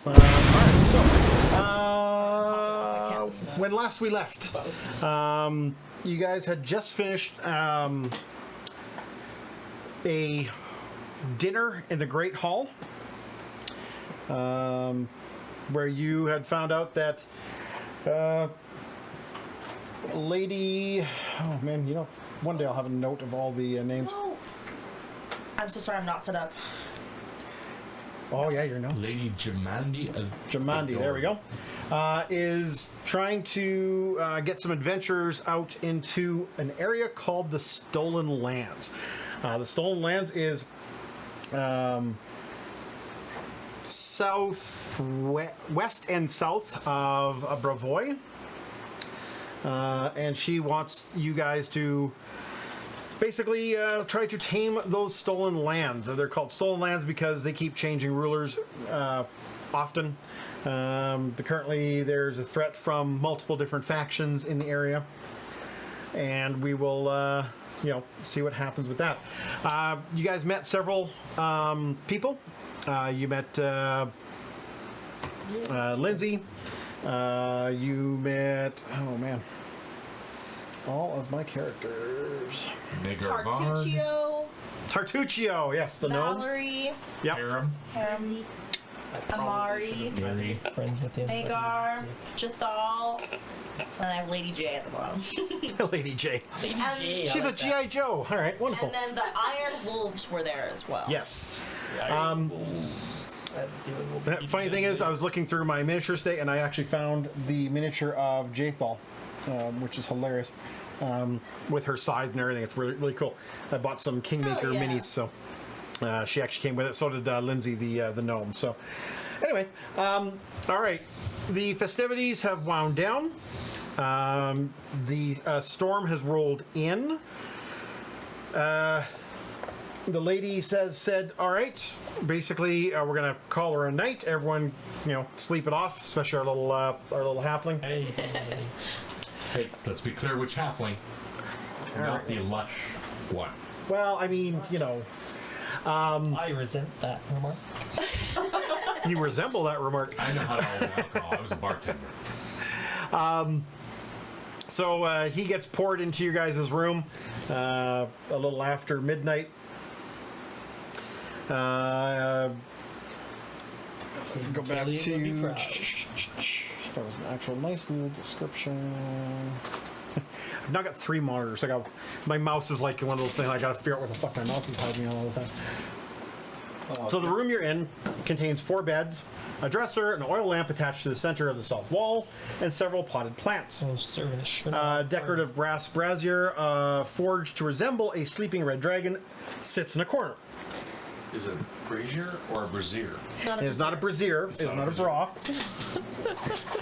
Alright, so when last we left, you guys had just finished a dinner in the Great Hall, where you had found out that Lady, oh man, you know, one day I'll have a note of all the names. Notes. I'm so sorry, I'm not set up. Oh yeah, your notes. Lady Jamandi. Jamandi, there we go. Is trying to get some adventurers out into an area called the Stolen Lands. The Stolen Lands is west and south of Bravoy. And she wants you guys to basically try to tame those stolen lands. They're called stolen lands because they keep changing rulers often. Currently there's a threat from multiple different factions in the area, and we will see what happens with that. You guys met several people. You met Lindsay. You met, oh man, all of my characters. Tartuccio, yes, the Valerie, gnome. Yep. Harem, Amari, friends with him. Hagar, Jathal, and I have Lady J at the bottom. Lady J. Lady J, She's a G.I. Joe. All right, wonderful. And then the Iron Wolves were there as well. Yes. The Funny thing is, I was looking through my miniatures today, and I actually found the miniature of Jathal, which is hilarious, with her scythe and everything. It's really, really cool. I bought some KingMaker minis, so she actually came with it. So did Lindsay, the gnome. So anyway, all right. The festivities have wound down. The storm has rolled in. The lady said, all right, basically we're gonna call her a night. Everyone, sleep it off, especially our little halfling. Hey, let's be clear, which halfling? Not the lush one. Well, I mean, I resent that remark. you resemble that remark. I know how to order alcohol. I was a bartender. So he gets poured into your guys' room a little after midnight. Go back to. That was an actual nice little description. I've now got 3 monitors. My mouse is like one of those things. I gotta figure out where the fuck my mouse is hiding all the time. So the room you're in contains 4 beds, a dresser, an oil lamp attached to the center of the south wall, and several potted plants. Decorative brass brazier, forged to resemble a sleeping red dragon, sits in a corner. Is it a brazier or a brazier? It's not a brazier. It's not a bra. I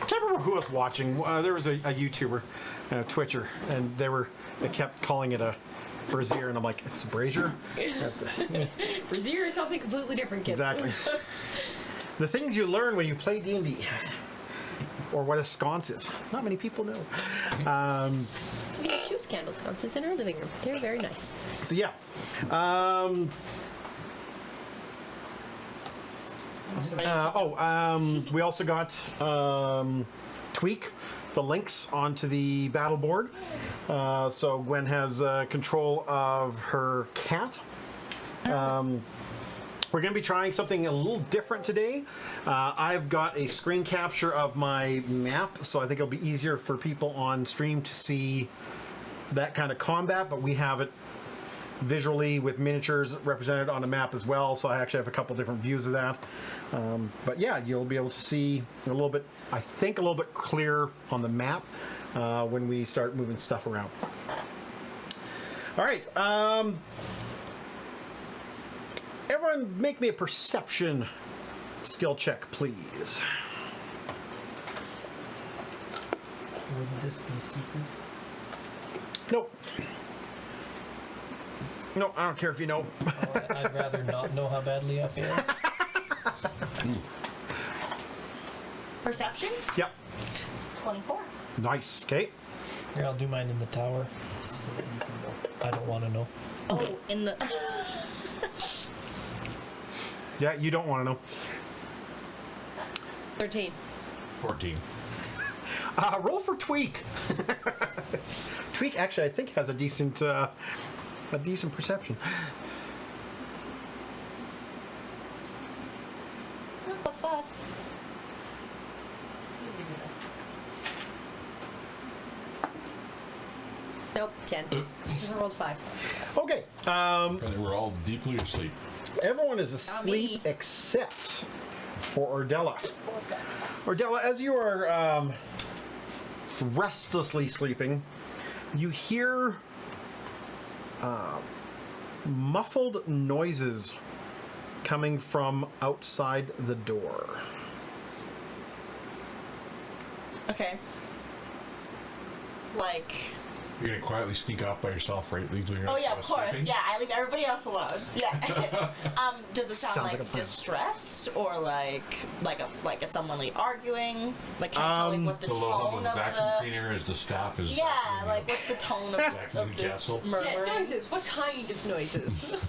can't remember who was watching. There was a YouTuber, a Twitcher, and they kept calling it a brazier, and I'm like, it's a brazier? Brazier is something completely different, kids. Exactly. The things you learn when you play D&D, or what a sconce is. Not many people know. We have 2 candle sconces in our living room. They're very nice. So yeah. We also got Tweak the links onto the battle board. So Gwen has control of her cat. We're going to be trying something a little different today. I've got a screen capture of my map, so I think it'll be easier for people on stream to see that kind of combat, but we have it visually with miniatures represented on a map as well, so I actually have a couple different views of that. But yeah, you'll be able to see a little bit, I think a little bit clearer on the map when we start moving stuff around. All right. Everyone make me a perception skill check, please. Would this be secret? Nope. No, I don't care if you know. I'd rather not know how badly I feel. Perception? Yep. 24. Nice. Okay. Here, I'll do mine in the tower. So that you can know. I don't want to know. Oh, in the... Yeah, you don't want to know. 13. 14. Roll for Tweak. Tweak actually, I think, has a decent perception. +5. Nope, 10. I rolled 5. Okay. Apparently we're all deeply asleep. Everyone is asleep except for Ordella. Ordella, as you are restlessly sleeping, you hear muffled noises coming from outside the door. Okay. Like. You're gonna quietly sneak off by yourself, right? Leave the Oh yeah, of course. sleeping? Yeah, I leave everybody else alone. Yeah. Does it sound Sounds like a like plan. distressed or like a someone like arguing? Like can I tell like what the The low hum tone of the of vacuum the cleaner as the staff is. yeah, vacuuming like up. what's the tone Vacuuming of this castle. Yeah, murmuring? noises. What kind of noises?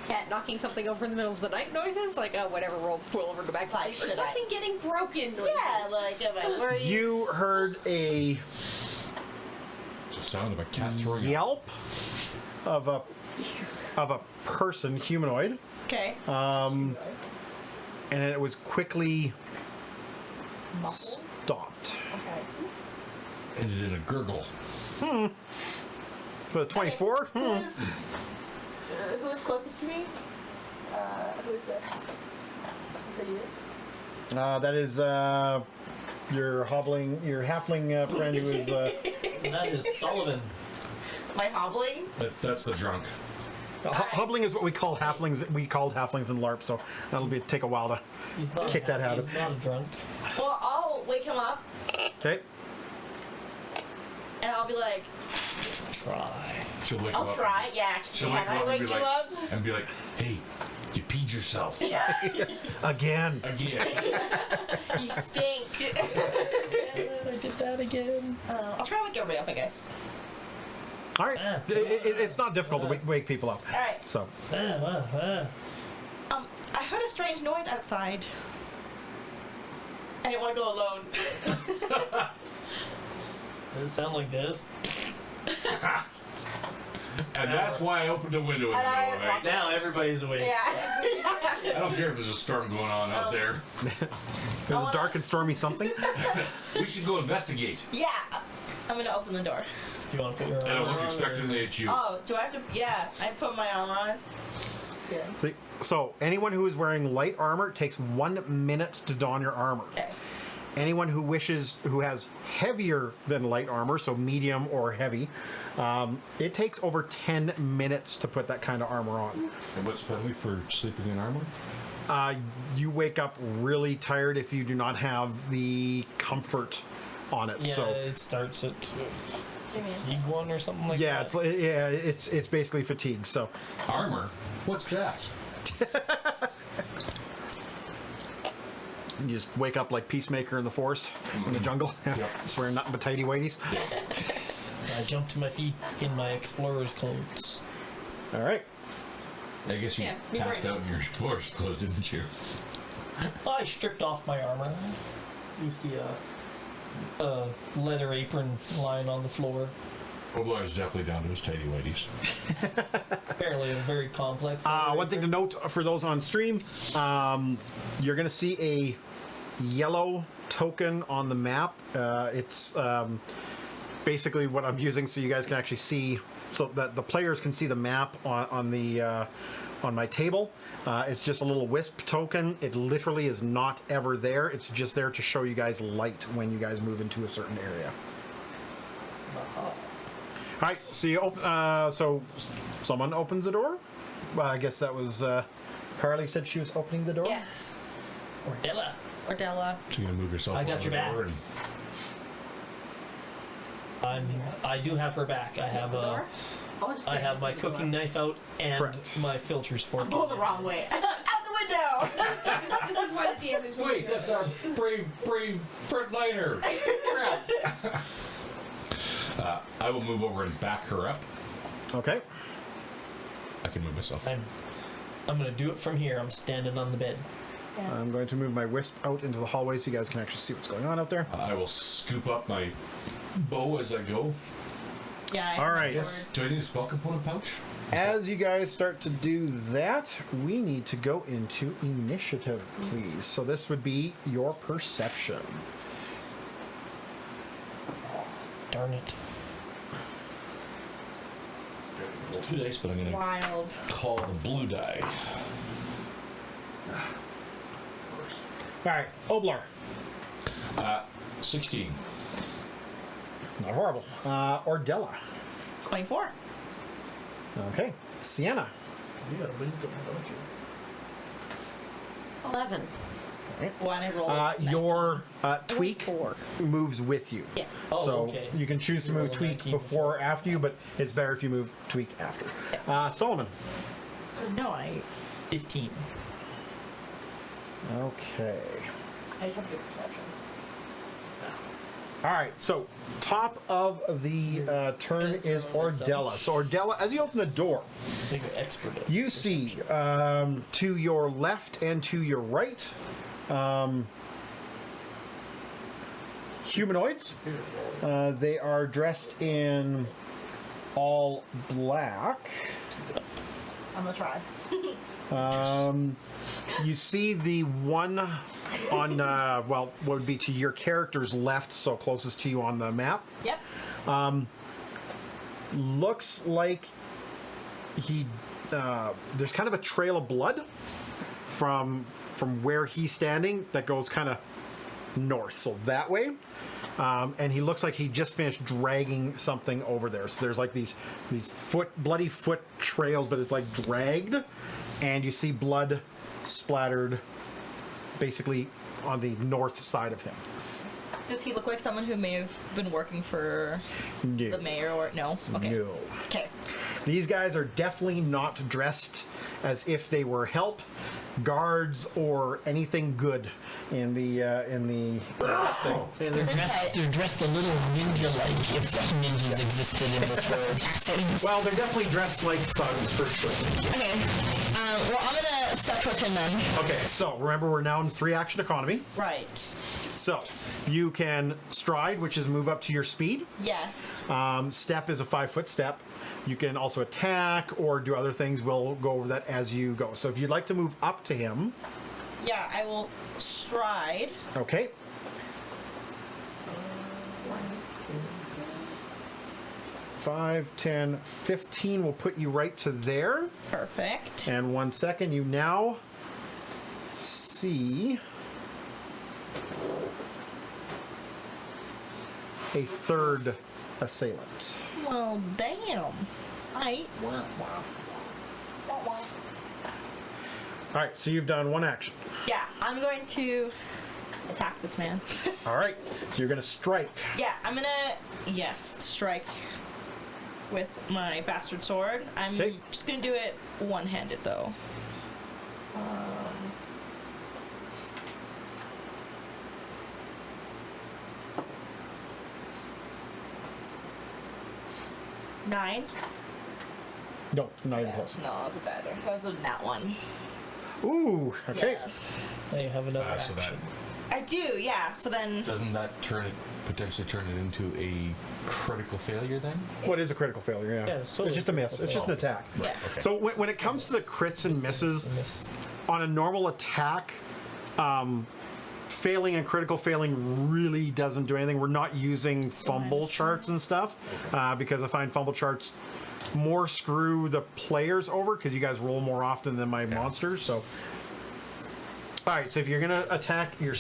Cat knocking something over in the middle of the night noises? Like, whatever, roll, pull over, go back to Like, sleep. Or should something getting broken noises. Yeah, like am I worried? You heard a It's the sound of a cat throwing up. yelp of a person, humanoid, Okay. and it was quickly Muffled? stopped. Okay. Ended in a gurgle. For the 24? Who's closest to me? Who is this? Is that you? That is your halfling friend who is. That is Sullivan. Am I hobbling? That's the drunk. Hobbling is what we call halflings. We called halflings in LARP, so that'll take a while to He's not. kick that out He's of. not a drunk. Well, I'll wake him up Okay. and I'll be like, Try. She'll wake I'll him up. try. Yeah. She'll Can I wake and you be like, up? and be like, hey, you peed yourself. Again. Again. You stink. I did that again. I'll try and wake everybody up, I guess. All right. It's not difficult to wake people up. All right. So. I heard a strange noise outside. I didn't want to go alone. Does it sound like this? And that's why I opened a window in the And I middle of the night. Now everybody's awake. Yeah. I don't care if there's a storm going on out there. There's a dark and stormy something. We should go investigate. Yeah. I'm gonna open the door. Do you want to put your I don't armor look on, expectantly at you. Oh, do I have to? Yeah. I put my armor on. Scary. So anyone who is wearing light armor takes 1 minute to don your armor. Okay. Anyone who has heavier than light armor, so medium or heavy, it takes over 10 minutes to put that kind of armor on. And what's the penalty for sleeping in armor? You wake up really tired if you do not have the comfort on it. Yeah, So it starts at Give me a fatigue 1 or something like yeah, that. it's basically fatigue. So Armor? What's that? you just wake up like Peacemaker in the forest, in the jungle, just wearing nothing but tighty whities. I jumped to my feet in my explorer's clothes. All right. I guess you Yeah, be passed brave. out in your doors closed, didn't you? I stripped off my armor. You see a leather apron lying on the floor. Oblar's definitely down to his tidy whities. It's apparently a very complex. One thing to note for those on stream, you're going to see a yellow token on the map. It's basically what I'm using so you guys can actually see, so that the players can see the map on my table. It's just a little wisp token. It literally is not ever there. It's just there to show you guys light when you guys move into a certain area. All right, so you open. So someone opens the door. Well, I guess that was Carly said she was opening the door. Yes. Ordella. Ordella. So you're gonna move yourself I got out your the back. door and- I do have her back. I have Door? Oh, just I kidding, have this my is the door. cooking knife out and Correct. my filters for I'm going the wrong way. Out the window. This is why the DM is Wait, that's our brave frontliner. Crap. I will move over and back her up. Okay. I can move myself. I'm gonna do it from here. I'm standing on the bed. Yeah. I'm going to move my wisp out into the hallway so you guys can actually see what's going on out there. I will scoop up my bow as I go. Yeah. All right. Do I need a spell component pouch? As you guys start to do that, we need to go into initiative, please. So this would be your perception. Darn it. Roll 2 dice, but I'm going to Wild. call the blue die. All right, Oblar. 16. Not horrible. Ordella. 24. Okay. Sienna. You got wisdom, don't you? 11. Right. One I rolled. Your tweak 4. moves with you. Yeah. Oh, So okay. you can choose to You move roll a tweak 19 before or after you, but it's better if you move tweak after. Solomon. Because no, I 15. Okay. just have good perception. All right, so top of the turn Yes, is roll wisdom. Ordella. So Ordella, as you open the door, So you're expert at you see to your left and to your right humanoids. They are dressed in all black. I'm gonna try. You see the one on, well, what would be to your character's left, so closest to you on the map. Yep. Looks like he, there's kind of a trail of blood from where he's standing that goes kind of north, so that way. And he looks like he just finished dragging something over there. So there's like these bloody foot trails, but it's like dragged, and you see blood splattered basically on the north side of him. Does he look like someone who may have been working for No. the mayor or no? Okay. No. Okay. These guys are definitely not dressed as if they were help, guards, or anything good in the thing. In the- They're dressed a little ninja-like if ninjas existed in this world. well, they're definitely dressed like thugs for sure. Okay. Well, I'm gonna step towards him then. Okay, so remember we're now in 3-action economy. Right. So you can stride, which is move up to your speed. Yes. Step is a 5-foot step. You can also attack or do other things. We'll go over that as you go. So if you'd like to move up to him, Yeah, I will stride. okay. 5, 10, 15 will put you right to there. Perfect. And 1 second, you now see a third assailant. Well, damn. Right. All right, so you've done 1 action. Yeah, I'm going to attack this man. All right, so you're going to strike. Yeah, I'm gonna, yes, strike with my bastard sword. I'm Okay. just gonna do it one-handed though. 9. No, not even close. No, that was a bad one. That was a nat one. Ooh, okay. Yeah. Now you have another So that action. I do, yeah. So then, doesn't that potentially turn it into a critical failure then? What is a critical failure? Yeah, Yeah, it's totally just a miss. critical It's just an attack. yeah. Okay. So when it comes to the crits and misses, Miss. on a normal attack, failing and critical failing really doesn't do anything. We're not using fumble charts and stuff because I find fumble charts more screw the players over because you guys roll more often than my monsters. So, all right. So if you're gonna attack your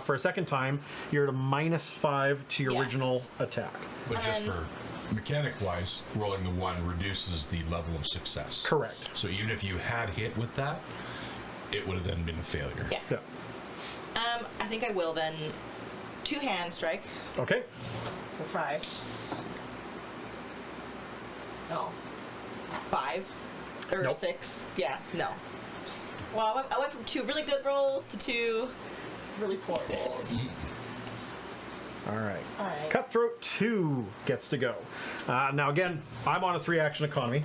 for a second time, you're at a -5 to your Yes. original attack. But just for mechanic-wise, rolling the 1 reduces the level of success. Correct. So even if you had hit with that, it would have then been a failure. Yeah. Yeah. I think I will then. 2-hand strike. Okay. We'll try. No. 5 or Nope. 6. Yeah. No. Well, I went from 2 really good rolls to 2 really poor rolls. All right. All right. Cutthroat 2 gets to go. Now again, I'm on a 3-action economy.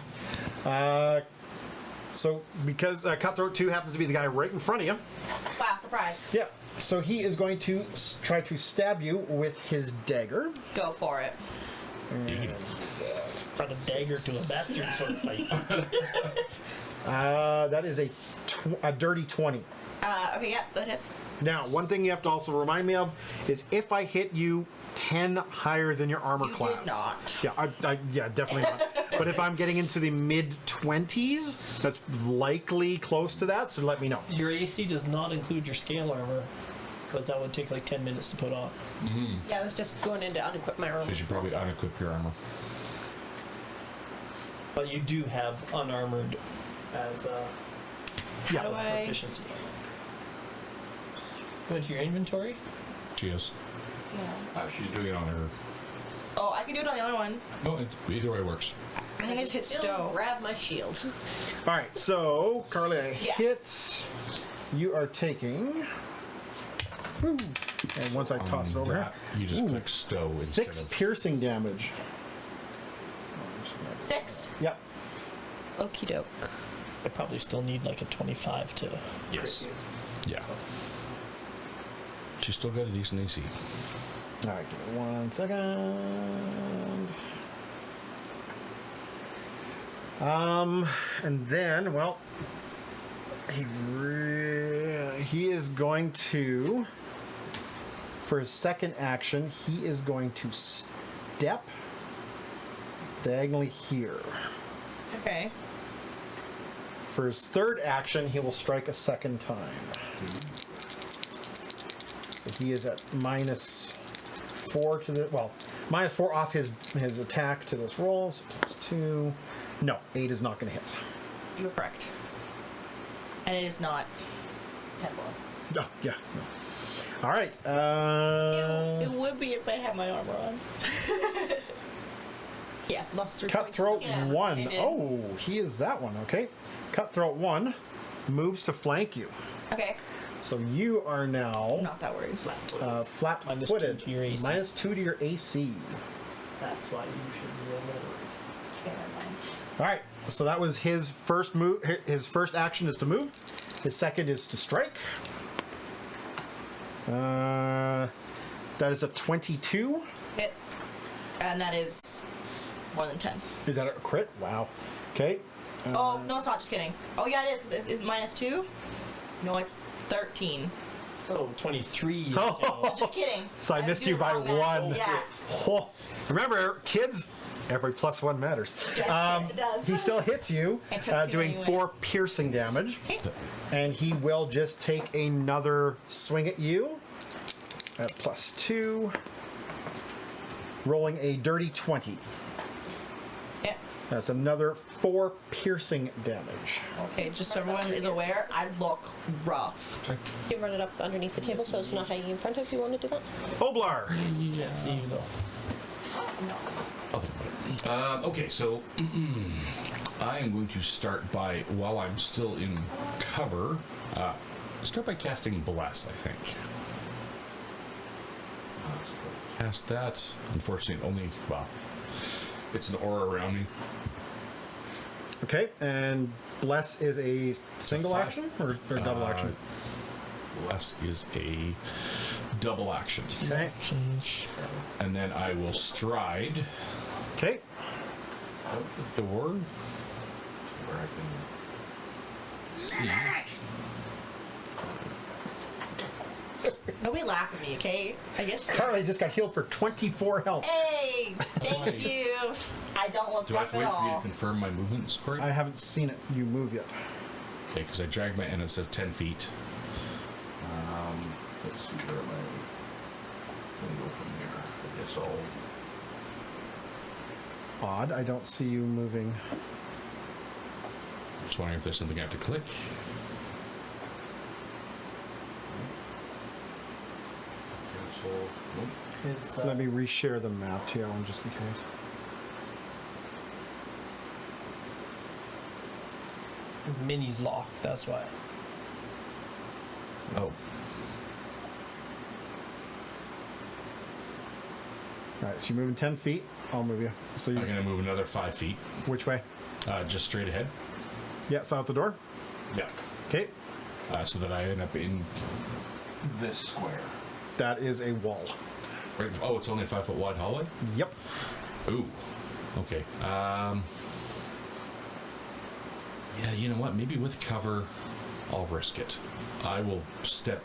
So because Cutthroat 2 happens to be the guy right in front of you. Wow, surprise. Yep. So he is going to try to stab you with his dagger. Go for it. Brought a dagger to a bastard sort of fight. That is a dirty 20. Okay, yeah, that hit. Now, one thing you have to also remind me of is if I hit you 10 higher than your armor You class. did not. Yeah, yeah, definitely not. But if I'm getting into the mid 20s, that's likely close to that. So let me know. Your AC does not include your scale armor, because that would take like 10 minutes to put on. Yeah, I was just going in to unequip my So armor. you should probably unequip your armor. But you do have unarmored as Yeah. How do I? proficiency. Go into your inventory. She is. Yeah. She's doing it on her. Oh, I can do it on the other one. Oh, either way works. I think I just hit Still stow. grab my shield. All right, so Carly, I Yeah. hit. You are taking. Woo, and once I toss it over that, here, you just Ooh, click stow instead 6 of... piercing damage. 6. Yep. Okie doke. I probably still need like a 25 to. Yes. crit Yeah. She's still got a decent AC. All right, give me 1 second. And then, well, he is going to, for his second action, he is going to step diagonally here. Okay. For his third action, he will strike a second time. So he is at -4 to the, well, -4 off his attack to this roll, so +2. No, 8 is not going to hit. You were correct. And it is not headlong. Oh, yeah. No. All right. It would be if I had my armor on. Yeah, lost 3 points. Cutthroat Yeah, 1. he did. Oh, he is that one. Okay. Cutthroat 1 moves to flank you. Okay. So you are now Not that worried. flat-footed. -2 to your AC. -2 to your AC. That's why you should roll it. Okay, never mind. All right. So that was his first move. His first action is to move. His second is to strike. That is a 22. Hit. And that is more than 10. Is that a crit? Wow. Okay. Oh, no, it's not. Just kidding. Oh, yeah, it is. 'Cause it's -2. No, it's 13. So 23. Oh. Just kidding. So I missed do you the by wrong math. 1. Yeah. Oh. Remember, kids, every +1 matters. Yes, it does. He still hits you, I took 2 doing anyway. 4 piercing damage. And he will just take another swing at you at +2. Rolling a dirty 20. Yeah. That's another 4 piercing damage. Okay, just so everyone is aware, I look rough. You run it up underneath the table so it's not hanging in front of you. Want to do that? Oblar! You can't see you though. I'll think about it. Okay, so I am going to start by, while I'm still in cover, start by casting Bless, I think. Cast that. Unfortunately, only, well, it's an aura around me. Okay, and Bless is a single five. action or double action? Bless is a double action. Okay. And then I will stride Okay. out the door where I can see. Nobody laugh at me, okay? I guess. Carly just got healed for 24 health. Hey, thank you. I don't look Do I have rough to at wait for you to all. confirm my movement score? I haven't seen it. You move yet. Okay, because I dragged my, and it says 10 feet. Let's see, where am I? Let me go from here. I guess I'll... Odd. I don't see you moving. Just wondering if there's something I have to click. Cancel. Nope. His, Let me reshare the map to you on just in case. his mini's locked, that's why. Oh. All right, so you're moving 10 feet. I'll move you. So you, I'm going to move another 5 feet. which way? Just straight ahead. Yeah, so out the door. Yeah. Okay. So that I end up in. This square. That is a wall. Right, oh, it's only a 5 foot wide hallway? Yep. Ooh. Okay. Yeah, you know what? Maybe with cover, I'll risk it. I will step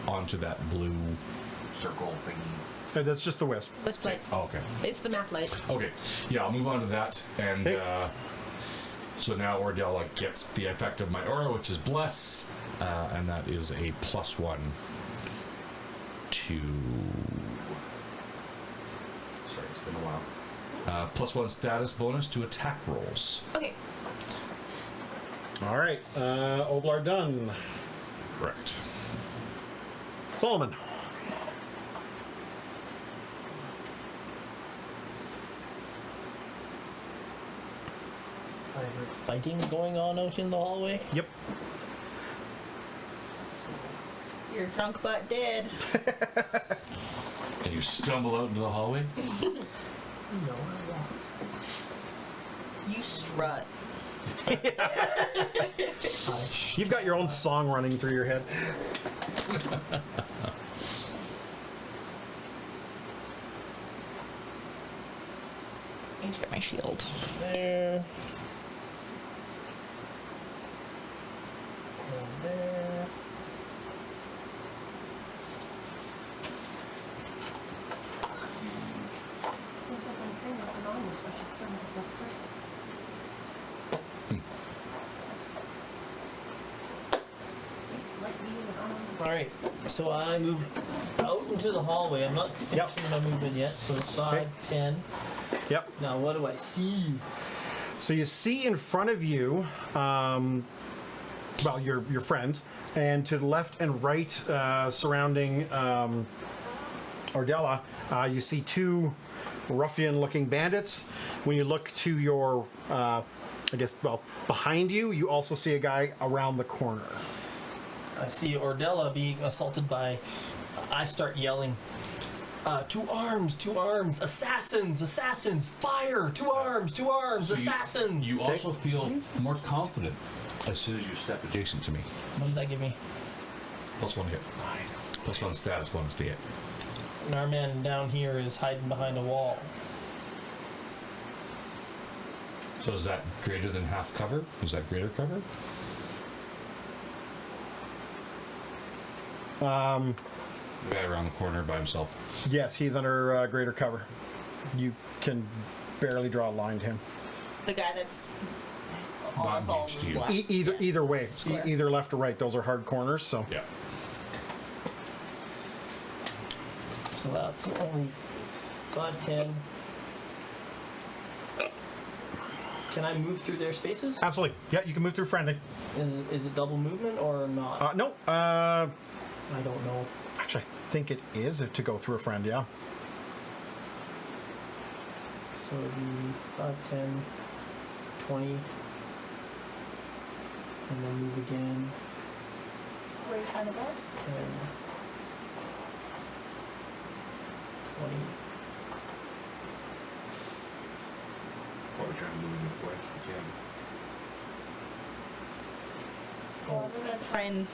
onto that blue. Circle thingy. That's just the wisp. Wisp light. Oh, okay. It's the map light. Okay. Yeah, I'll move on to that. And Okay. so now Ordella gets the effect of my aura, which is Bless. And that is a +1 to. Sorry, it's been a while. +1 status bonus to attack rolls. Okay. All right. Oblar done. Correct. Solomon. I heard fighting going on out in the hallway. Yep. You're drunk but dead. And you stumble out into the hallway. No, I won't. You strut. You've got your own song running through your head. I need to get my shield. There. And there. This isn't a thing with anonymous, I should still have this thing. Like being anonymous. Alright, so I move out into the hallway. I'm not finishing my movement yet, so it's 5, Okay. 10. Yep. Now what do I see? So you see in front of you, well, your friends, and to the left and right, surrounding Ordella, you see two ruffian-looking bandits. When you look to your, I guess, well, behind you, you also see a guy around the corner. I see Ordella being assaulted by... I start yelling, to arms, assassins, fire, to arms, So assassins. You also feel more confident as soon as you step adjacent to me. What does that give me? +1 hit. +1 status bonus to hit. And our man down here is hiding behind a wall. So is that greater than half cover? Is that greater cover? The guy around the corner by himself. Yes, he's under greater cover. You can barely draw a line to him. The guy that's Not on the engaged to you. left. Either way, Square. either left or right. Those are hard corners. So Yeah. So that's only 5, 10. Can I move through their spaces? absolutely, yeah, you can move through friendly. Is it double movement or not? No, I don't know. actually, I think it is to go through a friend. Yeah. So it'd be 5, 10, 20. And then move again. Where are you trying to go? 10, 20. Probably trying to move it quick. Well, we're gonna try and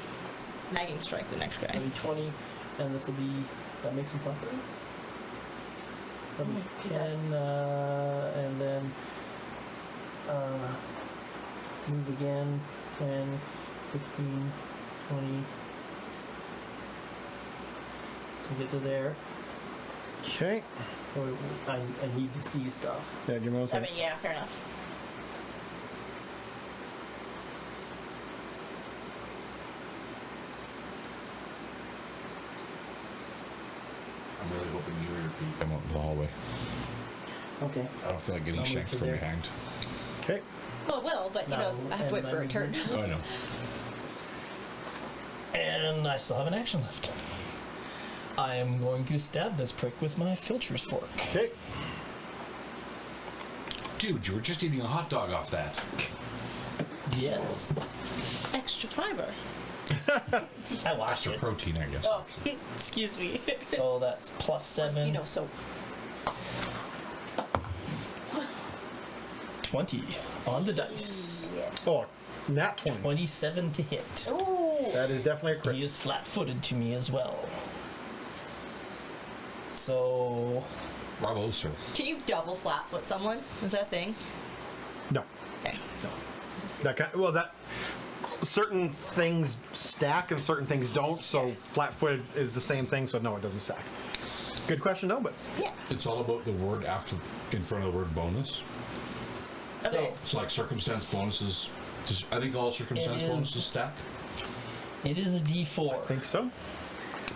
snagging strike the next guy. That'll be 20. And this will be... That makes him fluffer? That'll be He does. 10, and then... move again. 10, 15, 20. So get to there. Okay. Or I need to see stuff. Yeah, your move's I mean, yeah, fair enough. I'm really hoping you hear your feet. I'm out in the hallway. Okay. I don't feel like getting I'll move shanked to from there. behind. Okay. Well, it will, but you know, No, I have to wait and for a then- turn. Oh, I know. And I still have an action left. I am going to stab this prick with my filcher's fork. Okay. Dude, you were just eating a hot dog off that. Yes. Extra fiber. I watched Extra it. protein, I guess. Oh, excuse me. So that's +7. You know, so 20 on the dice. Oh, Nat 20. 27 to hit. Ooh. That is definitely a crit. He is flat-footed to me as well. So Bravo, sir. Can you double flatfoot someone? Is that a thing? No. Okay. That kind, well, that certain things stack and certain things don't. So flat-footed is the same thing. So no, it doesn't stack. Good question, though. But Yeah. It's all about the word in front of the word bonus. Okay. So like circumstance bonuses. I think all circumstance It is- bonuses stack. it is a D4. I think so.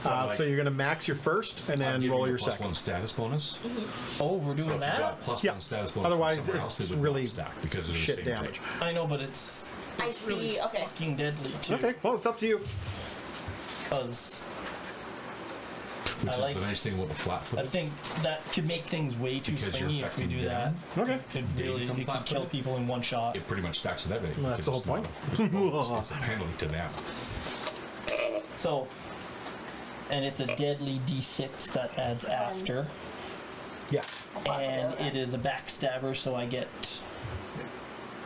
Like- So you're going to max your first and I'll then give roll you your a plus second. one status bonus. Oh, we're So doing if you got that? plus Yeah. one status bonus, Otherwise, from somewhere else, it's they would really not stack because it is shit the same damage. thing. I know, but it's I really see. Okay. fucking deadly too. Okay, well, it's up to you. Because Which I is like- the nice thing about the flat I foot. think that could make things way too Because you're swingy if we affecting do that. them. Okay. Could They really, become you could kill flat-footed. people in one shot. It pretty much stacks with everything. Well, that's because the whole it's not a bonus, it's a penalty to them. So, and it's a deadly D6 that adds after, Yes. and it is a backstabber, so I get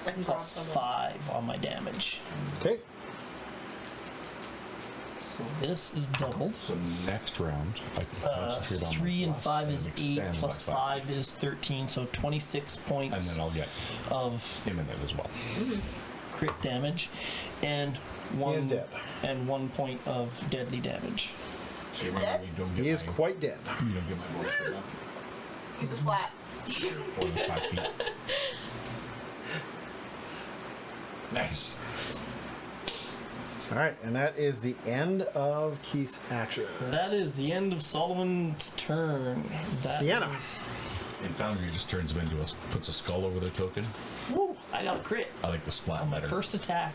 I can plus drop someone. 5 on my damage. Okay. So this is doubled. So next round, I can concentrate on 3 my and plus 5 is 8, expand plus by 5 is 13, so 26 And points then I'll get of him in it as well. crit damage, and is dead. 1 point of deadly damage. So He's remember, dead? you don't get He is my, quite dead. you don't get my bonus for that. He's a flat. More than 5 feet. Nice. All right, and that is the end of Keith's action. That is the end of Solomon's turn. That Sienna. is- And Foundry just turns them into puts a skull over their token. Woo, I got a crit I like the splat on my better. first attack.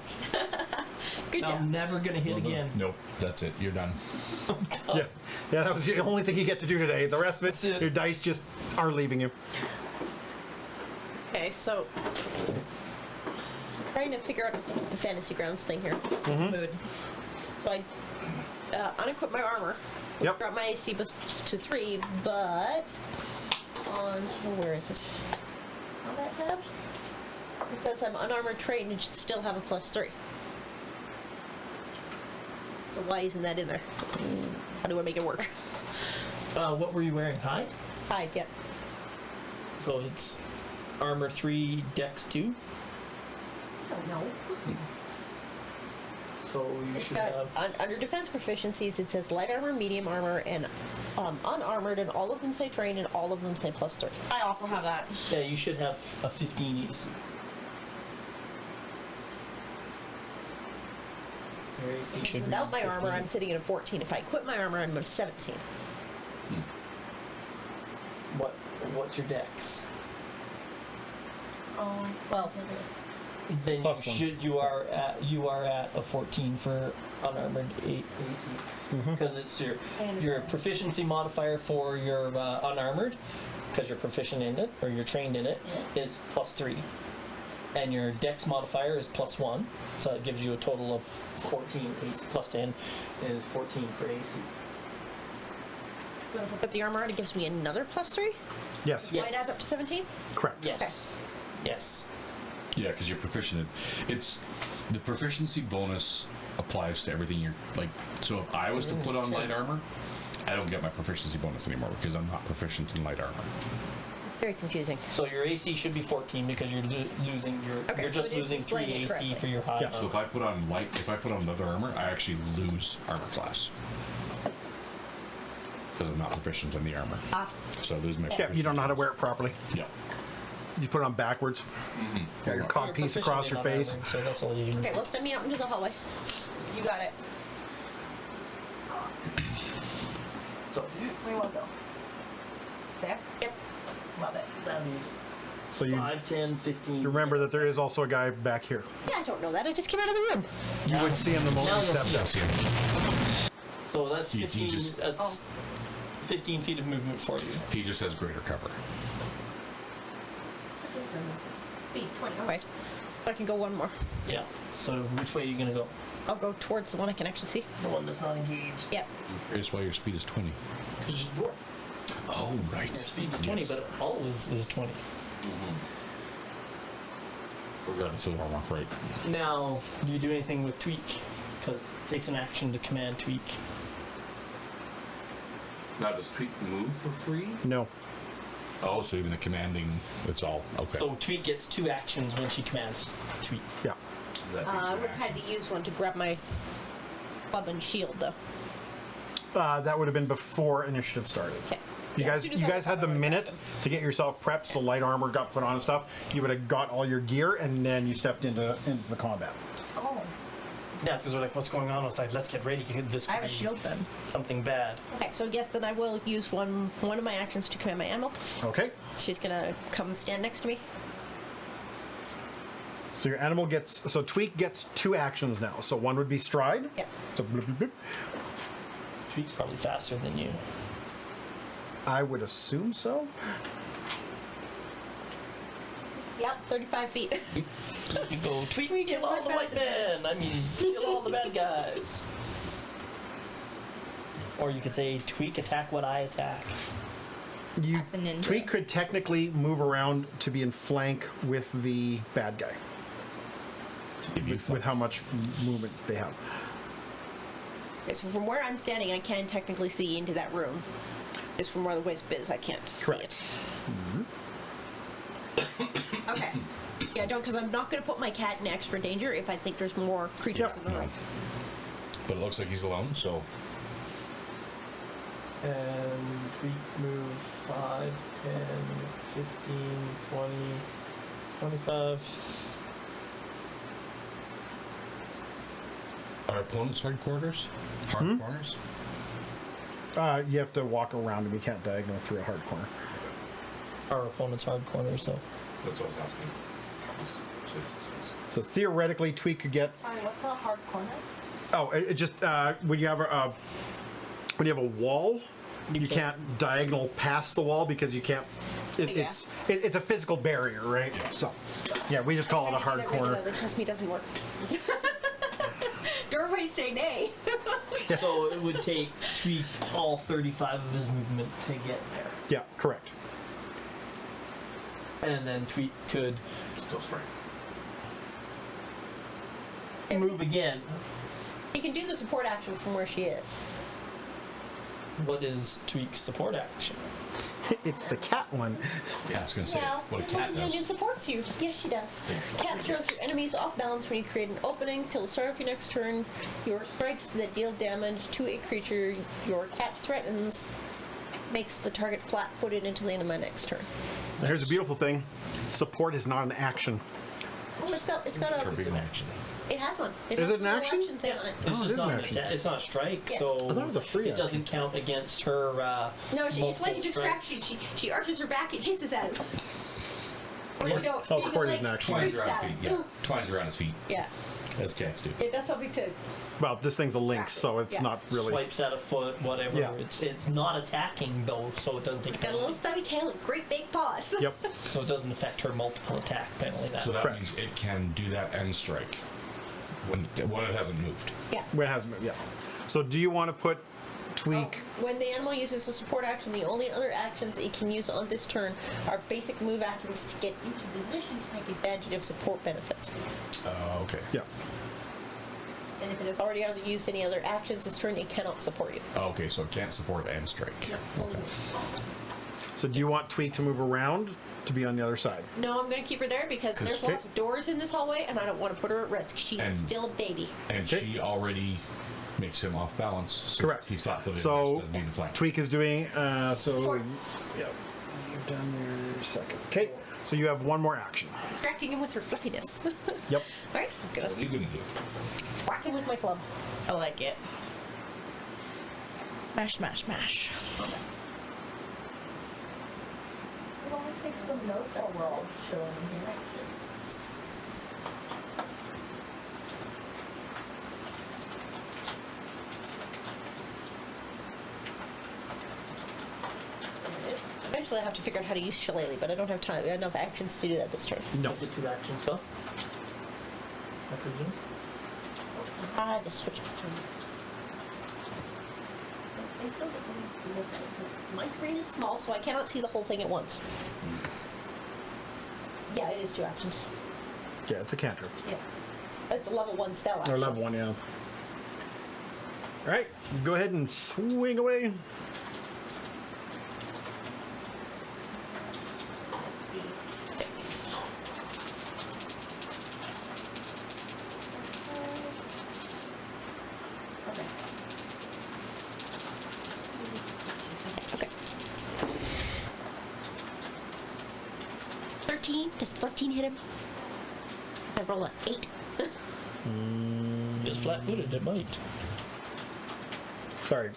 Good I'm job. never gonna hit again. Nope, that's it. You're done. Yeah, that was the only thing you get to do today. The rest of That's it. your dice just are leaving you. Okay, so trying to figure out the fantasy grounds thing here. Mood. So I unequip my armor. Yep. Drop my AC to 3, but on where is it? On that tab, it says I'm unarmored trained and should still have a +3. So why isn't that in there? How do I make it work? What were you wearing? Hide? Hide, yep. So it's armor 3, dex 2. I don't know. So you It's should got, have. under defense proficiencies, it says light armor, medium armor, and unarmored, and all of them say trained, and all of them say +3. I also have that. Yeah, you should have a 15 AC. Your AC should Without read my 15. armor, I'm sitting at a 14. If I quit my armor, I'm at a 17. What's your dex? Oh, well, Then Plus one. you are at a 14 for unarmored AC because it's your proficiency modifier for your unarmored, because you're proficient in it or you're trained in it, is +3, and your dex modifier is +1, so it gives you a total of 14 AC. Plus 10 is 14 for AC. so if I put the armor on, it gives me another +3? Yes. Yes. Mine adds up to 17? Correct. Yes. Yes. Yeah, because you're proficient in it's the proficiency bonus applies to everything you're like. So if I was to put on light armor, I don't get my proficiency bonus anymore because I'm not proficient in light armor. It's very confusing. So your AC should be 14 because you're losing your. Okay, you're so just it is losing 3 explaining it AC correctly. for your high. Yeah. So if I put on leather armor, I actually lose armor class because I'm not proficient in the armor. So I lose my. Yeah, you don't know how to wear it properly. Yeah. You put it on backwards. Got your cod piece Proficient across in your face. unarmored, so that's all you do. Okay, well, step me out into the hallway. You got it. So Where you want to go? There? Yep. Love it. that'd be So you 5, 10, 15. remember that there is also a guy back here. Yeah, I don't know that. I just came out of the room. You would see him the moment Now you you'll stepped see up. Yes, So that's He 15. just- That's 15 feet of movement for you. he just has greater cover. Speed 20. All right. So I can go one more. Yeah. So which way are you gonna go? I'll go towards the one I can actually see. The one that's not engaged. Yep. Here's why your speed is 20. Because you're dwarf. Oh, right. Your speed is 20, Yes. but all is 20. Regardless of armor, right? Now, do you do anything with tweak? Because it takes an action to command tweak. Now, does Tweak move for free? No. Oh, so even the commanding, it's all okay. So tweak gets 2 actions when she commands tweak. Yeah. That takes I an would have had action. to use one to grab my club and shield, though. That would have been before initiative started. Okay. You Yeah, guys, as soon as you I guys had the recover, I minute grab to get yourself prepped, so light armor got put on and stuff. You would have got all your gear, and then you stepped into the combat. them. Oh. Yeah, because we're like, what's going on outside? Let's get ready. This I could have a be shield then. something bad. Okay, so yes, then I will use one of my actions to command my animal. Okay. She's gonna come stand next to me. So your animal gets, so Tweak gets 2 actions now. So one would be stride. Yeah. So bloop, bloop, bloop. Tweak's probably faster than you. I would assume so. Yep, 35 feet. You go, tweak, kill all the white men. I mean, kill all the bad guys. Or you could say, tweak, attack what I attack. You Attack the ninja. Tweak could technically move around to be in flank with the bad guy, Give you with how much movement they have. Okay, so from where I'm standing, I can technically see into that room. Just from where the wisp is, I can't Correct. see it. Okay. Yeah, don't, because I'm not going to put my cat in extra danger if I think there's more creatures Yep. in the room. But it looks like he's alone, so And tweak move 5, 10, 15, 20, 25. our opponent's hard quarters? Hard corners? You have to walk around him. You can't diagonal through a hard corner. Our opponent's hard corner, so. That's what I was asking. So theoretically, Tweak could get. Sorry, what's a hard corner? Oh, it just when you have a wall, you can't diagonal past the wall because you can't. Yeah. It's a physical barrier, right? So, yeah, we just call it a hard That corner. regularly, trust me, it doesn't work. Everybody say nay. So it would take tweak all 35 of his movement to get there. Yeah, correct. And then tweak could Still strength. move again. You can do the support action from where she is. What is tweak's support action? It's the cat one. Yeah, I was going to say, Well, what a your cat companion does. supports you. Yes, she does. Cat throws your enemies off balance when you create an opening. Till the start of your next turn, your strikes that deal damage to a creature your cat threatens makes the target flat-footed until the end of my next turn. Now, here's a beautiful thing. Support is not an action. Oh, it's got For a. being an action. It has one. It Is has it an a little action? thing on it. It's Oh, it just is not an an action. it's not a strike, Yeah. so I thought it was a free it doesn't count against her. No, it's like a multiple distraction. strikes. She arches her back and hisses at him. Or you don't. Oh, you support go is an like, action. Twines freaks around his at feet, him. yeah. Twines around his feet, Yeah. as cats do. It does something to. Well, this thing's a lynx, so it's Yeah. not really. Swipes at a foot, whatever. Yeah. It's not attacking though, so it doesn't take Got a little penalty. stubby tail and great big paws. Yep. So it doesn't affect her multiple attack penalty. That's So that Correct. means it can do that and strike when it hasn't moved. Yeah. It has moved, yeah. So do you want to put Tweak? When the animal uses a support action, the only other actions it can use on this turn are basic move actions to get into position to take advantage of support benefits. Okay. Yeah. And if it has already used any other actions this turn, it cannot support you. Okay, so it can't support and strike. Okay. So do you want Tweak to move around to be on the other side? No, I'm going to keep her there because there's Okay. lots of doors in this hallway, and I don't want to put her at risk. She's And- still a baby. And Okay. she already makes him off balance. So Correct. He's flat-footed. So doesn't need the flank. Tweak is doing. So Four. yeah, you've done your second. Okay. So you have one more action. Distracting him with her fluffiness. Yep. Alright, I'm going What to are you gonna do? whack him with my club. I like it. Smash, smash, smash. We'll only take some notes while we're all showing your actions. Eventually I have to figure out how to use Shillelagh, but I don't have time, enough actions to do that this turn. No. Is it 2 action spell? I presume. I just switch betweens. I don't think so, but let me look at it, 'cause my screen is small, so I cannot see the whole thing at once. Yeah, it is 2 actions. Yeah, it's a cantrip. Yeah. It's a level 1 spell, actually. Or level 1, yeah. All right, go ahead and swing away. D6. Okay. Okay. 13. Does 13 hit him? If I roll an 8. It's flat-footed. It might. Sorry,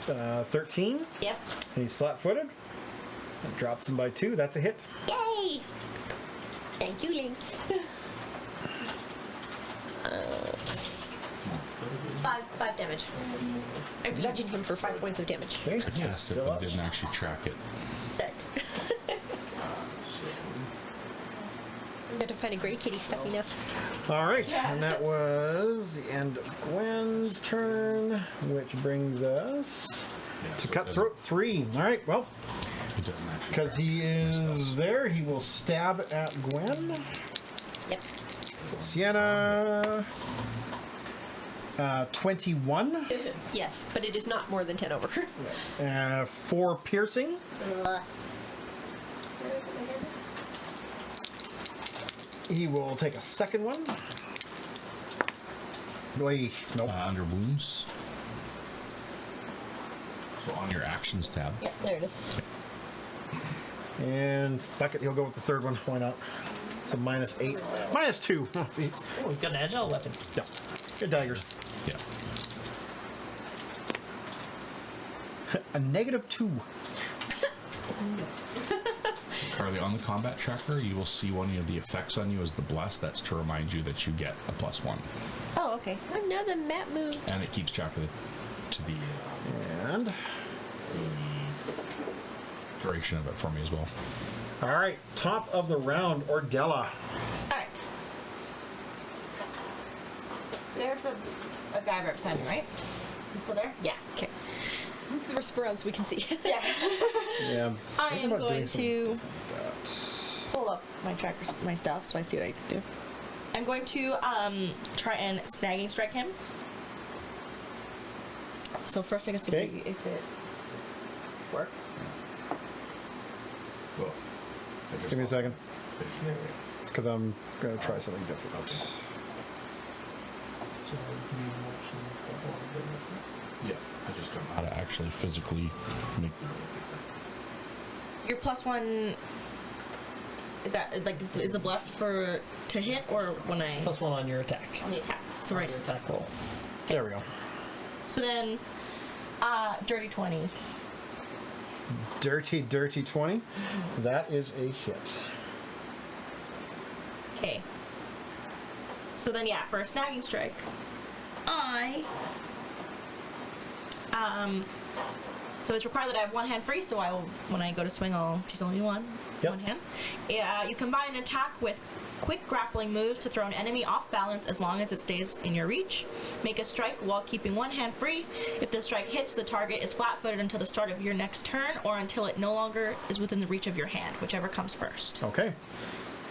13. Yep. He's flat-footed. That drops him by 2. That's a hit. Yay! Thank you, Lynx. 5 damage. I bludgeoned him for 5 points of damage. Okay, Yes, still but up. didn't actually track it. Dead. I'm gonna find a great kitty stuffy now. All right, and that was the end of Gwen's turn, which brings us Yeah, to so it Cutthroat 3. All right, well, doesn't- It doesn't actually. because track he it. is there, he will stab at Gwen. Yep. So Sienna, 21, Yes, but it is not more than 10 over. 4 piercing. He will take a second one. Wait, nope. Under wounds. So on your actions tab. Yep, there it is. And fuck it, he'll go with the third one. Why not? It's a -8. -2. Oh, he's got an agile weapon. Yeah. Good daggers. Yeah. A -2. Carly, on the combat tracker, you will see one of the effects on you as the bless. That's to remind you that you get a +1, Oh, okay. Another map move. and it keeps track of the And duration of it for me as well. all right, top of the round, Ordella. Alright. There's a guy right beside me, right? He's still there? Yeah, okay. Move the wrist around so we can see. Yeah. Yeah. I think am about going doing something to different with that. pull up my trackers, my stuff, so I see what I can do. I'm going to try and snagging strike him. So first, I guess we'll Okay. see if it works. Well, Just give me a second. It's because I'm going to try something different. yeah, I just don't know How to actually physically make. Your +1 is that like is the bless for to hit or when I +1 on your attack. on the attack? So right. Your attack roll. There we go. So then, dirty 20. Dirty 20. That is a hit. Okay. So then, yeah, for a snagging strike, so it's required that I have one hand free. So I will, when I go to swing, I'll just only one hand. You combine an attack with quick grappling moves to throw an enemy off balance as long as it stays in your reach. Make a strike while keeping one hand free. If the strike hits, the target is flat-footed until the start of your next turn, or until it no longer is within the reach of your hand, whichever comes first. Okay.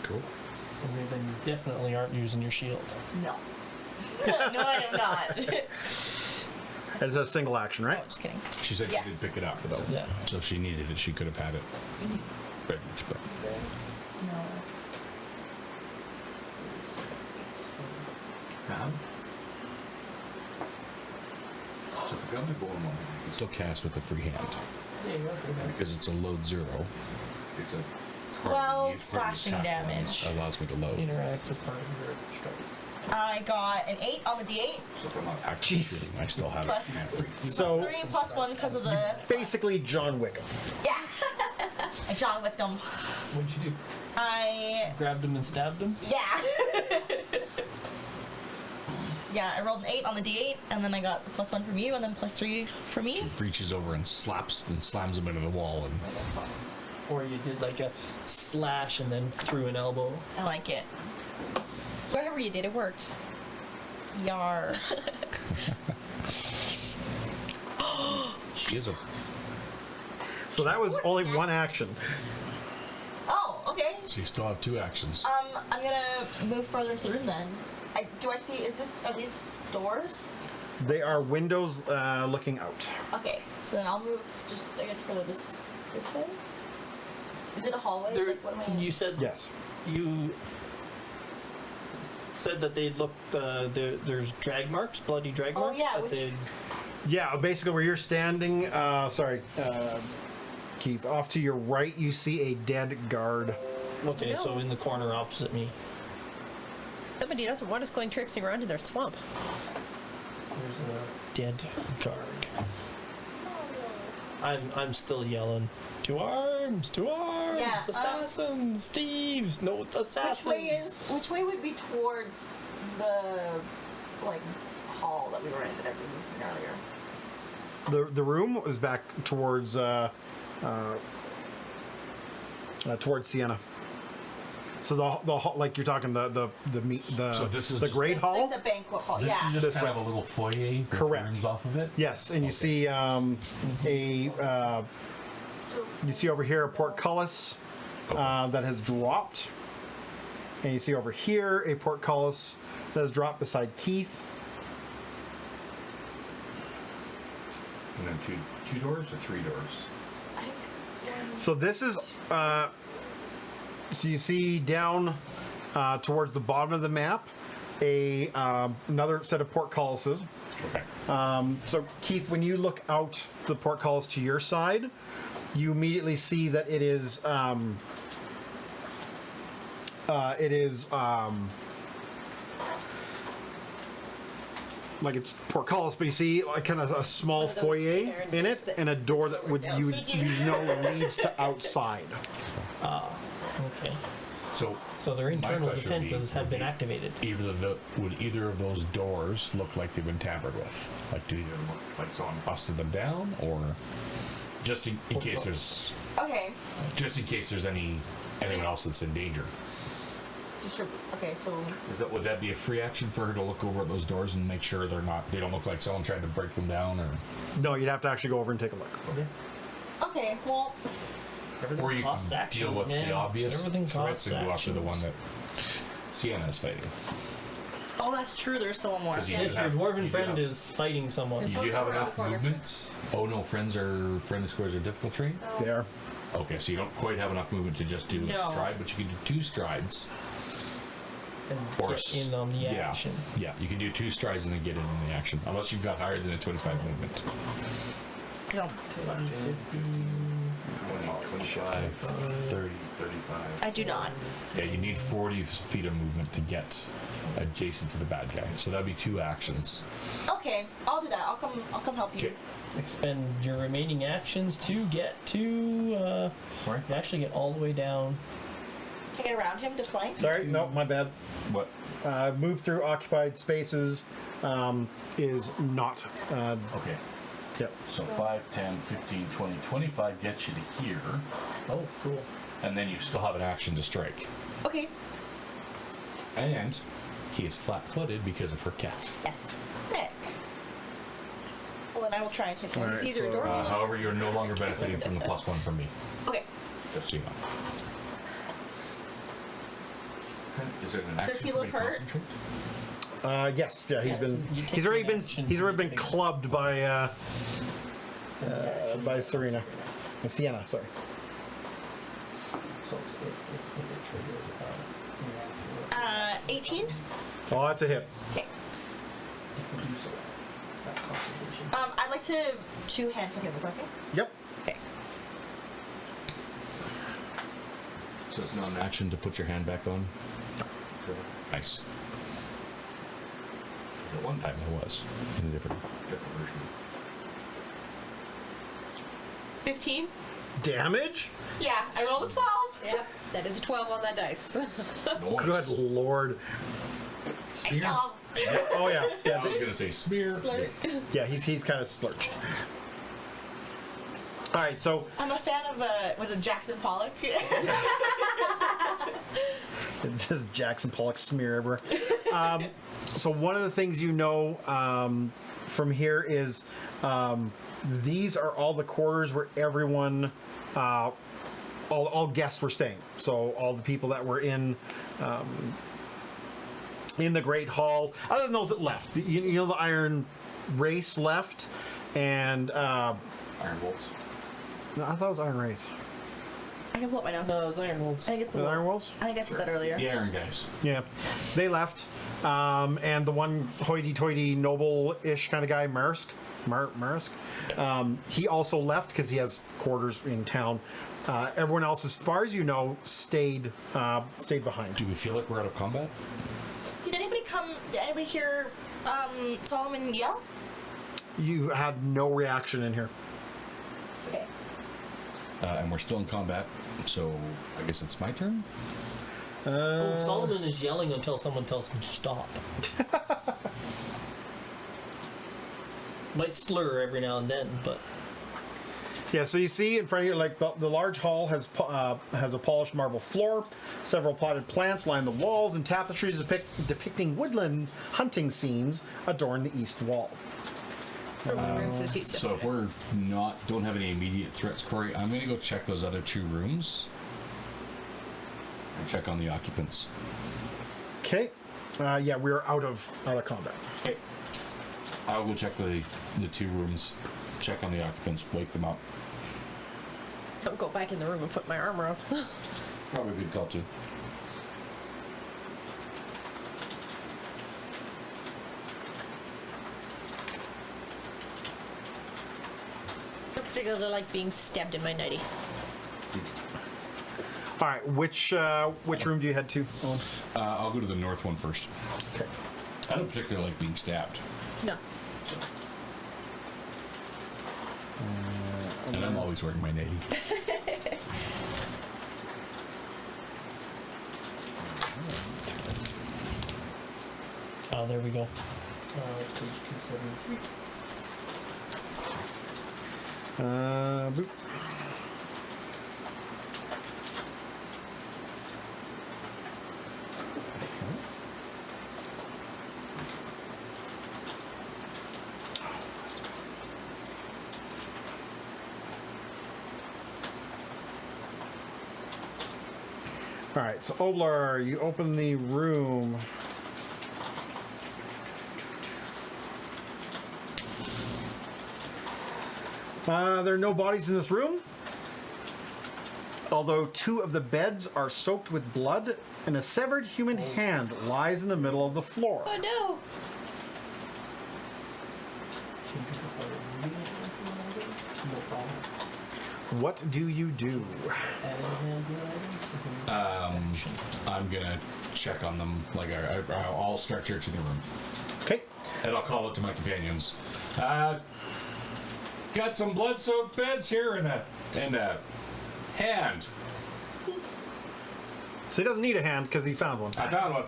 Cool. And then you definitely aren't using your shield. No. No, I am not. It's a single action, right? Oh, just kidding. She said Yes. she did pick it up, though. Yeah. So if she needed it, she could have had it ready to go. No. So if I got my bow in one hand, You can still cast with a free hand Yeah, you because it's a load 0. it's a 12 slashing damage. Allows me to load. interact as part of your strike. I got an 8 on the D8. so if I'm not actually Jeez. shooting, I still have Plus- it hand free. So +3 +1 because of the. basically John Wickham. Yeah. I John Wicked him. What'd you do? I. Grabbed him and stabbed him? Yeah. Yeah, I rolled an 8 on the D8, and then I got the +1 from you, and then +3 for me. Reaches over and slams him into the wall, and Or you did like a slash and then threw an elbow. I like it. Whatever you did, it worked. Yar. she is a. So that was only one action. Oh, okay. So you still have 2 actions. I'm gonna move further into the room then. Do I see? Are these doors? They are windows looking out. Okay, so then I'll move just I guess further this way. Is it a hallway? There, Like, what am I in? you said Yes. you said that they look. There's drag marks, bloody drag Oh, marks. yeah, that which- they'd- Yeah, basically where you're standing, Keith, off to your right, you see a dead guard. Okay, so in the corner opposite me. Somebody doesn't want us going traipsing around in their swamp. There's a dead guard. I'm still yelling. To arms! To arms! Yeah, Assassins! Thieves! No assassins! Which way would be towards the hall that we were in that everyone was in earlier? The room is back towards towards Sienna. So the hall, like you're talking the So this is the just- great hall. The banquet hall. This Yeah. is just This kind way. of a little foyer with Correct. rooms off of it. Yes, and you see So, you see over here a portcullis that has dropped, and you see over here a portcullis that has dropped beside Keith. And then two doors or 3 doors? I think one. So this is so you see down towards the bottom of the map another set of portcullises. Okay. So Keith, when you look out the portcullis to your side, you immediately see that it is like it's portcullis, but you see like kind of a small One of those foyer there in it, that and a door that is would lowered you know leads to outside. Okay. So So their internal question would be- defenses have been activated. would either of those doors look like they've been tampered with? Like, do either look like someone busted them down, or just in case there's Okay. anyone else that's in danger? So sure. Okay. So. Would that be a free action for her to look over at those doors and make sure they don't look like someone tried to break them down, or No, you'd have to actually go over and take a look. Okay. Okay. Well. Everything or you costs can action, deal with man. the obvious Everything threats costs and go after the one actions. that Sienna is fighting. Oh, that's true. There's someone more. 'Cause you Yes, do your have- dwarven you do friend have- is fighting someone. You do have enough movement. Oh no, friendly squares are difficult terrain. There. Okay, so you don't quite have enough movement to just do a No. stride, but you can do 2 strides. And Or get in on the yeah, action. Yeah, you can do 2 strides and then get in on the action, unless you've got higher than a 25 movement. I don't. 25, 30, 35. I do not. Yeah, you need 40 feet of movement to get adjacent to the bad guy. So that'd be 2 actions. Okay. I'll do that. I'll come help you. Okay. Expend your remaining actions to get to. Right. You actually get all the way down. Can I get around him to flank? Sorry, no, my bad. What? Move through occupied spaces is not. Okay. Yep. So 5, 10, 15, 20, 25 gets you to here. Oh, cool. And then you still have an action to strike. Okay. And he is flat-footed because of her cat. Yes. Sick. Well, then I will try and hit him. All right, It's either so, adorable. However, you're no longer benefiting from the +1 from me. Okay. Just so you know. Is it an Does action he for look me to hurt? concentrate? Yes, yeah, You take he's already an been action he's already been to- clubbed by Serena, Sienna. Sorry. So if it triggers your action, 18. Oh, that's a hit. Okay. if you do so, that concentration. I'd like to two-hand hit him. Is that okay? Yep. Okay. So it's not an action to put your hand back on? Nice. Because at one time it was. In a different version. 15. Damage. Yeah, I rolled a 12. Yep, that is a 12 on that dice. Good lord. I kill him. Oh yeah, yeah, I was going to say smear. yeah. He's kind of splurged. All right, so I'm a fan of was it Jackson Pollock? just Jackson Pollock smear everywhere. So one of the things you know from here is these are all the quarters where everyone all guests were staying. So all the people that were in the Great Hall, other than those that left, you know, the Iron Race left, and Iron Wolves. no, I thought it was Iron Race. I can pull up my notes. No, it's Iron Wolves. I think it's the The Iron wolves. Wolves? I think I said that earlier. The Iron guys. Yeah, they left, and the one hoity-toity noble-ish kind of guy, Marisk, he also left because he has quarters in town. Everyone else, as far as you know, stayed behind. Do we feel like we're out of combat? Did anybody hear Solomon yell? You had no reaction in here. Okay. And we're still in combat, so I guess it's my turn. Solomon is yelling until someone tells him to stop. Might slur every now and then, but Yeah, so you see in front of you, like the large hall has a polished marble floor, several potted plants line the walls, and tapestries depicting woodland hunting scenes adorn the east wall. So if we're don't have any immediate threats, Corey, I'm gonna go check those other 2 rooms and check on the occupants. Okay, yeah, we're out of combat. Okay. I'll go check the 2 rooms, check on the occupants, wake them up. Don't go back in the room and put my armor on. Probably a good call too. I don't particularly like being stabbed in my nightie. All right, which room do you head to, Owen? I'll go to the north one first. Okay. I don't particularly like being stabbed. No. So. And I'm always wearing my navy. oh, there we go. Page 273. Boop. All right, so Oblar, you open the room. There are no bodies in this room, although 2 of the beds are soaked with blood and a severed human hand lies in the middle of the floor. Oh no! What do you do? I'm gonna check on them. Like I'll start searching the room, Okay. and I'll call it to my companions. Got some blood-soaked beds here and a hand. So he doesn't need a hand because he found one. I found one.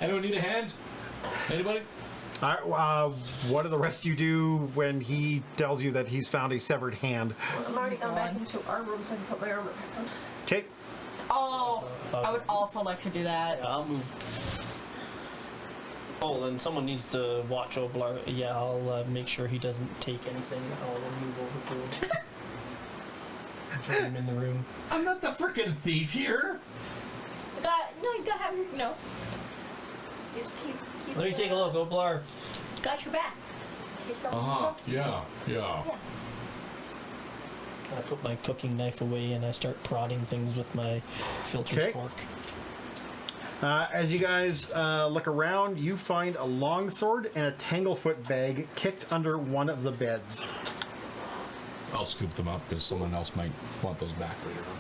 Anyone need a hand? Anybody? All right, what do the rest of you do when he tells you that he's found a severed hand? I'm already gone back into our room so I can put my armor back on. Okay. Oh, I would also like to do that. I'll move. Oh, and someone needs to watch Oblar. Yeah, I'll make sure he doesn't take anything. I'll move over to him. Join him in the room. I'm not the frickin' thief here. You gotta have him, He's Let me take a look, Oblar. got your back. In case someone comes. Yeah. I put my cooking knife away and I start prodding things with my filter Okay. fork. As you guys look around, you find a longsword and a tanglefoot bag kicked under one of the beds. I'll scoop them up because someone else might want those back later on.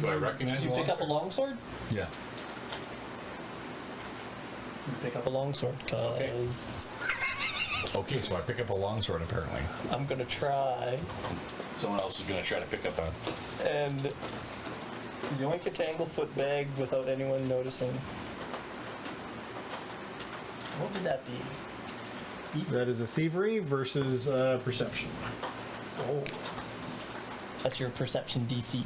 Do I recognize You a pick up a longsword? longsword? Yeah. You pick up a longsword, because Okay, so I pick up a longsword apparently. I'm gonna try Someone else is gonna try to pick up a. and yoink a tanglefoot bag without anyone noticing. What would that be? That is a thievery versus perception. Oh. That's your perception DC.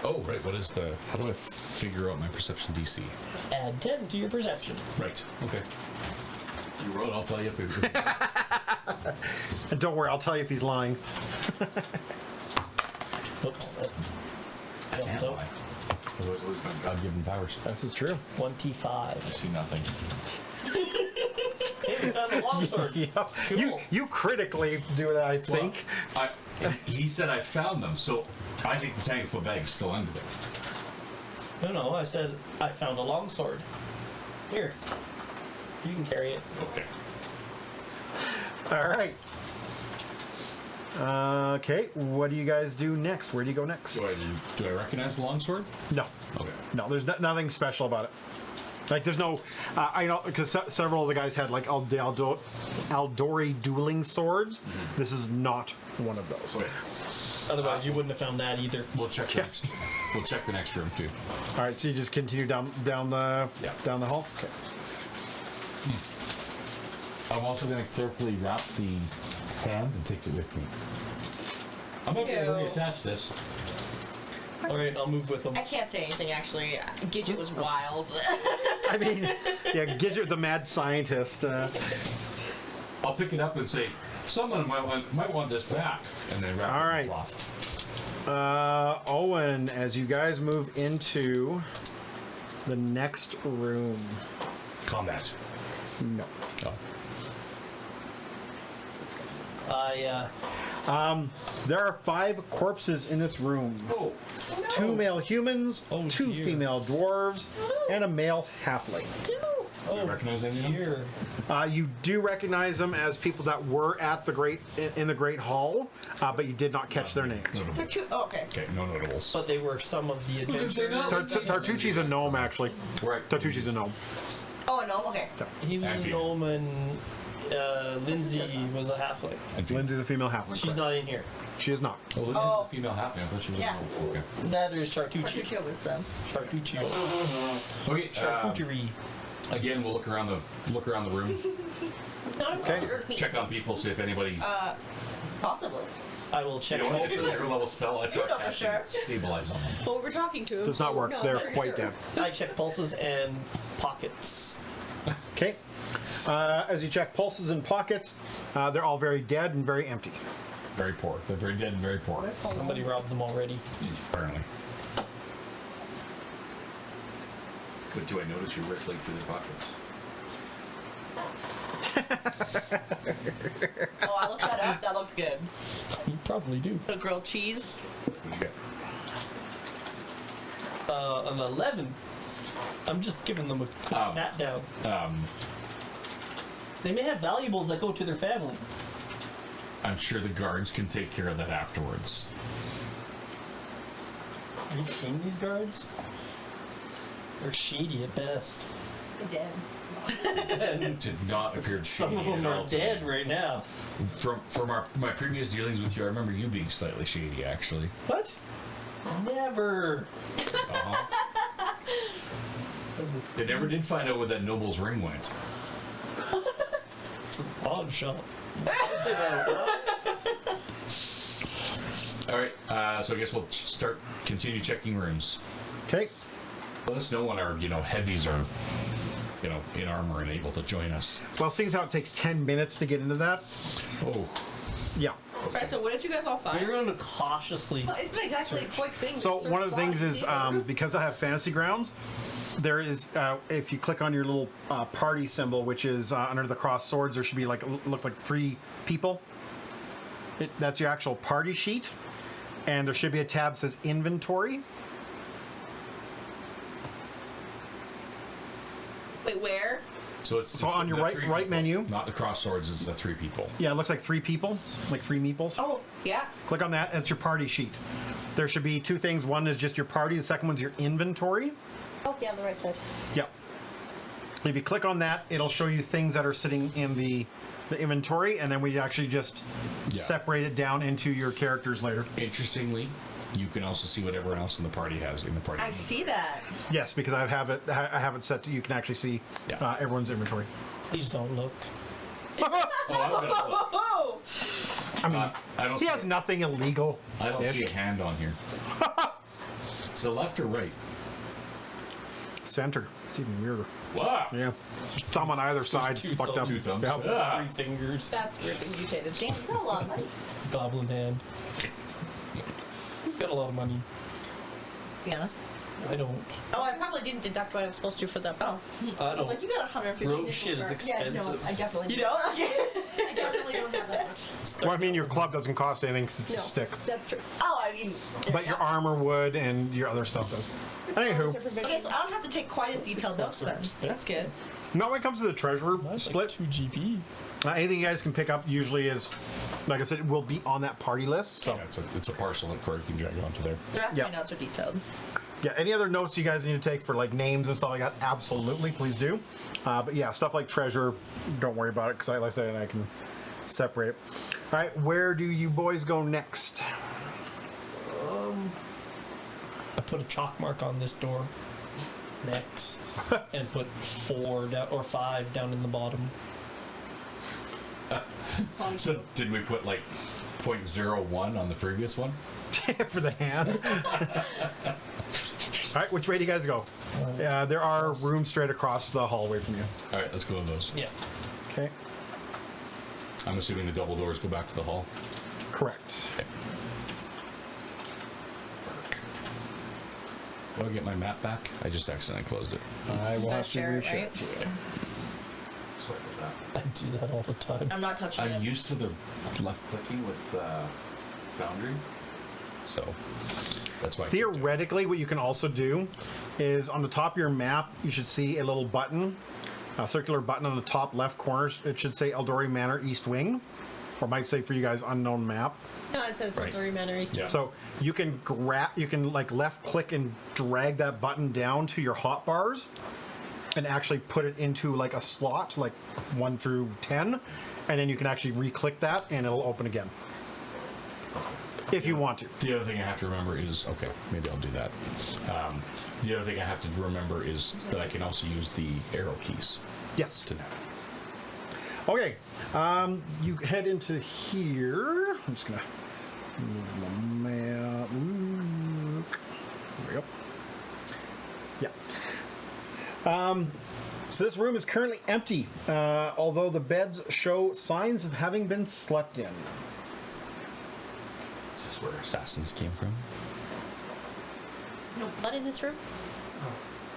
Oh, right. What is the? How do I figure out my perception DC? Add 10 to your perception. Right. Okay. You roll, I'll tell you if it's. And don't worry, I'll tell you if he's lying. Oops. I can't lie. Otherwise, I lose my God-given powers. This is true. 25. I see nothing. Hey, we found a longsword. Yeah. Cool. You critically do that, I think. He said I found them, so I think the tank foot bag is still under there. No, I said I found a longsword. Here. You can carry it. Okay. All right. Okay, what do you guys do next? Where do you go next? Do I recognize the longsword? No. Okay. No, there's nothing special about it. Like, there's no, I know, because several of the guys had like Aldori dueling swords. Mm-hmm. This is not one of those. Okay. Otherwise, you wouldn't have found that either. We'll check the next. We'll check the next room too. All right, so you just continue down the hall. Okay. I'm also going to carefully wrap the hand and take it with me. I'm going to reattach this. All right, I'll move with them. I can't say anything actually. Gidget was wild. I mean, yeah, Gidget, the mad scientist. I'll pick it up and say, someone might want this back, and then wrap All it right. in cloth. Owen, as you guys move into the next room. Combat. No. Oh. There are 5 corpses in this room. Oh. 2 male humans, Oh, 2 dear. female dwarves, and a male halfling. Do you recognize any of them? Dear. You do recognize them as people that were at the in the Great Hall, but you did not catch their names. Notables. Okay. Okay, no notables. But they were some of the adventurers. Tartucci's a gnome, actually. Right. Tartucci's a gnome. Oh no. Okay. He was And a gnome and Lindsay was a halfling. And female. Lindsay's a female halfling. She's not in here. She is not. Oh, Lindsay's Oh. a female halfling. I thought she was Yeah. a okay. Neither is Chartucci. Tartuccio was them. Chartucci. Okay. Charcuterie. Again, we'll look around the room. It's not a Okay. Earth meat. Check on people, see if anybody. Possibly. I will check. You know, it's a zero level spell. I try You know for casting sure. stabilize on them. But we're talking to him. Does not so work. no, They're for quite sure. dead. I check pulses and pockets. Okay. As you check pulses and pockets, they're all very dead and very empty. Very poor. They're very dead and very poor. Somebody robbed them already. Apparently. But do I notice you're riffling through the pockets? Oh, I looked that up. That looks good. You probably do. The grilled cheese. What'd you get? An 11. I'm just giving them a quick pat down. They may have valuables that go to their family. I'm sure the guards can take care of that afterwards. Have you seen these guards? They're shady at best. Dead. And Did not appear some of shady them at are all to me. dead right now. From my previous dealings with you, I remember you being slightly shady, actually. What? Never. Uh-huh. They never did find out where that noble's ring went. It's a pawn shop. All right, so I guess we'll continue checking rooms. Okay. Let us know when our heavies are in armor and able to join us. Well, seeing as how it takes 10 minutes to get into that, Oh, yeah. Sorry, so what did you guys all find? We're going to cautiously. Well, it's not exactly a quick thing. to So search one of the things bodies is either. because I have Fantasy Grounds, there is if you click on your little party symbol, which is under the crossed swords, there should be look like 3 people. That's your actual party sheet, and there should be a tab that says inventory. Wait, where? so it's So on your the right 3 right people, menu, not the cross swords. It's the 3 people. yeah, it looks like 3 people, like 3 meeples. Oh, yeah. Click on that, and it's your party sheet. There should be 2 things. One is just your party. The second one's your inventory. Oh, yeah, on the right side. Yep. If you click on that, it'll show you things that are sitting in the inventory, and then we actually just separate it down into your characters later. Interestingly, you can also see what everyone else in the party has in the party. I see that. Yes, because I have it set to you can actually see Yeah. everyone's inventory. Please don't look. Oh, I'm gonna look. Oh! I mean, I don't he see has nothing illegal. I don't see a hand on here. To the left or right? Center. It's even weirder. Wow. Yeah. Thumb on either side. two Fucked up. Two thumbs. Yep. Ah. 3 fingers. That's really mutated. Damn, you got a lot of money. It's a goblin hand. He's got a lot of money. Sienna. I don't. Oh, I probably didn't deduct what I was supposed to for that. Oh, I don't. Like, you got 150. Rogue nickel shit is for- expensive. Yeah, no, I definitely you don't? I definitely don't have that much. Well, I mean, your club doesn't cost anything because it's No, a stick. that's true. Oh, I mean. But your armor would and your other stuff does. Anywho, Okay, so I don't have to take quite as detailed notes then. That's good. now when it comes to the treasure That's split, like 2 GP. anything you guys can pick up usually is, like I said, will be on that party list. So, Yeah, it's a parcel that Corey can drag onto there. The rest Yep. of my notes are detailed. yeah, any other notes you guys need to take for like names and stuff like that, absolutely, please do. But yeah, stuff like treasure, don't worry about it because like I said, I can separate it. All right, where do you boys go next? I put a chalk mark on this door next and put 4 down or 5 down in the bottom. So did we put like 0.01 on the previous one? For the hand. All right, which way do you guys go? There are rooms straight across the hallway from you. All right, let's go to those. Yeah. Okay, I'm assuming the double doors go back to the hall. correct. Do I get my map back? I just accidentally closed it. I will have to Share it, reshare right? it. Sorry about that. I do that all the time. I'm not touching I'm it. used to the left clicking with Foundry, so that's why. I keep doing it. Theoretically, what you can also do is on the top of your map, you should see a little button, a circular button on the top left corner. It should say Eldori Manor East Wing, or might say for you guys unknown map. No, it says Right. Eldori Manor East. Yeah. So you can like left click and drag that button down to your hotbars and actually put it into like a slot, like 1 through 10, and then you can actually re-click that and it'll open again. If you want to. The other thing I have to remember is, okay, maybe I'll do that. The other thing I have to remember is that I can also use the arrow keys Yes. to nav. Okay, you head into here. I'm just gonna move my map. There we go. Yeah. So this room is currently empty, although the beds show signs of having been slept in. Is this where assassins came from? No blood in this room?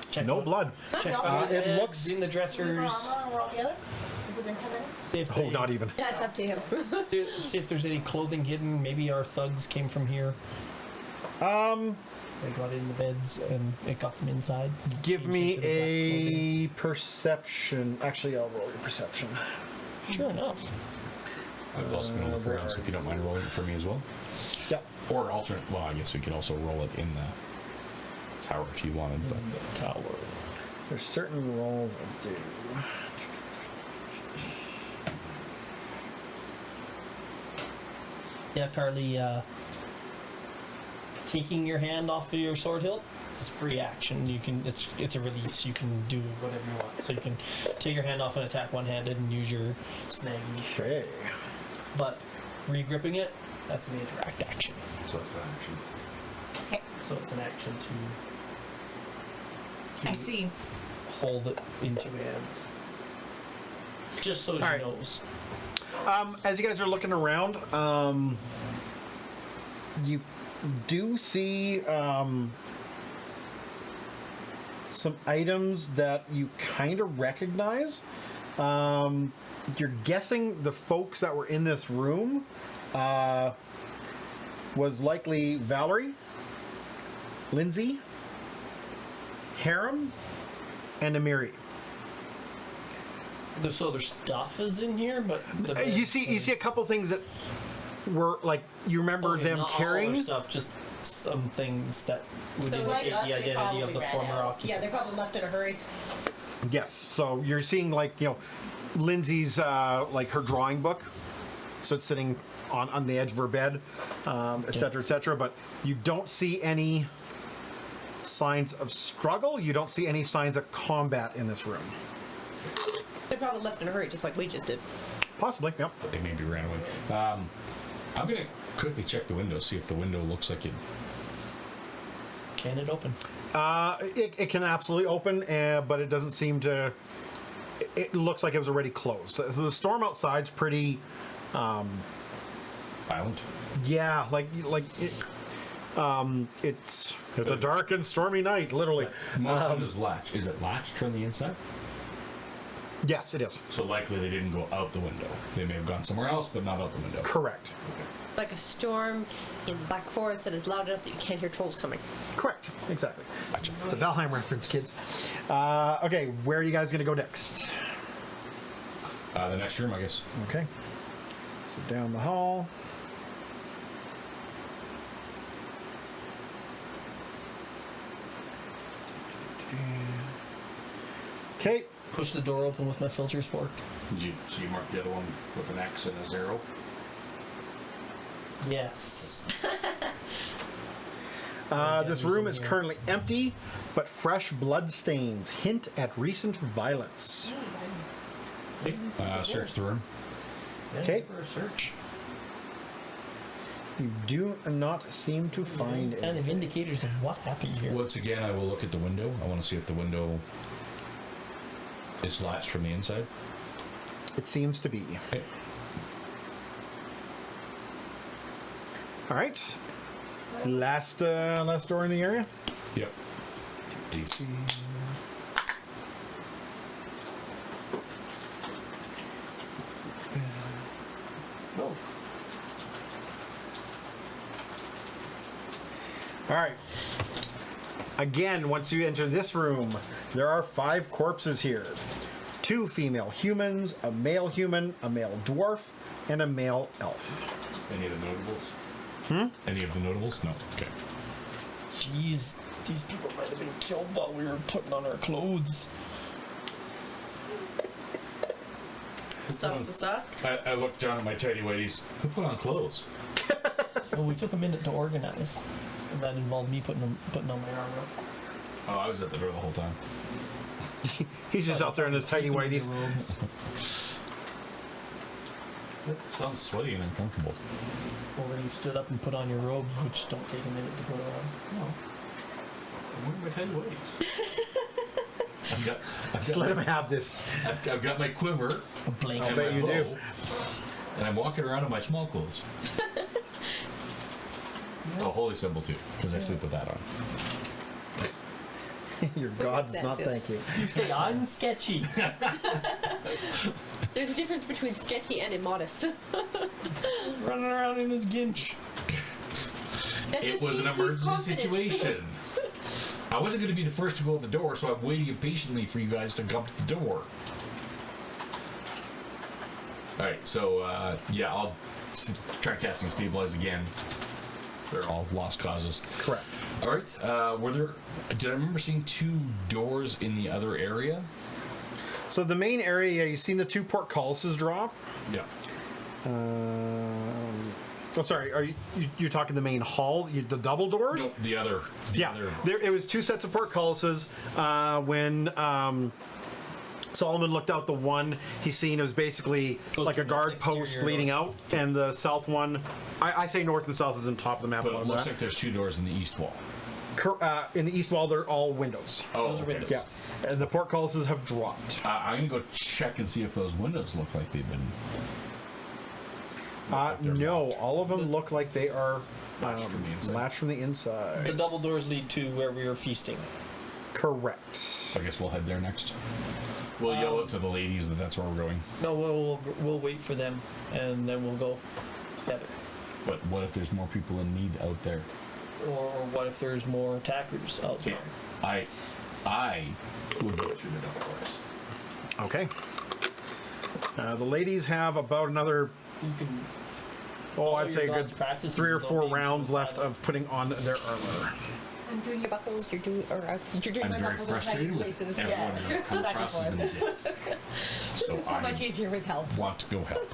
Check No out- blood. Check No. out the It beds, looks- in the dressers. We're all together? Has it been 10 minutes? See if, Oh, they- not even. That's up to him. see if there's any clothing hidden. Maybe our thugs came from here. They got in the beds and it got them inside. Give Changed me into the black a perception. Actually, I'll roll your perception. clothing. Sure enough. I was also going to look around, so if you don't mind rolling it for me as well. Yep. Or alternate, well, I guess we can also roll it in the tower if you wanted, but In the tower. There's certain rolls I do. Yeah, Carly, taking your hand off of your sword hilt is free action. You can it's a release. You can do whatever you want. So you can take your hand off and attack one-handed and use your snaggy. Okay. But re-gripping it, that's an interact action. So it's an action. Okay, So it's an action to I see. hold it in 2 hands. Just so she Alright. knows. As you guys are looking around, you do see some items that you kind of recognize. You're guessing the folks that were in this room was likely Valerie, Lindsay, Harem, and Amiri. So their stuff is in here, but the You see a couple things that were like you remember Okay, them not all carrying. our stuff, just some things that would So like indicate us, the they identity probably of the ran former out. occupant. Yeah, they're probably left in a hurry. Yes, so you're seeing like Lindsay's like her drawing book, so it's sitting on the edge of her bed, et cetera, but you don't see any signs of struggle. You don't see any signs of combat in this room. They're probably left in a hurry, just like we just did. Possibly, yep. they maybe ran away. I'm going to quickly check the window, see if the window looks like it Can it open? It can absolutely open, but it doesn't seem to. It looks like it was already closed. So the storm outside's pretty. Violent. Yeah, it's a dark and stormy night, literally. Most windows latch. Is it latched from the inside? Yes, it is. So likely they didn't go out the window. They may have gone somewhere else, but not out the window. Correct. It's like a storm in Black Forest that is loud enough that you can't hear trolls coming. Correct. Exactly. Gotcha. It's a Valheim reference, kids. Okay, where are you guys going to go next? The next room, I guess. Okay. So down the hall. Okay. Push the door open with my filter's fork. So you mark the other one with an X and a 0? Yes. This room is currently empty, but fresh blood stains hint at recent violence. Search the room. Okay. For a search. You do not seem to find Kind of anything. indicators of what happened here. Once again, I will look at the window. I want to see if the window is latched from the inside. It seems to be. Okay. All right. Last door in the area. Yep. These. Oh. All right. Again, once you enter this room, there are 5 corpses here. 2 female humans, a male human, a male dwarf, and a male elf. Any of the notables? Any of the notables? No. Okay. Jeez, these people might have been killed while we were putting on our clothes. Sucks to suck. I looked down at my tidy whities. Who put on clothes? Well, we took a minute to organize, and that involved me putting on my armor. Oh, I was at the door the whole time. He's just out there in his tidy whities. That sounds sweaty and uncomfortable. Well, then you stood up and put on your robes, which don't take a minute to put on. No. I'm wearing my tidy whities. Just let him have this. I've got my quiver. A blanket. and bet my you do. bow, and I'm walking around in my small clothes. Oh, holy symbol too, because I sleep with that on. Your God does not That's thank you. You say I'm sketchy. There's a difference between sketchy and immodest. Running around in his ginch. That It just was an means he's emergency confident. situation. I wasn't going to be the first to go out the door, so I'm waiting impatiently for you guys to come to the door. Alright, so, yeah, I'll try casting Stabilize again. They're all lost causes. Correct. Alright, did I remember seeing 2 doors in the other area? So the main area, you've seen the 2 portcullises drop. Yeah. Oh, sorry. You're talking the main hall, the double doors? No, the other. It was 2 sets of portcullises. When Solomon looked out the one, he seen it was basically Goes like to a the guard exterior post door. leading out, and the south one, I say north and south is on top of the map. But it looks like there's 2 doors in the east wall. In the east wall, they're all windows. Oh, Those are okay. windows. Yeah, and the portcullises have dropped. I'm going to go check and see if those windows look like they've been... they're No, locked. all of them look like they are Latched from the inside. latched from the inside. The double doors lead to where we were feasting. Correct. I guess we'll head there next. We'll yell out to the ladies that that's where we're going. No, we'll wait for them, and then we'll go together. But what if there's more people in need out there? Or what if there's more attackers out there? I would go through the double doors. Okay. The ladies have about another, You can I'd say a good God's practices 3 or without 4 being rounds left suicidal. of putting on their armor. I'm doing your buckles, you're doing I'm my very buckles in frustrated hiding with places. everyone who come across has been dead. This is so much easier with help. Want to go help.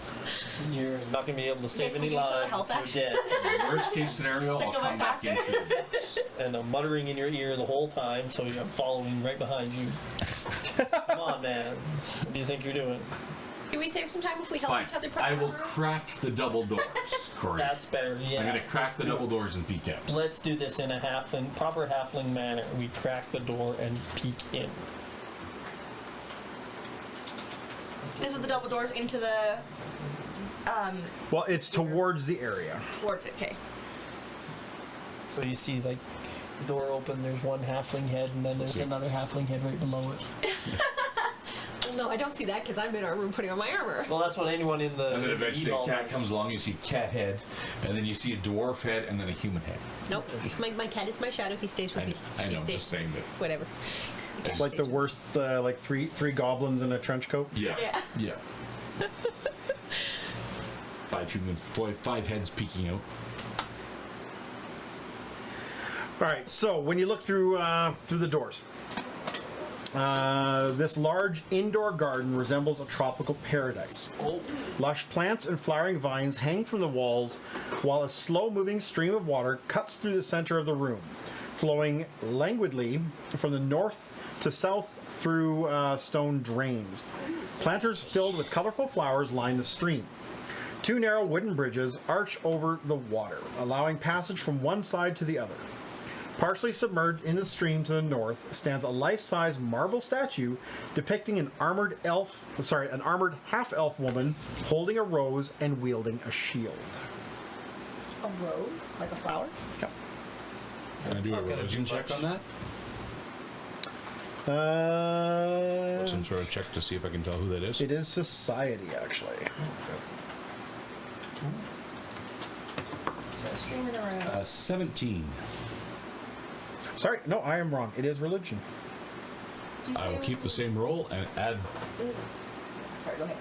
You're not going to be able to save Nick, any will you show the lives health if you're dead. Worst case scenario, I'll go come back faster? in through the doors. And I'm muttering in your ear the whole time, so I'm following right behind you. Come on, man. What do you think you're doing? Can we save some time if we help Fine. each other? I will crack the double doors, Corey. That's better. Yeah. I'm gonna crack the double doors and peek out. Let's do this in a proper halfling manner. We crack the door and peek in. This is the double doors into the Well, it's towards the area. towards it. Okay. So you see, like, the door open, there's one halfling head, and then there's See. another halfling head right below it. Well, no, I don't see that because I'm in armor putting on my armor. Well, that's what anyone in the. And then eventually a Ebal cat does. comes along, you see cat head, and then you see a dwarf head, and then a human head. Nope. My cat is my shadow. He stays with me. I She know, I'm stays. just saying that. Whatever. He Like the stays with worst, like three goblins in a trench coat. Yeah. Yeah. Yeah. Five heads peeking out. All right, so when you look through the doors, this large indoor garden resembles a tropical paradise. Oh, Lush plants and flowering vines hang from the walls, while a slow-moving stream of water cuts through the center of the room, flowing languidly from the north to south through stone drains. Planters filled with colorful flowers line the stream. Two narrow wooden bridges arch over the water, allowing passage from one side to the other. Partially submerged in the stream to the north stands a life-size marble statue depicting an armored half-elf woman holding a rose and wielding a shield. A rose, like a flower. Yep. Can I do a not gonna religion do check much. on that? Some sort of check to see if I can tell who that is? It is society, actually. So streaming around. 17. Sorry, no, I am wrong. It is religion. Did you I say will it keep was- the same roll and add Sorry, go ahead.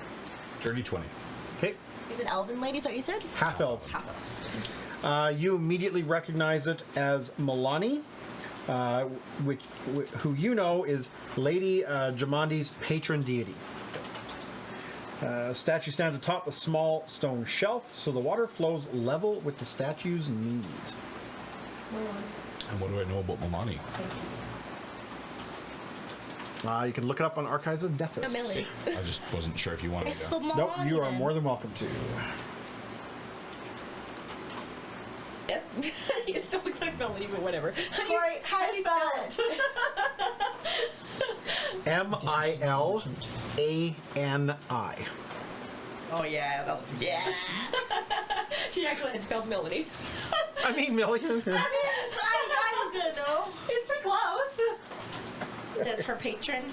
dirty 20. Okay, Is it elven lady? Is that what you said? half-elf. Half elf. You immediately recognize it as Milani, who you know is Lady Jamandi's patron deity. Statue stands atop a small stone shelf, so the water flows level with the statue's knees. And what do I know about Mamani? You can look it up on Archives of Nethys. A Millie. I just wasn't sure if you wanted to. Nope, you are more than welcome to. Yep. It still looks like Melody, but whatever. Corey, how do you spell it? Milani. Oh yeah, yeah. She actually had spelled Melody. I mean, million. I was gonna know. It's pretty close. Says her patron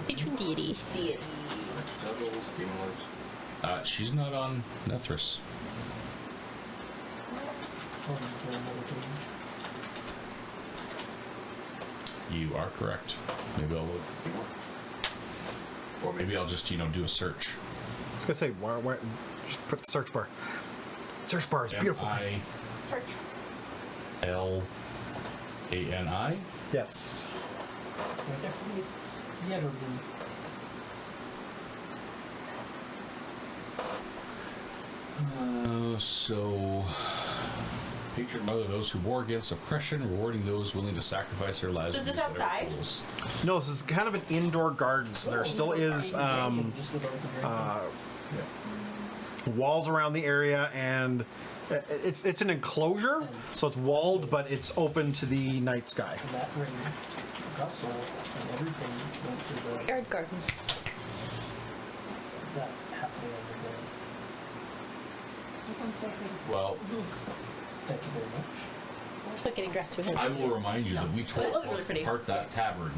Patron deity. deity. She's not on Nethris. You are correct. Maybe I'll look. Or maybe I'll just, do a search. I was gonna say, where, just put the search bar. Search bar is beautiful. thing. Search. M-I-L-A-N-I? Yes. So, patron mother, those who war against oppression, rewarding those willing to sacrifice their lives. So is this against whatever outside? rules. No, this is kind of an indoor garden, so there still is walls around the area, and it's an enclosure, so it's walled, but it's open to the night sky. That ring got sold, and everything went to the Yard garden. that halfway over there. That sounds very pretty. Well, Thank you very much. We're still getting dressed with her. I will remind you that we tore It looked really pretty. apart that tavern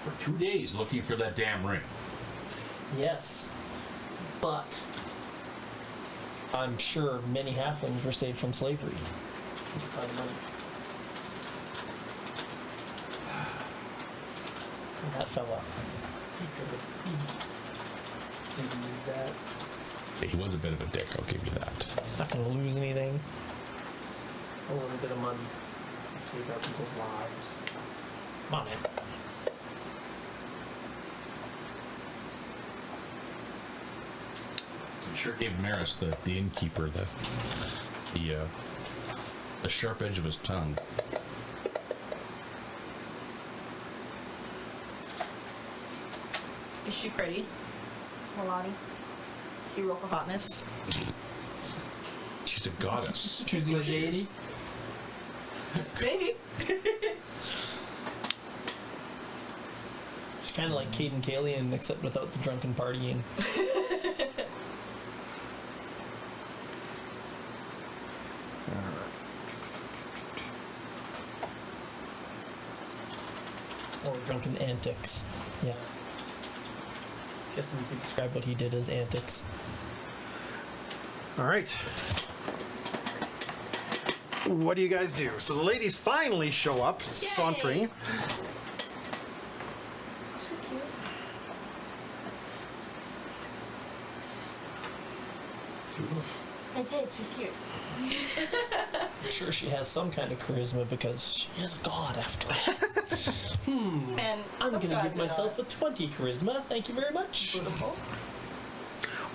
for 2 days looking for that damn ring. Yes, but I'm sure many halflings were saved from slavery. By the money. And that fella. He didn't need that. He was a bit of a dick, I'll give you that. He's not going to lose anything. A little bit of money. Save our people's lives. Come on, man. I'm sure gave Maris, the innkeeper, the sharp edge of his tongue. Is she pretty? Milani. She roll for hotness. She's a goddess. Choosing a deity. Maybe. She's kind of like Caden Kalian, except without the drunken partying. Or drunken antics. Yeah. Guessing you could describe what he did as antics. All right. What do you guys do? So the ladies finally show up, sauntering. She's cute. I did. She's cute. I'm sure she has some kind of charisma because she is a god after all. And I'm some gonna gods give are myself not a 20 charisma. Thank you very much. beautiful.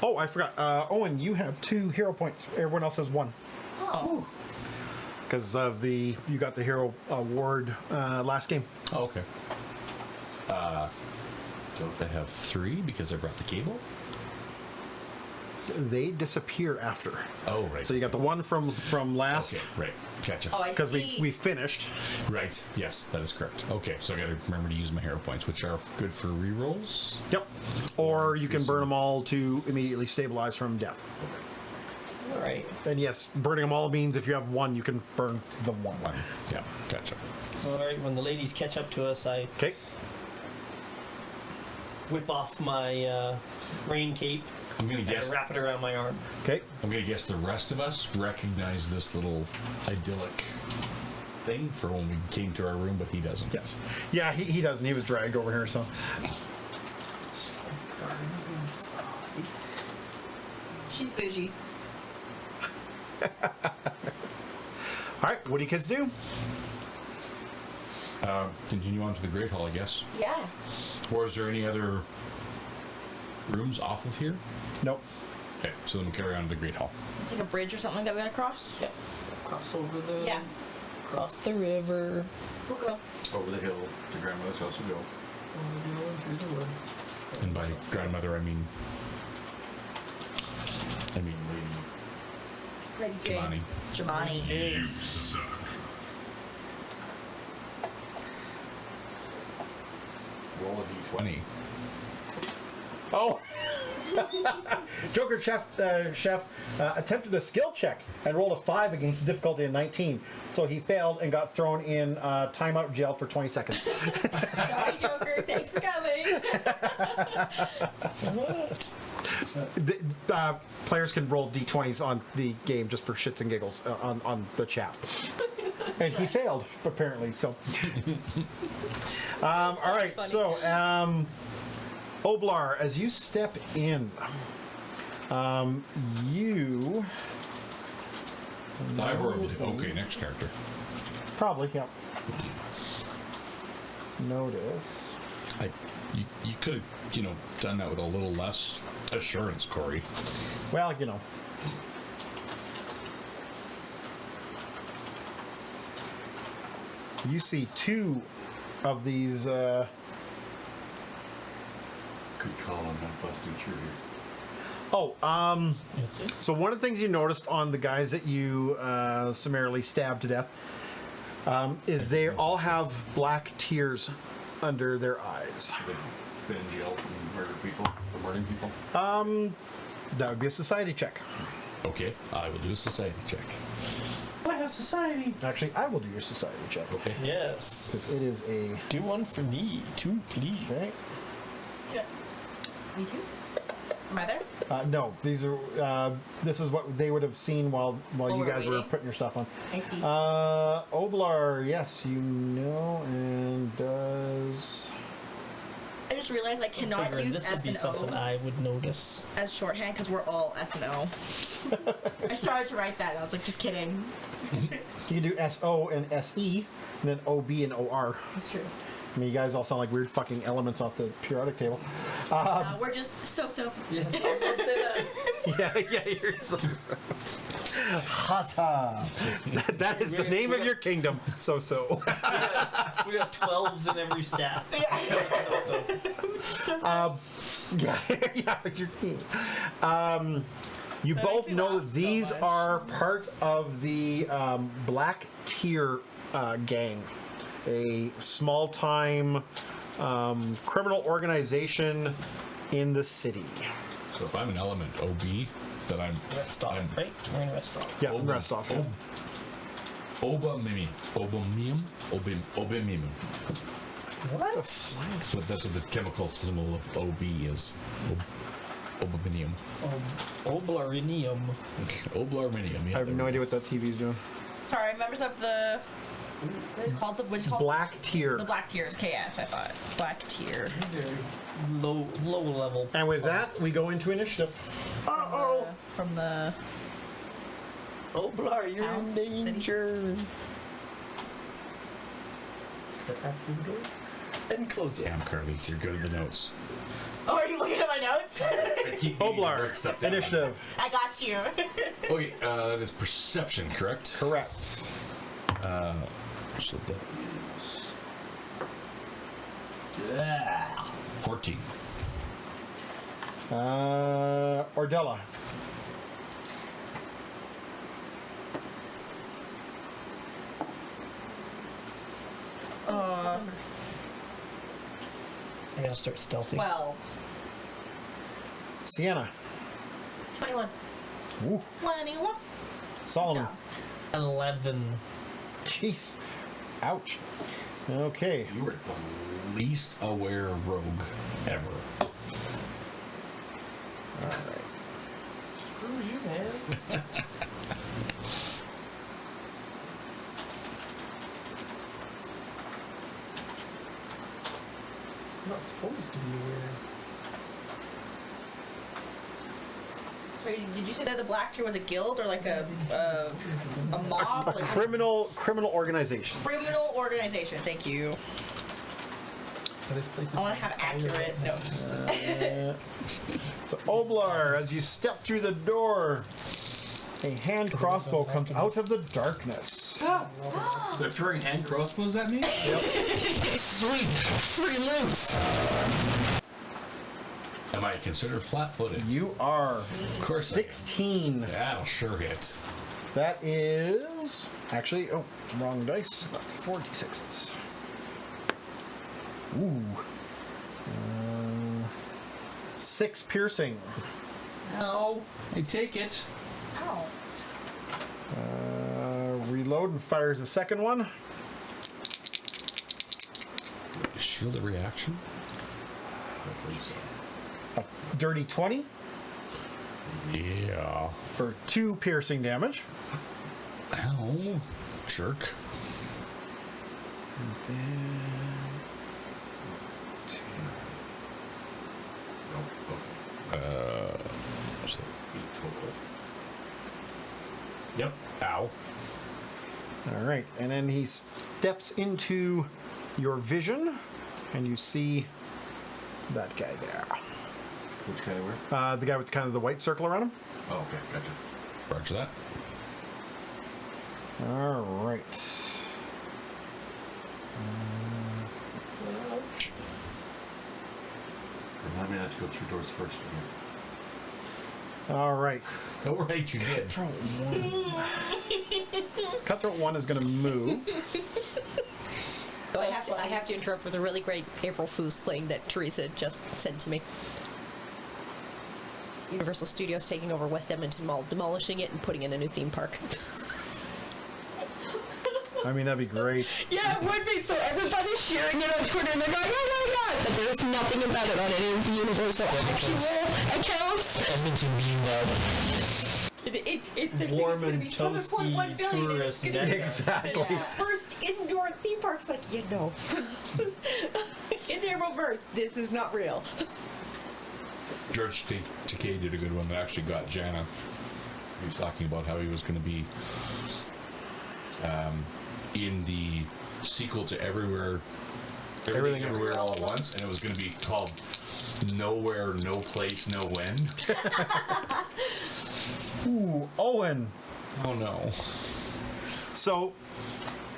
Oh, I forgot. Owen, you have 2 hero points. Everyone else has 1. Oh. Because of you got the hero award last game. Oh, okay. Don't I have 3 because I brought the cable? They disappear after. Oh, right. So you got the one from last. Okay, right. Gotcha. Oh, I Because see. we finished. Right. Yes, that is correct. Okay, so I got to remember to use my hero points, which are good for rerolls. Yep. Or you can burn them all to immediately stabilize from death. All right. And yes, burning them all means if you have 1, you can burn the 1. One. Yeah, gotcha. All right. When the ladies catch up to us, I Okay. whip off my rain cape I'm gonna and guess. wrap it around my arm. Okay. I'm gonna guess the rest of us recognize this little idyllic thing for when we came to our room, but he doesn't. Yes. Yeah, he doesn't. He was dragged over here, so. She's bougie. All right, what do you kids do? Continue on to the Great Hall, I guess. Yeah. Or is there any other rooms off of here? Nope. Okay, so then we'll carry on to the Great Hall. It's like a bridge or something that we gotta cross. Yep. Cross over the. Yeah. Cross the river. We'll go. Over the hill to grandmother's house we go. Through the wood. And by grandmother, I mean Lady Jemani. Jemani. Roll a d20. Oh. Joker Chef attempted a skill check and rolled a 5 against a difficulty of 19. So he failed and got thrown in timeout jail for 20 seconds. Sorry, Joker. Thanks for coming. What? Players can roll d20s on the game just for shits and giggles on the chat. And he failed, apparently. So, all right. funny. So, Oblar, as you step in, you I rolled. Okay, next character. probably, yeah. Notice. You could have, done that with a little less assurance, Corey. Well, you see 2 of these. Good call on not busting through here. So one of the things you noticed on the guys that you summarily stabbed to death is they all have black tears under their eyes. They've been in jail and murdered people, for murdering people. That would be a society check. Okay, I will do a society check. I have society. Actually, I will do your society check. Okay. Yes. Because it is a... Do one for me, too, please. Right? Yeah. Me too. Am I there? No, these are... this is what they would have seen while you we're guys were waiting? putting your stuff on. I see. Oblar, yes, and does... I just realized I cannot Figuring use this would S be and something O I would notice. as shorthand because we're all S and O. I started to write that and I was like, just kidding. You can do SO and SE, and then OB and OR. That's true. I mean, you guys all sound like weird fucking elements off the periodic table. We're just so. Yes, I would say that. Yeah, you're so... Huzzah! That is the name of your kingdom. So. We got 12s in every stat. Yeah, yeah. You both know that these are part of the Black Tier gang, a small-time criminal organization in the city. So if I'm an element OB, then I'm Rest off, right? We're in rest off. Yeah, rest off. Yeah. Obamium. What? That's what the chemical symbol of OB is. Obaminium. Oblarinium. Oblarminium. Yeah, I have no idea what that TV is doing. Sorry, members of the. What is it called? What is it called? Black Tier. The Black Tiers. Okay, yes, I thought. Black Tier. These are low level. And with that, we go into initiative. From the. Oblar, you're Town? in danger. Step back through the door and close it. Damn, Carly, you're good at the notes. Oh, are you looking at my notes? I keep needing to Oblar, break stuff down. initiative. I got you. Okay, that is perception, correct? Correct. So that is 14. Ordella. I gotta start stealthy. 12. Sienna. 21. Ooh. 21. Solomon. 11. Jeez. Ouch. Okay. You were the least aware rogue ever. Screw you, man. I'm not supposed to be aware. Sorry, did you say that the Black Tier was a guild or like a mob? A Like criminal organization. criminal organization. Thank you. This place is I want to have accurate notes. So Oblar, as you step through the door, a hand crossbow comes out of the darkness. They're throwing hand crossbows at me? Sweet, free loot. Am I considered flat-footed? You are Of course. 16. That'll sure hit. That is actually wrong dice. 4d6s. Ooh. 6 piercing. No, I take it. Ow. Reload and fires the second one. Shield a reaction? A dirty 20 Yeah. for 2 piercing damage. Ow. Jerk. And then What's that? 8 total. Yep. Ow. all right, and then he steps into your vision, and you see that guy there. Which guy where? The guy with kind of the white circle around him. Oh, okay, gotcha. Roger that. All right. Remind me not to go through doors first again. All right. Oh, right, you did. Cutthroat 1 is going to move. So I have to interrupt with a really great April Fool's thing that Teresa just sent to me. Universal Studios taking over West Edmonton Mall, demolishing it and putting in a new theme park. I mean, that'd be great. Yeah, it would be. So everybody's sharing it on Twitter and they're going, oh my god! But there's nothing about it on any of the Universal actual accounts. Edmonton being there. There's Warm going to and be 7.1 toasty billion. tourist It's gonna be Exactly. the first indoor theme park. It's like, it's April 1st. This is not real. George Takei did a good one that actually got Jana. He was talking about how he was going to be in the sequel to Everything Everywhere All at Once, and it was going to be called Nowhere, No Place, No When. Ooh, Owen. Oh no. So,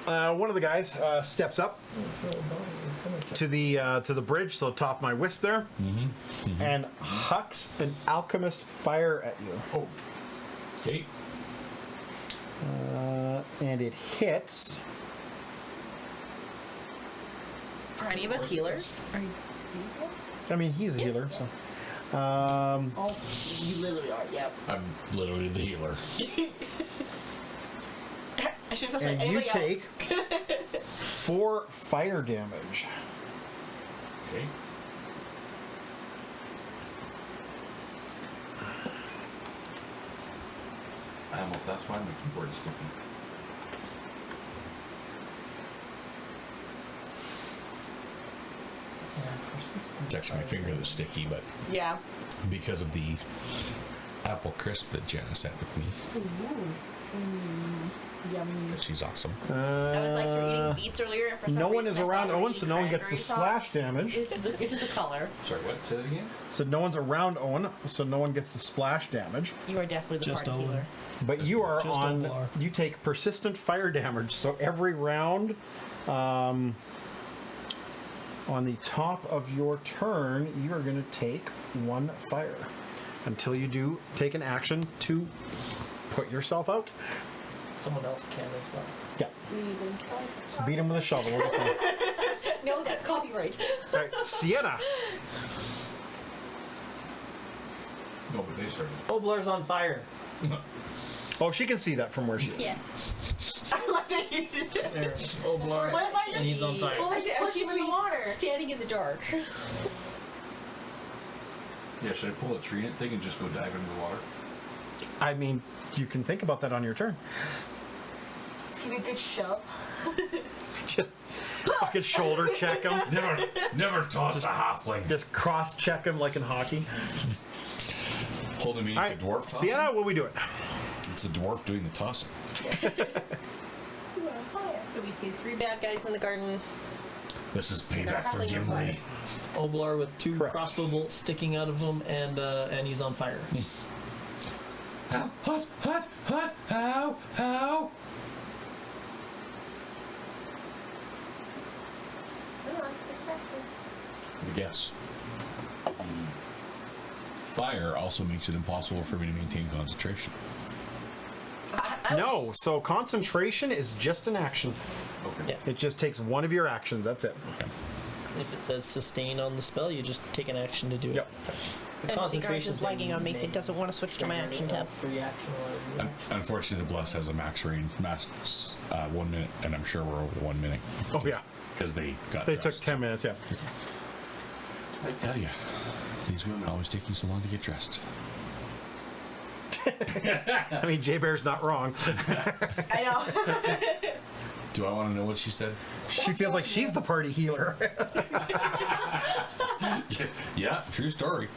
one of the guys steps up to the bridge, so top of my wisp there, and hucks an alchemist fire at you. Oh. Okay. And it hits. Are any of us healers? Are you? I mean, he's a healer, so. Oh, you literally are. Yep. I'm literally the healer. I should have And said you anybody take else. 4 fire damage. Okay. I almost, that's why my keyboard is sticky. It's actually my finger that's sticky, but Yeah. because of the apple crisp that Janice had with me. Yummy. But she's awesome. I was like, you're eating beets earlier, and for some No one reason is I thought around you were Owen, eating so no one gets the cranberry splash sauce. damage. It's just a color. Sorry, what? Say that again? So no one's around Owen, so no one gets the splash damage. You are definitely the Just party Owen. healer. But you are Just on. Oblar. You take persistent fire damage. So every round, on the top of your turn, you are going to take 1 fire until you do take an action to put yourself out. Someone else can as well. Yeah. So beat him with a shovel. We'll get fine. No, that's copyright. All right, Sienna. No, but they started. Oblar's on fire. Oh, she can see that from where she is. Yeah. I like that you did that. There. Oblar. What if I just And he's on eat? fire. I said, push him in the water. Standing in the dark. Yeah, should I pull a tree thing and just go dive into the water? I mean, you can think about that on your turn. Just give me a good shove. Just fucking shoulder check him. Never toss a halfling. Just cross check him like in hockey. Holding me All like right, a dwarf. tossing? Sienna, what are we doing? It's a dwarf doing the tossing. So we see 3 bad guys in the garden. This is payback for They're Gimli. Oblar with 2 Correct. crossbow bolts sticking out of him, and he's on fire. Hot, hot, hot, how, how? Yes. Fire also makes it impossible for me to maintain concentration. No, so concentration is just an action. Okay. Yeah. It just takes one of your actions. That's it. If it says sustain on the spell, you just take an action to do it. Yep. The And concentration is lagging on me. It doesn't want to switch to my action tab. Free action or Unfortunately, the Bless has a max range, 1 minute, and I'm sure we're over the 1 minute. Oh, yeah. Because they got They took dressed. 10 minutes, yeah. I tell you, these women always taking so long to get dressed. I mean, Jay Bear's not wrong. I know. Do I want to know what she said? She feels like she's the party healer. Yeah, true story.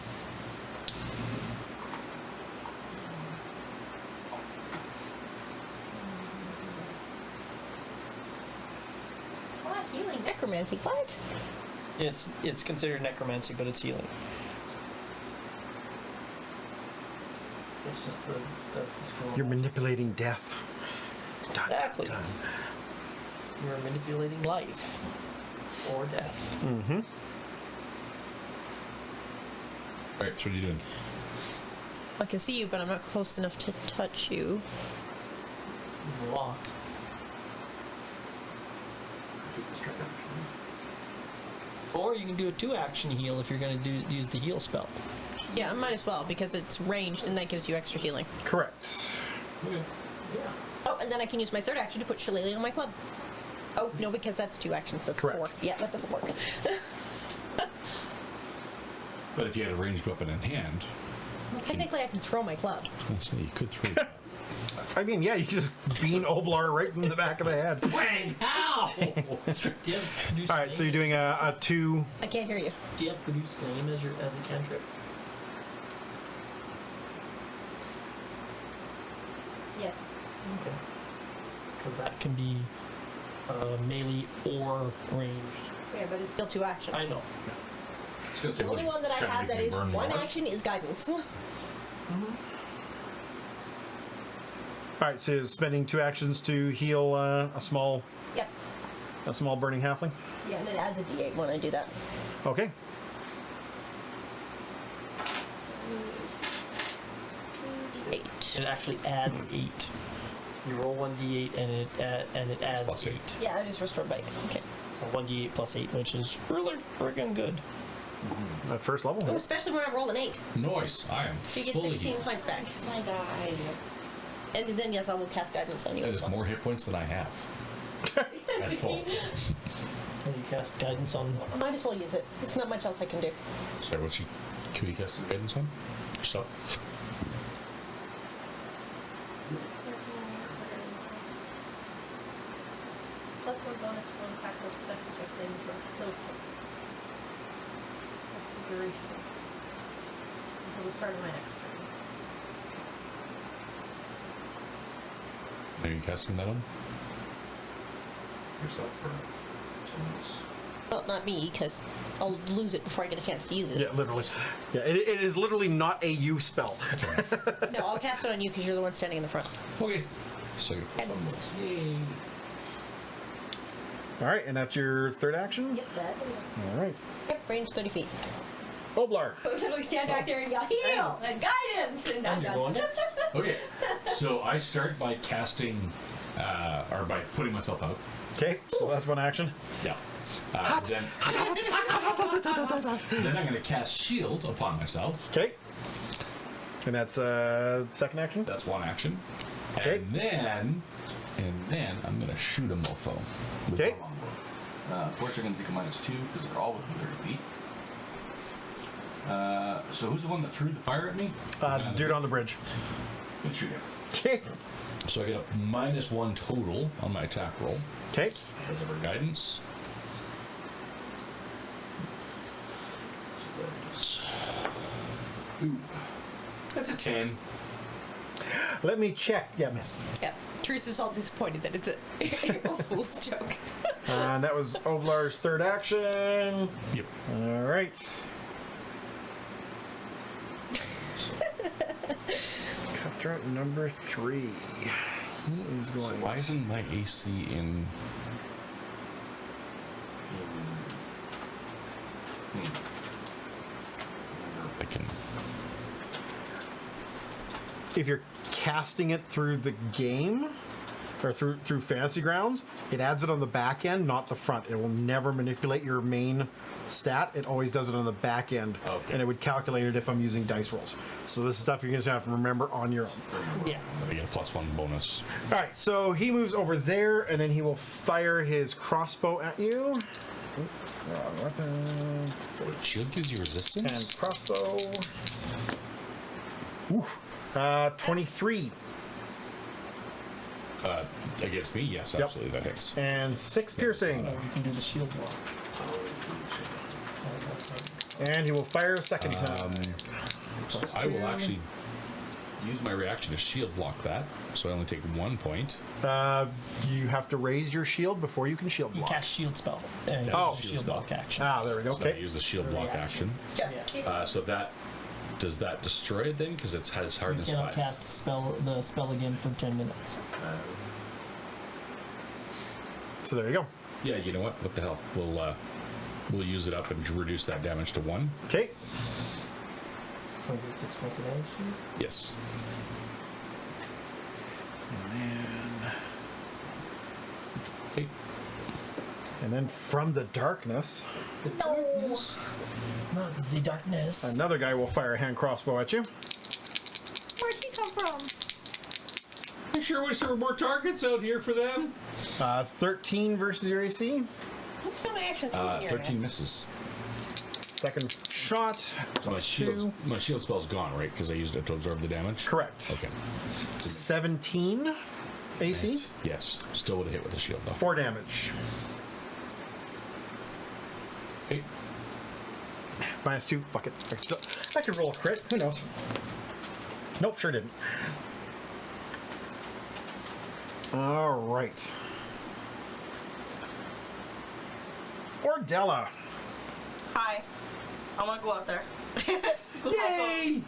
What? Healing necromancy? What? It's considered necromancy, but it's healing. It's just that's the skill. You're manipulating death. Dun, Exactly. dun, dun. You're manipulating life or death. Mm-hmm. All right, so what are you doing? I can see you, but I'm not close enough to touch you. Walk. Take this trick out. Or you can do a 2-action heal if you're going to use the heal spell. Yeah, I might as well because it's ranged and that gives you extra healing. Correct. Okay. Oh, and then I can use my 3rd action to put Shillelagh on my club. Oh, no, because that's 2 actions. That's Correct. 4. Yeah, that doesn't work. But if you had a ranged weapon in hand, Technically, I can throw my club. I was going to say, you could throw that. I mean, yeah, you just bean Oblar right in the back of the head. Bang! Ow! Do you have produce All right, so you're flame? doing a 2. I can't hear you. Do you have produce flame as a cantrip? Yes. Okay. Because that can be melee or ranged. Yeah, but it's still 2 actions. I know. I was gonna say, The what, only one that I trying to have make that me is burn 1 more? action is guidance. All right, so you're spending 2 actions to heal a small Yep. burning halfling. Yeah, and it adds a D8 when I do that. Okay. D8. It actually adds 8. You roll 1d8 and it adds Plus 8. eight. Yeah, I just restored by 8. Okay. So 1d8 plus 8, which is really friggin' good. At first level. Oh, especially when I roll an 8. Nice. I am So you get fully 16 healed. points back. My guy. And then, yes, I will cast guidance on you. That as is well. more hit points than I have. At full. And you cast guidance on. Might as well use it. It's not much else I can do. Sorry, what's can we cast guidance on? Yourself? Plus 1 bonus, 1 tactical perception check, saving throw, skill check. That's the duration. Until the start of my next turn. Are you casting that on? Yourself for someone else. Well, not me, because I'll lose it before I get a chance to use it. Yeah, literally. Yeah, it is literally not a you spell. No, I'll cast it on you because you're the one standing in the front. Okay. So Guidance. All right, and that's your 3rd action? Yep, that's it. All right. Yep, range 30 feet. Oblar. So literally stand back there and yell, heal! And guidance! And I'm And you're done. going okay. So I start by casting, or by putting myself out. Okay, so that's 1 action. Yeah. Then I'm going to cast shield upon myself. Okay. And that's 2nd action? That's 1 action. Okay. And then I'm going to shoot a mofo. with Okay. my longbow. Torch are going to take a -2 because they're all within 30 feet. So who's the one that threw the fire at me? The dude on the bridge. Good shoot him. Okay. So I get a -1 total on my attack roll Okay. because of her guidance. So ooh, that's a 10. Let me check. Yeah, miss. Yep. Teresa's all disappointed that it's a April Fool's joke. And that was Oblar's 3rd action. Yep. All right. Cutthroat number 3. He is going. Why isn't my AC in? I can. If you're casting it through the game or through Fantasy Grounds, it adds it on the back end, not the front. It will never manipulate your main stat. It always does it on the back end, Okay. and it would calculate it if I'm using dice rolls. So this is stuff you're going to have to remember on your own. Yeah. I get a +1 bonus. All right, so he moves over there, and then he will fire his crossbow at you. Wrong weapon. Shield gives you resistance. And crossbow. Ooh. 23 Against me, yes, Yep. absolutely, that hits. and 6 piercing. You can do the shield block. And he will fire a second time. So I will actually use my reaction to shield block that, so I only take 1 point. You have to raise your shield before you can shield You block. cast shield spell. And you Oh. use the shield block action. Ah, there we go. So I Okay. use the shield block action. Just kidding. So that does that destroy it then? Because it has You hardness cannot 5. cast the spell again for 10 minutes. So there you go. Yeah, you know what? What the hell? We'll use it up and reduce that damage to 1. Okay. 6 points of damage to you. Yes. Okay. And then from the darkness, Not the darkness. another guy will fire a hand crossbow at you. Where'd he come from? I sure wish there were more targets out here for them. 13 versus your AC. What's my action speed here? 13 misses. Second shot. So my Plus shield, 2. my shield spell's gone, right? Because I used it to absorb the damage. Correct. Okay. 17 AC. Right. Yes. Still would have hit with the shield though. 4 damage. Okay. -2. Fuck it. I could roll a crit. Who knows? Nope, sure didn't. All right. Ordella. Hi. I want to go out there. Yay!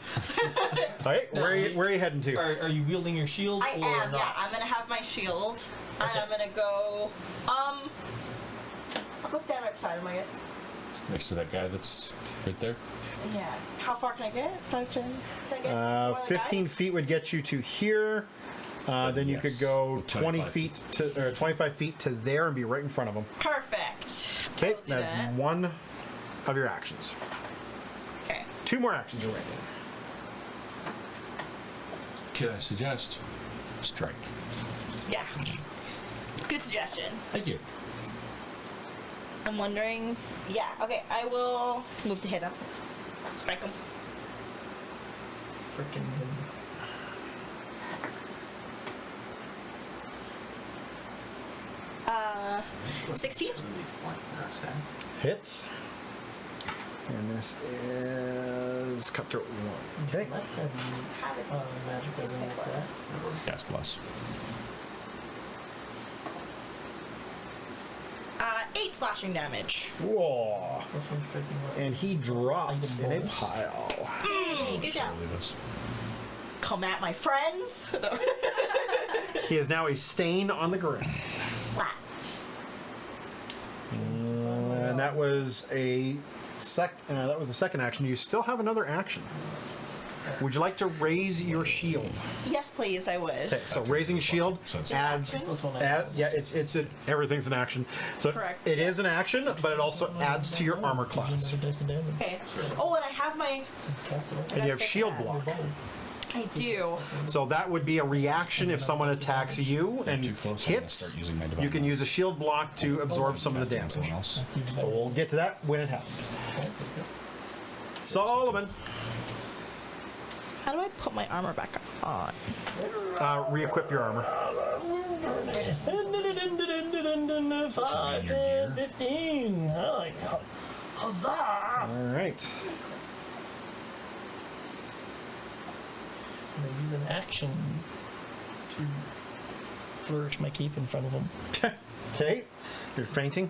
All right, where are you heading to? Are you wielding your shield? I or am, not? yeah. I'm gonna have my shield. Okay. And I'm gonna go, I'll go stand right beside him, I guess. Next to that guy that's right there. Yeah. How far can I get? 5, 10? Can I get to one of the 15 guys? feet would get you to here. Then you could Yes, go with 20 25 feet to, or 25 feet to there and be right in front of him. Perfect. Okay, I'll do that's that. one of your actions. Okay. 2 more actions remaining. Can I suggest strike? Yeah. Good suggestion. Thank you. I'm wondering. Yeah, okay. I will move to hit him. Strike him. Frickin' 16? Hits. And this is cutthroat 1. Okay. Let's have magical against that. Cast bless. 8 slashing damage. Whoa. This one's striking what? And he drops in a Bonus. pile. Hey, good job. Surely this. Come at my friends. No. He is now a stain on the ground. Splat. And that was a second action. You still have another action. Would you like to raise your shield? Yes, please, I would. Okay, so raising a shield So it's- adds. Plus one Yeah, everything's an action. So Correct. it is an action, but it also adds to your armor class. Another dice of damage. Okay. Oh, and I have my. Cast it right. And you have fix shield that. block. I do. So that would be a reaction if someone attacks you and Too close, I'm gonna hits. start using my divine You can knowledge. use a shield block to absorb some of the Cast on damage. someone else. That's even But better. we'll get to that when it happens. Solomon, How do I put my armor back on? re-equip your armor. 5, Your 10, gear. 15. Huzzah! All right. I'm gonna use an action to flourish my cape in front of him. Okay. You're fainting.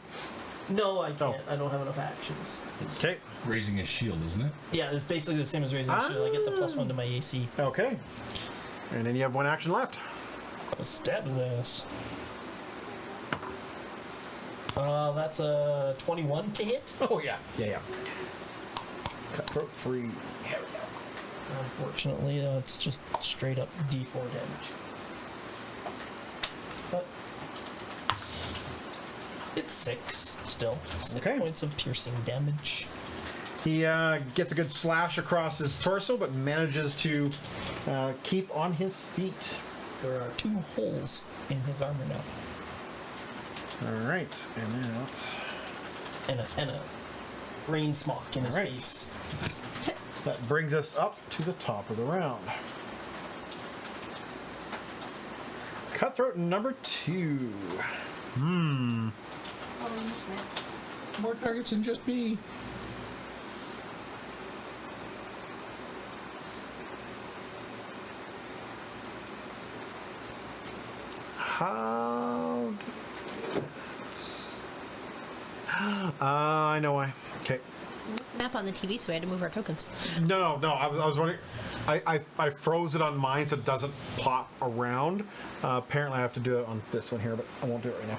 No, I Oh. can't. I don't have enough actions. Okay. Raising his shield, isn't it? Yeah, it's basically the same as raising a shield. I get the +1 to my AC. Okay. And then you have one action left. I'll stab his ass. That's a 21 to hit. Oh yeah. Yeah. Cutthroat 3. Unfortunately, it's just straight up D4 damage. But it's 6 still. 6 Okay. points of piercing damage. He gets a good slash across his torso, but manages to keep on his feet. There are 2 holes in his armor now, All right. And and a rain smock in his Alright. face. that brings us up to the top of the round. Cutthroat number 2. More targets than just me. How? I know why. Okay. Map on the TV, so we had to move our tokens. No. I was wondering. I froze it on mine so it doesn't pop around. Apparently, I have to do it on this one here, but I won't do it right now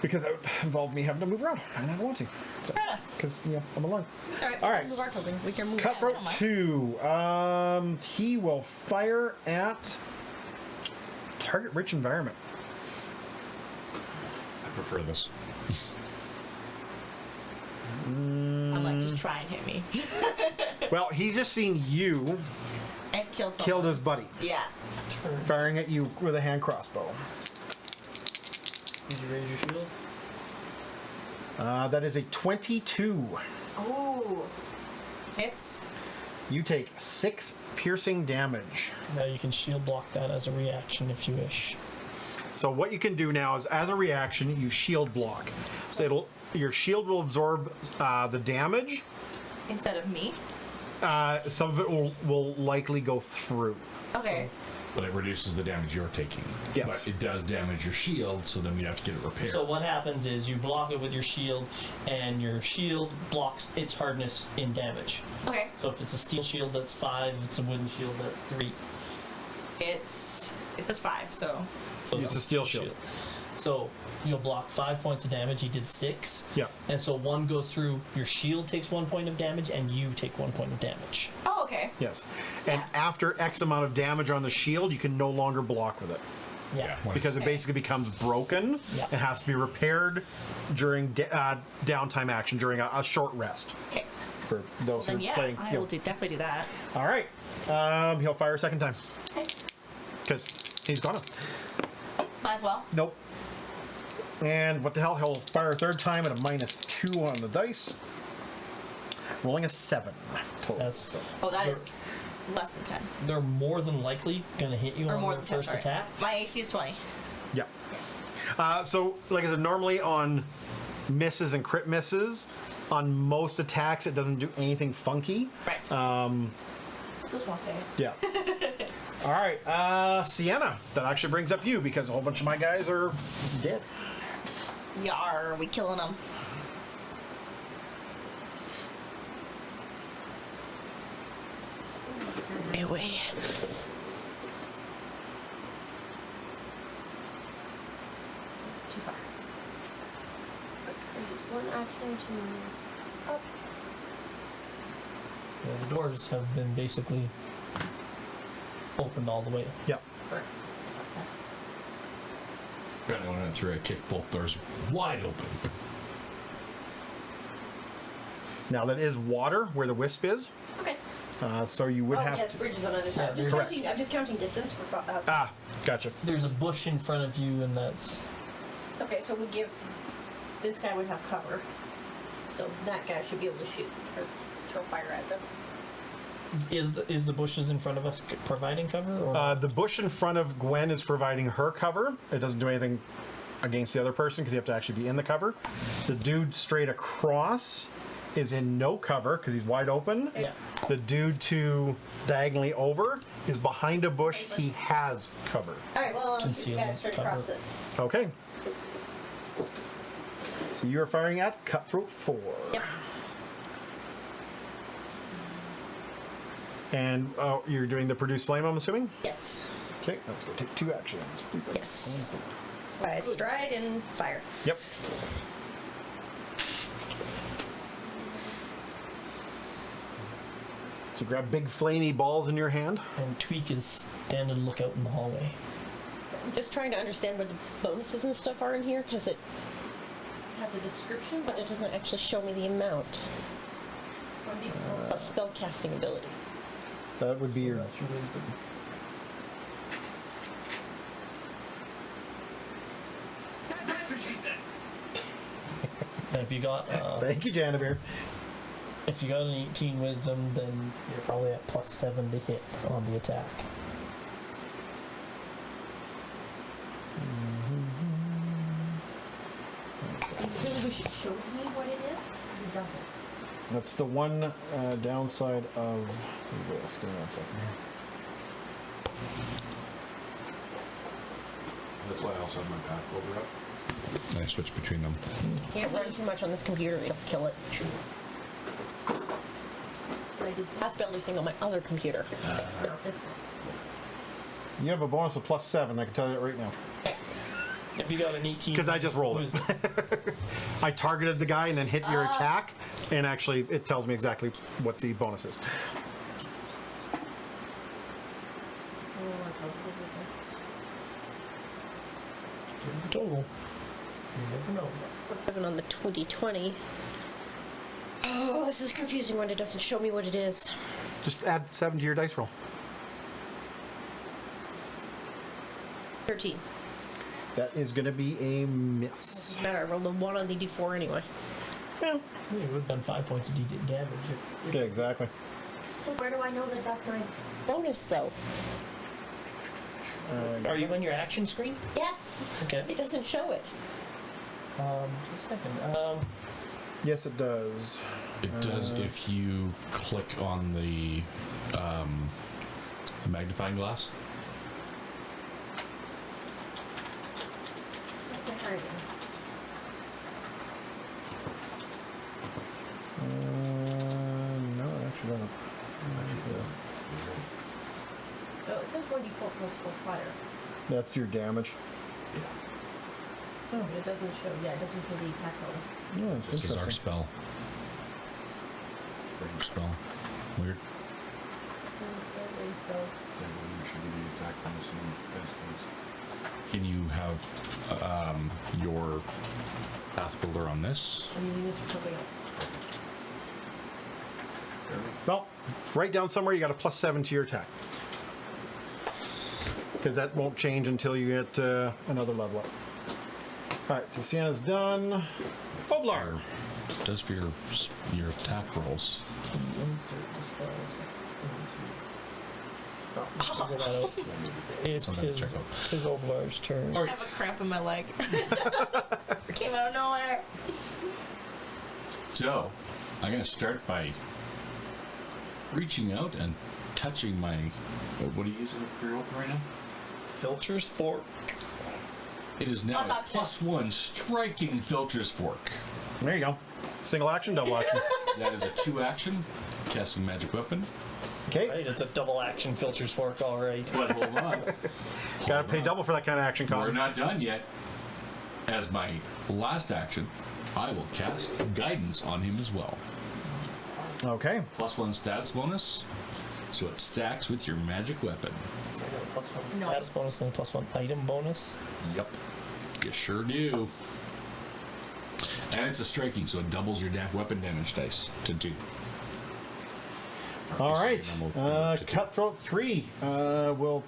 because that would involve me having to move around, and I don't want to. So, Fair enough. because I'm alone. Alright, All right. move our tokens. We can move Cutthroat don't mind. 2. He will fire at target rich environment. I prefer this. I'm like, just try and hit me. Well, he's just seen you I just killed someone. killed his buddy, Yeah. firing at you with a hand crossbow. Did you raise your shield? That is a 22. Ooh. Hits. You take 6 piercing damage. Now you can shield block that as a reaction if you wish. So what you can do now is, as a reaction, you shield block. So your shield will absorb the damage. Instead of me. Some of it will likely go through. Okay. But it reduces the damage you're taking. Yes. But it does damage your shield, so then we have to get it repaired. So what happens is you block it with your shield, and your shield blocks its hardness in damage. Okay. So if it's a steel shield, that's 5. If it's a wooden shield, that's 3. It says 5, so. So It's a steel shield. So you'll block 5 points of damage. He did 6. Yeah. And so 1 goes through. Your shield takes 1 point of damage, and you take 1 point of damage. Oh, okay. Yes. And after X amount of damage on the shield, you can no longer block with it. Yeah. Because it basically becomes broken. Yeah. It has to be repaired during downtime action, during a short rest. Okay. For those who Then are yeah, playing. I will definitely do that. All right. He'll fire a second time. Okay. Because he's gonna. Might as well. Nope. And what the hell? He'll fire a third time at a -2 on the dice. Rolling a 7 total. That's Oh, that is less than 10. they're more than likely gonna hit you Or on more the than 10, first sorry. attack. My AC is 20. Yeah. So, like I said, normally on misses and crit misses, on most attacks, it doesn't do anything funky. Right. Just want to say it. Yeah. All right, Sienna. That actually brings up you because a whole bunch of my guys are dead. Yar, we killing them. Away. Too far. So use one action to move up. Yeah, the doors have been basically opened all the way. Yep. Apparently when I went through, I kicked both doors wide open. Now that is water where the wisp is, Okay. so you would Oh, have yeah, to. the bridge is on the other side. Yeah, correct. I'm just counting distance for. Ah, gotcha. There's a bush in front of you, and that's Okay, so we give. This guy would have cover, so that guy should be able to shoot or throw fire at them. is the bushes in front of us providing cover, or The bush in front of Gwen is providing her cover. It doesn't do anything against the other person because you have to actually be in the cover. The dude straight across is in no cover because he's wide open. yeah. The dude to diagonally over is behind a bush. He has cover. All right, well, I'll shoot you Concealment guys straight cover. across it. Okay. So you are firing at Cutthroat 4. Yep. And you're doing the produce flame, I'm assuming? Yes. Okay, let's go take 2 actions. Yes. So I stride and fire. Yep. So grab big flamey balls in your hand. And Tweak is standing lookout in the hallway. I'm just trying to understand where the bonuses and stuff are in here because it has a description, but it doesn't actually show me the amount. A spell casting ability. That would be your. That's your wisdom. That's what she said. And if you got Thank you, Janiver. if you got an 18 wisdom, then you're probably at +7 to hit on the attack. It's really who should show me what it is. 'Cause it doesn't. That's the one downside of this. Give me 1 second here. That's why I also have my path over up. And I switch between them. Can't run too much on this computer, it'll kill it. I did the path builder thing on my other computer. Not this one. You have a bonus of +7. I can tell you that right now. If you got an 18, Because I just rolled it. wisdom, I targeted the guy and then hit your attack, and actually it tells me exactly what the bonus is. total. You never know. +7 on the 2020. Oh, this is confusing when it doesn't show me what it is. Just add 7 to your dice roll. 13. That is going to be a miss. Doesn't matter, I rolled a 1 on the d4 anyway. Yeah, Yeah, you would have done 5 points of damage. If yeah, exactly. So where do I know that that's my bonus, though? Are you in your action screen? Yes. Okay. It doesn't show it. Just a second. Yes, it does. It does if you click on the magnifying glass. There it is. No, it actually doesn't. Oh, it says 1d4 plus 4 fire. That's your damage. Oh, but it doesn't show. Yeah, it doesn't show the attack rolls. Yeah, it's This is our interesting. spell. Range spell. Weird. Can you have your path builder on this? I'm using this for something else. Well, write down somewhere you got a +7 to your attack. Because that won't change until you get another level up. Alright, so Sienna's done. Oblar! It does for your attack rolls. Insert the spell attack. Figure that out. It Something to check out. is Oblar's turn. All I have right. a cramp in my leg. It came out of nowhere. So, I'm going to start by reaching out and touching my. What are you using for your open right now? Filcher's fork. It is now a Not that +1 striking Filcher's fork. There you go. Single action, double action. That is a 2 action. Casting magic weapon. Okay, Right, it's a double action Filcher's fork, all right. But hold on. gotta pay double for that kind of action, We're Colin. not done yet. As my last action, I will cast guidance on him as well. Okay. +1 status bonus. So it stacks with your magic weapon. So I got a +1 Nice. status bonus and a +1 item bonus. Yep. You sure do. And it's a striking, so it doubles your weapon damage dice to 2. All right. To 2. Cutthroat 3 will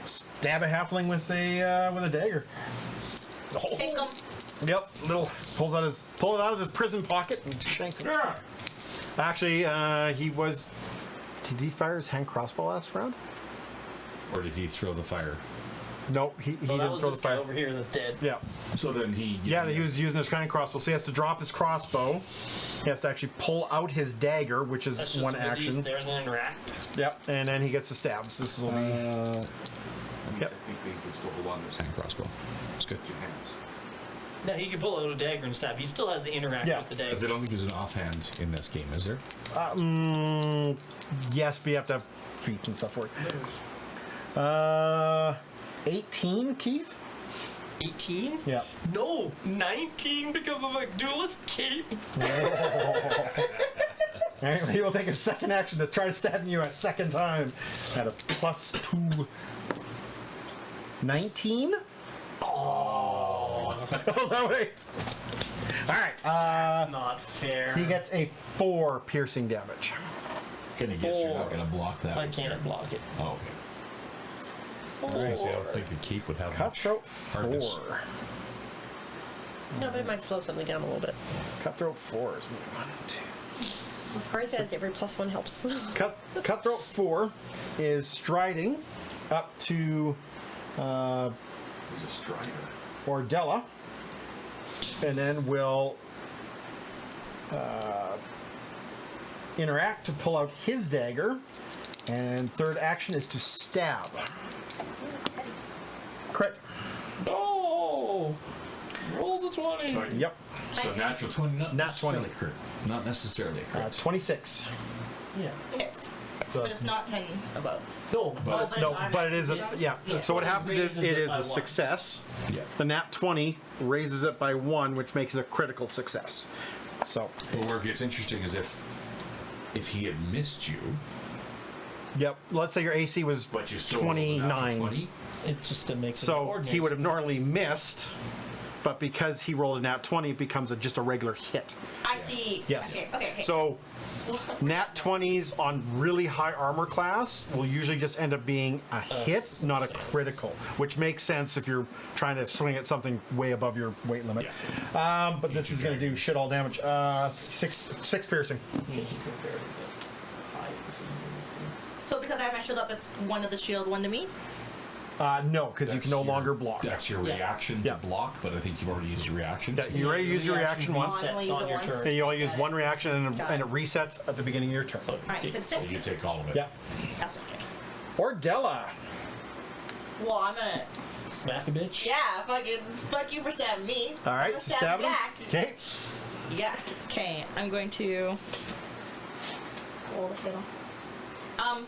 stab a halfling with a dagger. Take them. Yep. Pull it out of his prison pocket and shanks it. Actually, did he fire his hand crossbow last round? Or did he throw the fire? No, he Oh, that didn't was throw the this guy fire. over here that's dead. Yeah. So then he. Yeah, he was using his hand crossbow, so he has to drop his crossbow. He has to actually pull out his dagger, which is That's just one a release. action. There's an interact. Yep, and then he gets the stabs. This will be. I Yep. think they can still hold on to his hand crossbow. It's good. 2 hands. No, he can pull out a dagger and stab. He still has to interact Yeah. with the Because I dagger. don't think there's an offhand in this game, is there? Yes, but you have to have feet and stuff for it. 18, Keith? 18? Yeah. No, 19 because of a duelist cape. All right, he will take a second action to try to stab you a second time at a +2. 19? Oh. That way. All right. That's not fair. He gets a 4 piercing damage. Can you guess you're not 4. going to block that? I can't block it. Oh, okay. I was going to say, I don't think the cape would have much Cutthroat hardness. 4. No, but it might slow something down a little bit. Cutthroat 4 is moving on. Corey says every +1 helps. Cutthroat 4 is striding up to He's a strider. Ordella, and then will interact to pull out his dagger, and third action is to stab. Crit. No! Rolls a 20. Sorry. Yep. So natural 20, not Nat necessarily 20. crit. Not necessarily a crit. 26. Yeah. Hits. So, But it's not 10 above. No, But- no, but it is a yeah. So what happens is Raises it it is by a 1. success. Yeah. The nat 20 raises it by 1, which makes it a critical success. So, But where it gets interesting is if he had missed you, yep. Let's say your AC was but you still rolled a natural 29. 20, it just makes it So ordinary he would have success. normally missed, but because he rolled a nat 20, it becomes just a regular hit. I see. Yes. Okay. So nat 20s on really high armor class will usually just end up being a hit, not a success. critical, which makes sense if you're trying to swing at something way above your weight limit. But this is going to do shit all damage. 6 piercing. Yeah, he can barely get high disease in this game. So because I have my shield up, it's 1 to the shield, 1 to me? No, because you can no longer block. That's your Yeah. reaction Yeah. to block, but I think you've already used your reaction. Yeah, so- you already used your reaction once, Only Resets use on it your once. turn. and you only use one reaction, and Got it resets at the beginning of your turn. So Alright, you said So 6? you take all of it. Yeah. That's okay. Or Della. Well, I'm gonna. smack a bitch. Yeah, fuck you for stabbing me. All right, I'm so gonna stab him. back. Okay. Yeah. Okay, I'm going to roll the hit on.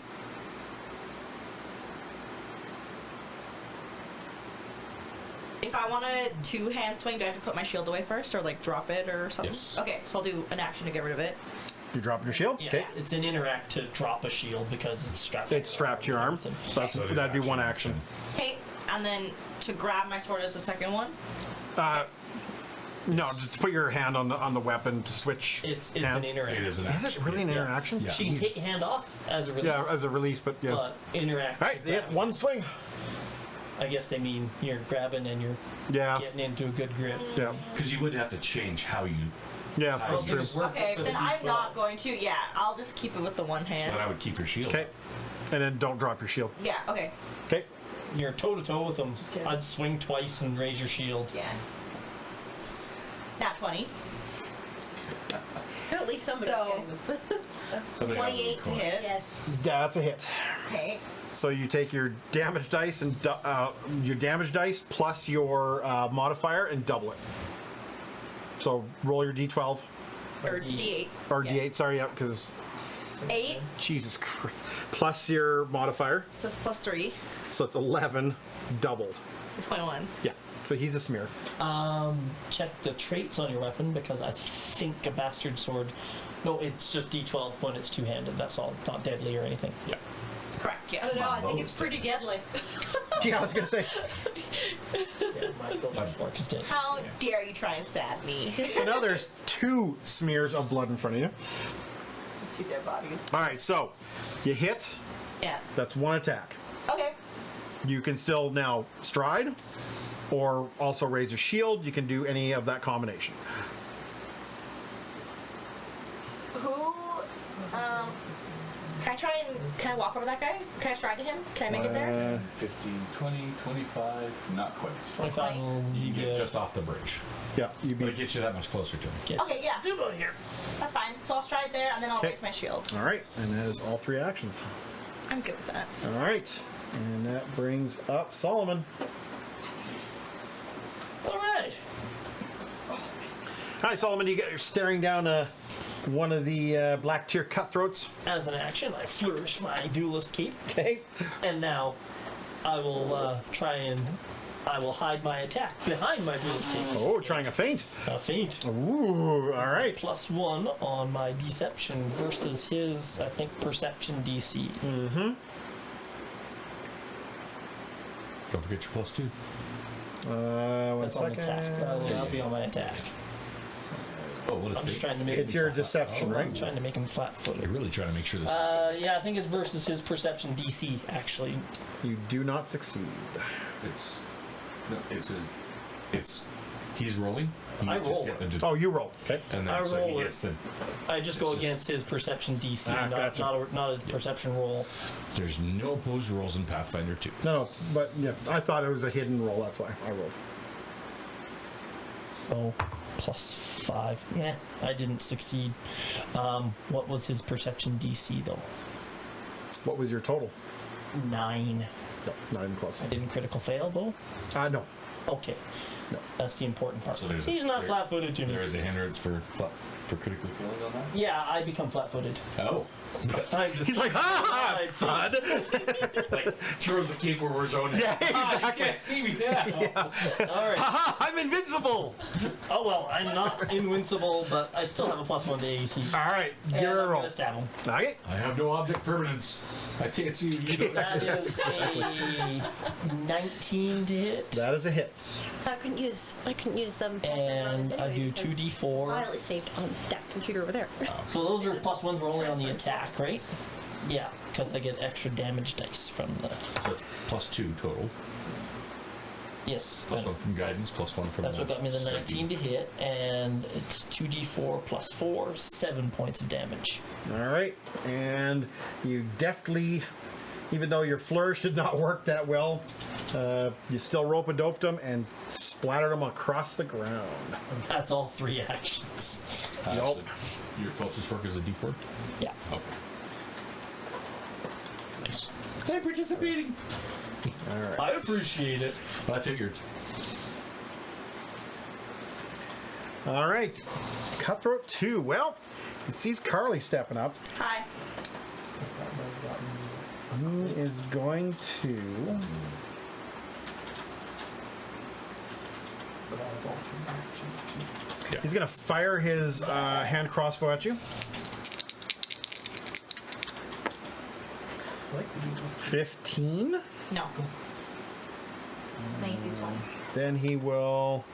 If I want a two-hand swing, do I have to put my shield away first, or like drop it or something? Yes. Okay, so I'll do an action to get rid of it. You're dropping your shield. Yeah, Okay. it's an interact to drop a shield because it's strapped. It's strapped to your arm, so So it is that'd be one action. Okay, and then to grab my sword is the second one. No, just put your hand on the weapon to switch. It's hands. an interact. It is an Is action. it really an Yeah. interaction? Yeah. She can take a hand off as a release. Yeah, as a release, but yeah. But interact. All right, to yeah, grab. one swing. I guess they mean you're grabbing and you're Yeah, getting into a good grip. yeah, Because you would have to change how you. yeah. How That's you true. just Worth Okay, it for then the I'm D12. not going to. Yeah, I'll just keep it with the one So hand. that I would keep your shield. Okay, and then don't drop your shield. Yeah. Okay. Okay. You're toe to toe with them. kidding. I'd swing twice and raise your shield. Yeah. Nat 20. At least somebody's So- getting them. That's Somebody has a 28 to coin. hit. Yes. That's a hit. Okay. So you take your damage dice and your damage dice plus your modifier and double it. So roll your d12 Or D8. or Yeah. d8. Sorry, yeah, because 8. Jesus Christ. Plus your modifier, So plus 3. so it's 11 doubled. This is 21. Yeah. So he's a smear. Check the traits on your weapon because I think a bastard sword. No, it's just D12 when it's two-handed. That's all. It's not deadly or anything. Yeah. Correct. I Yeah. don't know. I think Most it's pretty deadly. Yeah, I was gonna say. Yeah, my filter fork is dead. How dare you try and stab me? So now there's 2 smears of blood in front of you. Just 2 dead bodies. All right, so you hit. Yeah. That's one attack. Okay. You can still now stride, or also raise a shield. You can do any of that combination. Who? Can I walk over that guy? Can I stride to him? Can I make it there? 15, 20, 25, not quite. 25 will You leave get you. just off the bridge. Yeah, you But it beat. gets you that much closer to him. Yes. Okay, yeah. That's fine. So I'll stride there and then I'll Okay. raise my shield. All right, and that is all 3 actions. I'm good with that. All right, and that brings up Solomon. All right. Hi, Solomon. You're staring down one of the black tier cutthroats. As an action, I flourish my duelist cape, Okay. and now I will I will hide my attack behind my duelist cape. Oh, trying a feint. A feint. Ooh, all right. +1 on my deception versus his, I think, perception DC. Don't forget your +2. 1 That's on second. attack. That'll be on my attack. Oh, what is I'm just it? trying to make It's your deception, I'm right? trying to make him flat-footed. You're really trying to make sure this. Yeah, I think it's versus his perception DC, actually. You do not succeed. It's no, it's his. it's he's rolling. You I just roll. get the Oh, you roll. Okay. and then I so roll he it. gets the. I just go This is- against his perception DC, Ah, gotcha. not a perception roll. There's no opposed rolls in Pathfinder 2. No, but yeah, I thought it was a hidden roll. That's why I rolled. So, +5. Yeah, I didn't succeed. What was his perception DC, though? What was your total? 9. No, not even close. I didn't critical fail, though? No. Okay. No. That's the important part. So there's He's not flat-footed to me. There is a hindrance for critically failing on that. Yeah, I become flat-footed. Oh, I'm just He's like, ha I ha, fud. like throws the cape where we're zoning. Yeah, You exactly. can't see me now. All right. Ha, I'm invincible. Oh well, I'm not invincible, but I still have a +1 to AC. All right, And give it a I'm roll. gonna stab him. Okay. I have no object permanence. I can't see you. That is a 19 to hit, That is a hit. I couldn't use them. and I do because 2d4. file is saved on that computer over there. So those are +1s were only on the attack, right? Yeah, because I get extra damage dice from the. So it's +2 total. Yes. +1 from guidance, +1 from. That's what got me the striking. 19 to hit, and it's 2d4 + 4, 7 points of damage. All right, and you deftly, even though your flourish did not work that well, You still rope-a-doped him and splattered him across the ground. That's all 3 actions. Nope. So your Felcher's Fork is a D4? Yeah. Okay. Nice. I'm participating. All right. I appreciate it. I figured. All right. Cutthroat 2. Well, he sees Carly stepping up. Hi. He is going to... Yeah. He's going to fire his hand crossbow at you. 15. No. Macy's 20. Then he will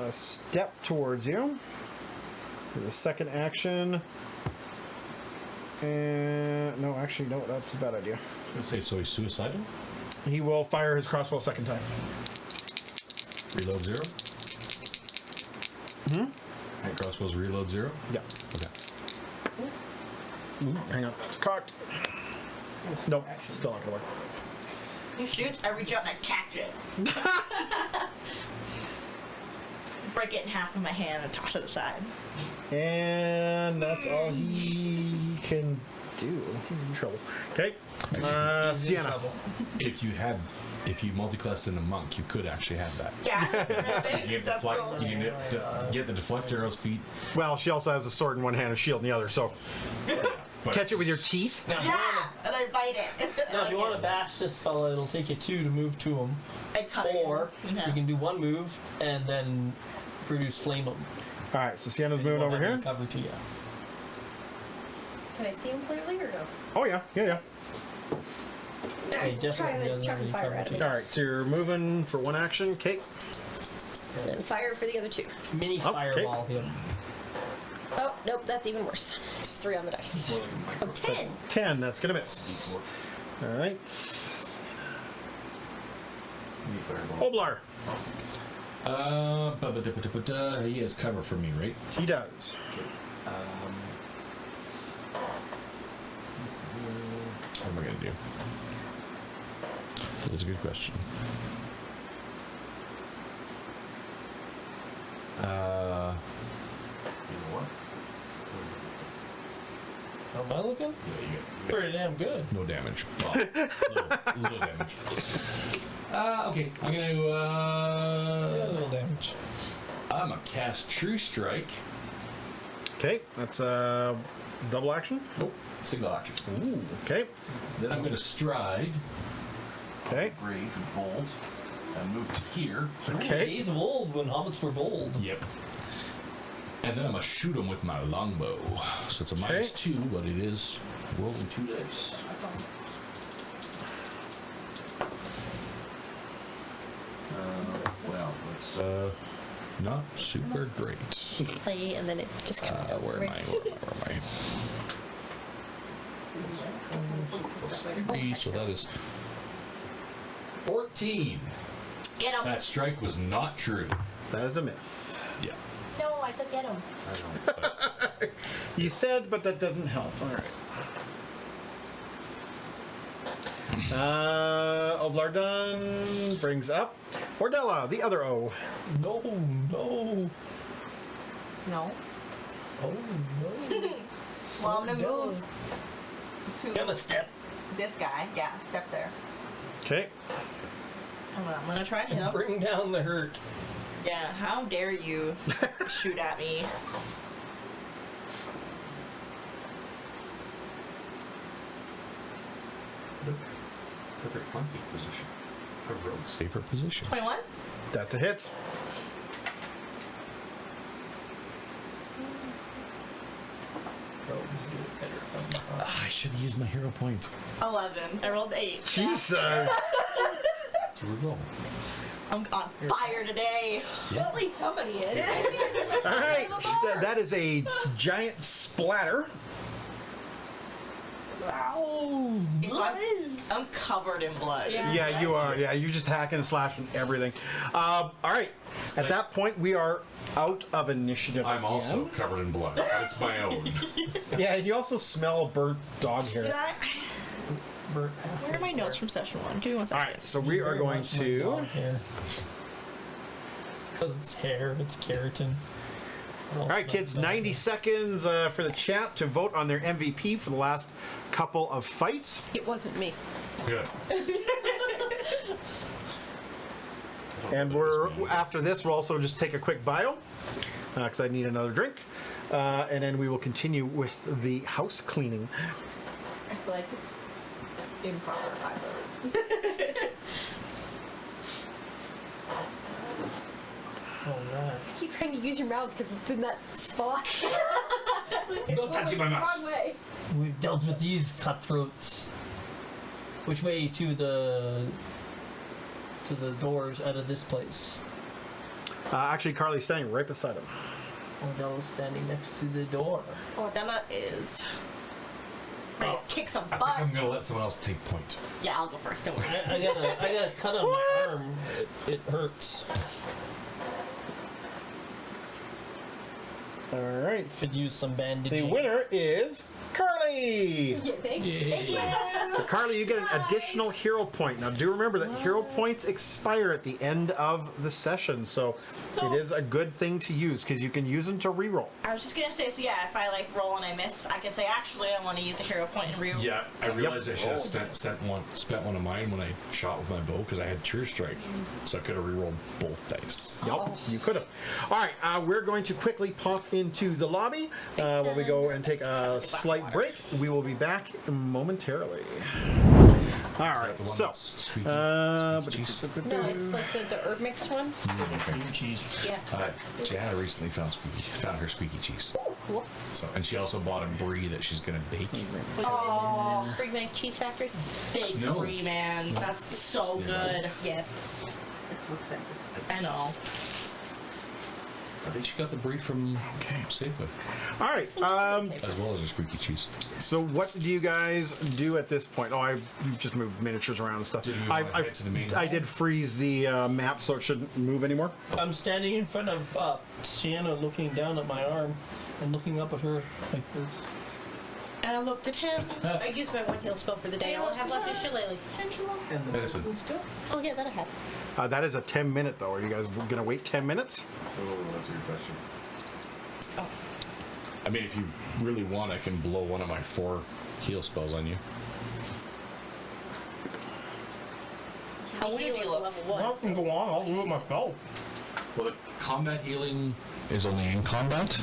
step towards you. There's a second action. And no, actually, no, that's a bad idea. I was going to say, so he's suicidal? He will fire his crossbow a second time. Reload 0? Hand crossbows reload 0? Yeah. Okay. Ooh, hang on, it's cocked. Nope, still not gonna work. He shoots, I reach out and I catch it. Break it in half in my hand and toss it aside. And that's all he can do. He's in trouble. Okay. Sienna. If you multiclassed in a monk, you could actually have that. Yeah, that's a real thing. You can That's deflect. cool. You can get the deflect arrow's feet. Well, she also has a sword in one hand and a shield in the other, so But catch it with your teeth. Now, Yeah, and I bite it. now if you want to bash this fella, it'll take you 2 to move to him. I cut it. Or Yeah. you can do 1 move and then produce flame him. All right, so Sienna's And you moving won't over have here. any cover to you. Can I see him clearly or no? Oh yeah, yeah. He definitely Try to doesn't chuck have and any fire cover at to him. you. All right, so you're moving for one action. Okay. And then fire for the other 2. Mini Okay. fireball him. Oh, nope, that's even worse. It's 3 on the dice. Oh, 10. 10. That's gonna miss. All right. Oblar. He has cover for me, right? He does. What am I gonna do? That is a good question. You know what? How am I looking? Yeah, you Pretty damn good. no damage. Well, little damage. Okay, I'm gonna. A little damage. I'm gonna cast True Strike. Okay, that's a double action. Nope, single action. Ooh. Okay. Then I'm gonna stride. Okay. Brave and bold. And move to here. Okay. Days of old when hobbits were bold. Yep. And then I'm gonna shoot him with my longbow. So it's a -2, but it is rolling 2 dice. Well, let's. Not super great. Play, and then it just kind of Where am I? Where am I? 3, so that is 14. Get him. That strike was not true. That is a miss. Yeah. No, I said get him. You said, but that doesn't help. All right. Oblardon brings up Ordella, the other O. No, no. No. Oh, no. Well, I'm gonna move to Gonna step. this guy. Yeah, step there. Okay. I'm gonna try to hit him. Bring down the hurt. Yeah, how dare you shoot at me? Perfect flanking position. A rogue's favorite position. 21? That's a hit. I should have used my hero point. 11. I rolled 8. Jesus. That's where we're going. I'm on fire today. Yeah. Well, at least somebody is. All right. That is a giant splatter. Ow! So I'm covered in blood. Yeah, you are. Yeah, you're just hacking, slashing, everything. All right. At that point, we are out of initiative. I'm again. also covered in blood. It's my own. Yeah, and you also smell burnt dog hair. Did I? Bert Where are my notes from session 1? Give me 1 All second. right, so we are going to. Because it's hair, it's keratin. All right, kids, 90 seconds for the chat to vote on their MVP for the last couple of fights. It wasn't me. Good. And we're after this, we'll also just take a quick bio because I need another drink, and then we will continue with the house cleaning. I feel like it's improper Paizo. Oh, man. I keep trying to use your mouse because it's in that spot. Don't touch my mouse. Wrong way. We've dealt with these cutthroats. Which way to the doors out of this place? Actually, Carly's standing right beside him. Odella's standing next to the door. Odella is ready to kick some I think butt. I'm gonna let someone else take point. Yeah, I'll go first. Don't worry. I got a cut on my arm. It hurts. All right. Could use some bandaging. The winner is Carly. Yeah, thank you. Yeah. So Carly, you get an additional hero point. Now, do remember that hero points expire at the end of the session, so it is a good thing to use because you can use them to reroll. I was just gonna say, so yeah, if I like roll and I miss, I can say actually I want to use a hero point and reroll. Yeah, I realized I should have spent one of mine when I shot with my bow because I had True Strike, so I could have rerolled both dice. Yep, you could have. All right, we're going to quickly pop into the lobby while we go and take a slight break. We will be back momentarily. All right, so Squeaky cheese? No, it's like the herb mixed one. Cream cheese. Yeah. Jana recently found her squeaky cheese. Cool. So, and she also bought a brie that she's gonna bake. Oh. Spring Bank Cheese Factory. Big No. brie, man. That's so good. Yeah. It's so expensive. I know. I think she got the brie from Safeway, all right. as well as her squeaky cheese. So what do you guys do at this point? Oh, I just moved miniatures around and stuff. Did you wanna head to the main I hall? did freeze the map so it shouldn't move anymore. I'm standing in front of Sienna, looking down at my arm and looking up at her like this. And I looked at him. I used my one heal spell for the day. All I have left is Shillelagh. And the Medicine. still. Oh yeah, that I have. That is a 10-minute though. Are you guys gonna wait 10 minutes? Oh, that's a good question. I mean, if you really want, I can blow one of my 4 heal spells on you. How heal heal is is a a level 1. I can go on. I'll do it myself. Well, the combat healing is only in combat.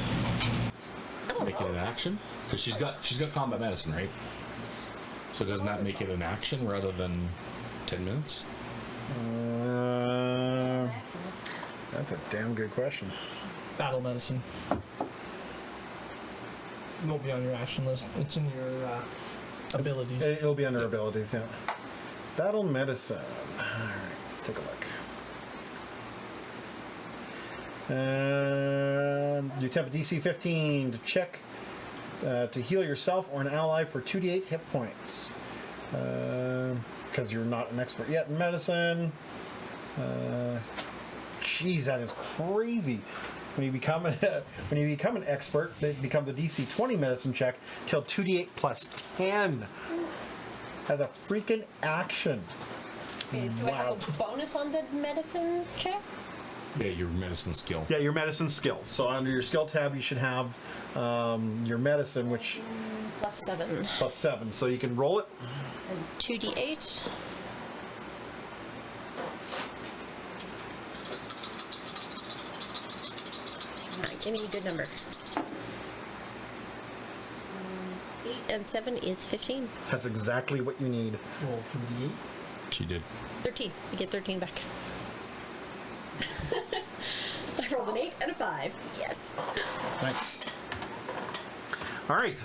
Make it an action because she's got combat medicine, right? So doesn't that make it an action rather than 10 minutes? That's a damn good question. Battle medicine. It won't be on your action list. It's in your abilities. It'll be under abilities, yeah. Battle medicine. All right, let's take a look. You tap a DC 15 to check to heal yourself or an ally for 2d8 hit points. Because you're not an expert yet in medicine. Jeez, that is crazy. When you become an expert, they become the DC 20 medicine check till 2d8 plus 10 as a freaking action. Okay, do I have a bonus on the medicine check? Yeah, your medicine skill. Yeah, your medicine skill. So under your skill tab, you should have your medicine, which Plus 7. plus 7. So you can roll it. And 2d8. Give me a good number. 8 and 7 is 15. That's exactly what you need. Roll 2d8. She did. 13. You get 13 back. I rolled an 8 and a 5. Yes. Nice. All right.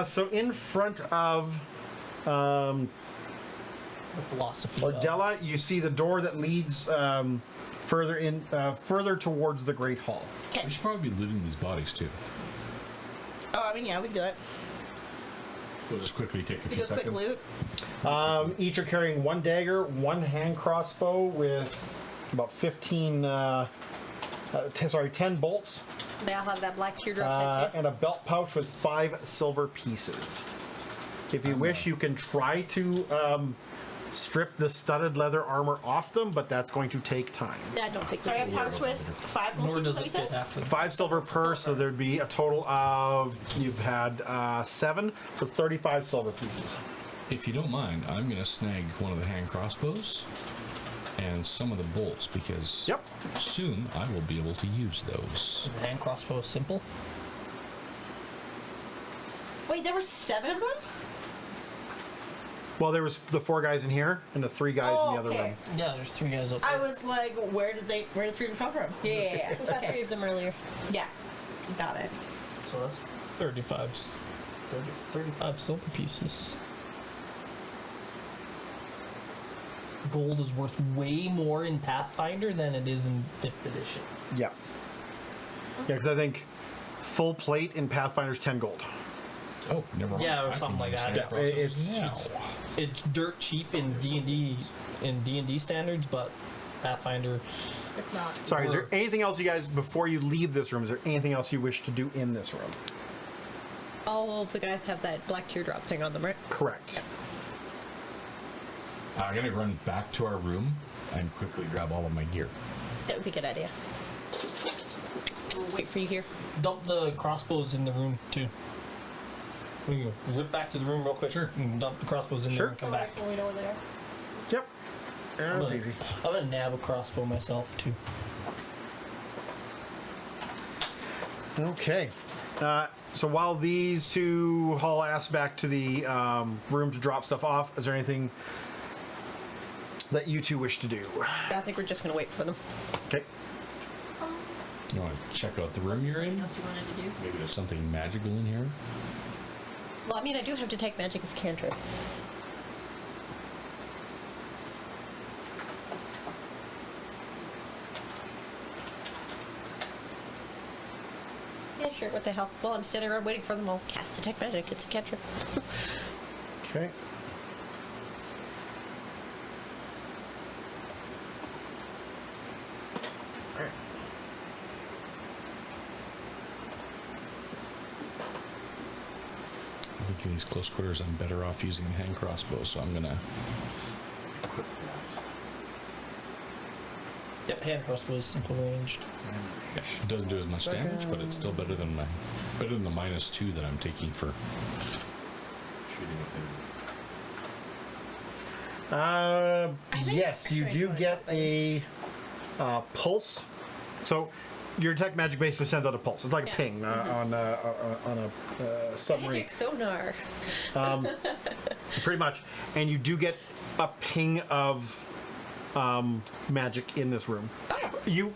So in front of The philosophy. Ordella, you see the door that leads further towards the Great Hall. We should probably be looting these bodies too. Oh, I mean, yeah, we can do it. We'll just quickly take a We few do a quick seconds. loot. Each are carrying 1 dagger, 1 hand crossbow with about 10 bolts, They all have that black teardrop tattoo. and a belt pouch with 5 silver pieces. If you wish, you can try to strip the studded leather armor off them, but that's going to take time. I don't think So I so. have pouch with 5 gold Nor pieces, does like you it said? fit after. 5 silver per, so there'd be a total of, you've had 7, so 35 silver pieces. If you don't mind, I'm going to snag one of the hand crossbows and some of the bolts because Yep. soon I will be able to use those. The hand crossbow is simple. Wait, there were 7 of them? Well, there was the 4 guys in here and the 3 guys in the other okay. room. Yeah, there's 3 guys up I there. was like, where did 3 of them come from? Yeah. We saw 3 of them earlier. Yeah. Got it. So that's 35 silver pieces. Gold is worth way more in Pathfinder than it is in 5th edition. Yeah. Yeah, because I think full plate in Pathfinder's 10 gold. Oh, never mind. Yeah, or I can something like use that. hand Yeah. crossbows It's- now. It's dirt cheap in D&D standards, but Pathfinder. It's not. Sorry, is there anything else you guys, before you leave this room, is there anything else you wish to do in this room? All of the guys have that black teardrop thing on them, right? Correct. I'm going to run back to our room and quickly grab all of my gear. That would be a good idea. We'll wait for you here. Dump the crossbows in the room too. We can zip back to the room real quick. Sure. And dump the crossbows in Sure. there and come back. So we know where they are. Yep. Yeah, that's easy. I'm gonna nab a crossbow myself too. Okay. So while these 2 haul ass back to the room to drop stuff off, is there anything that you 2 wish to do? I think we're just going to wait for them. Okay. You want to check out the room you're in? Anything else you wanted to do? Maybe there's something magical in here. Well, I mean, I do have Detect Magic as a cantrip. Yeah, sure, what the hell. Well, I'm standing around waiting for them. I'll cast Detect Magic. It's a cantrip. Okay. Alright. I think in these close quarters, I'm better off using the hand crossbow, so I'm gonna equip that. Yep, hand crossbow is simple ranged. It doesn't do as much damage, but it's still better than the -2 that I'm taking for. Shooting with him. Yes, you do get a pulse. So your detect magic basically sends out a pulse. It's like a Yeah. ping on a submarine. Magic sonar. Pretty much. And you do get a ping of magic in this room. You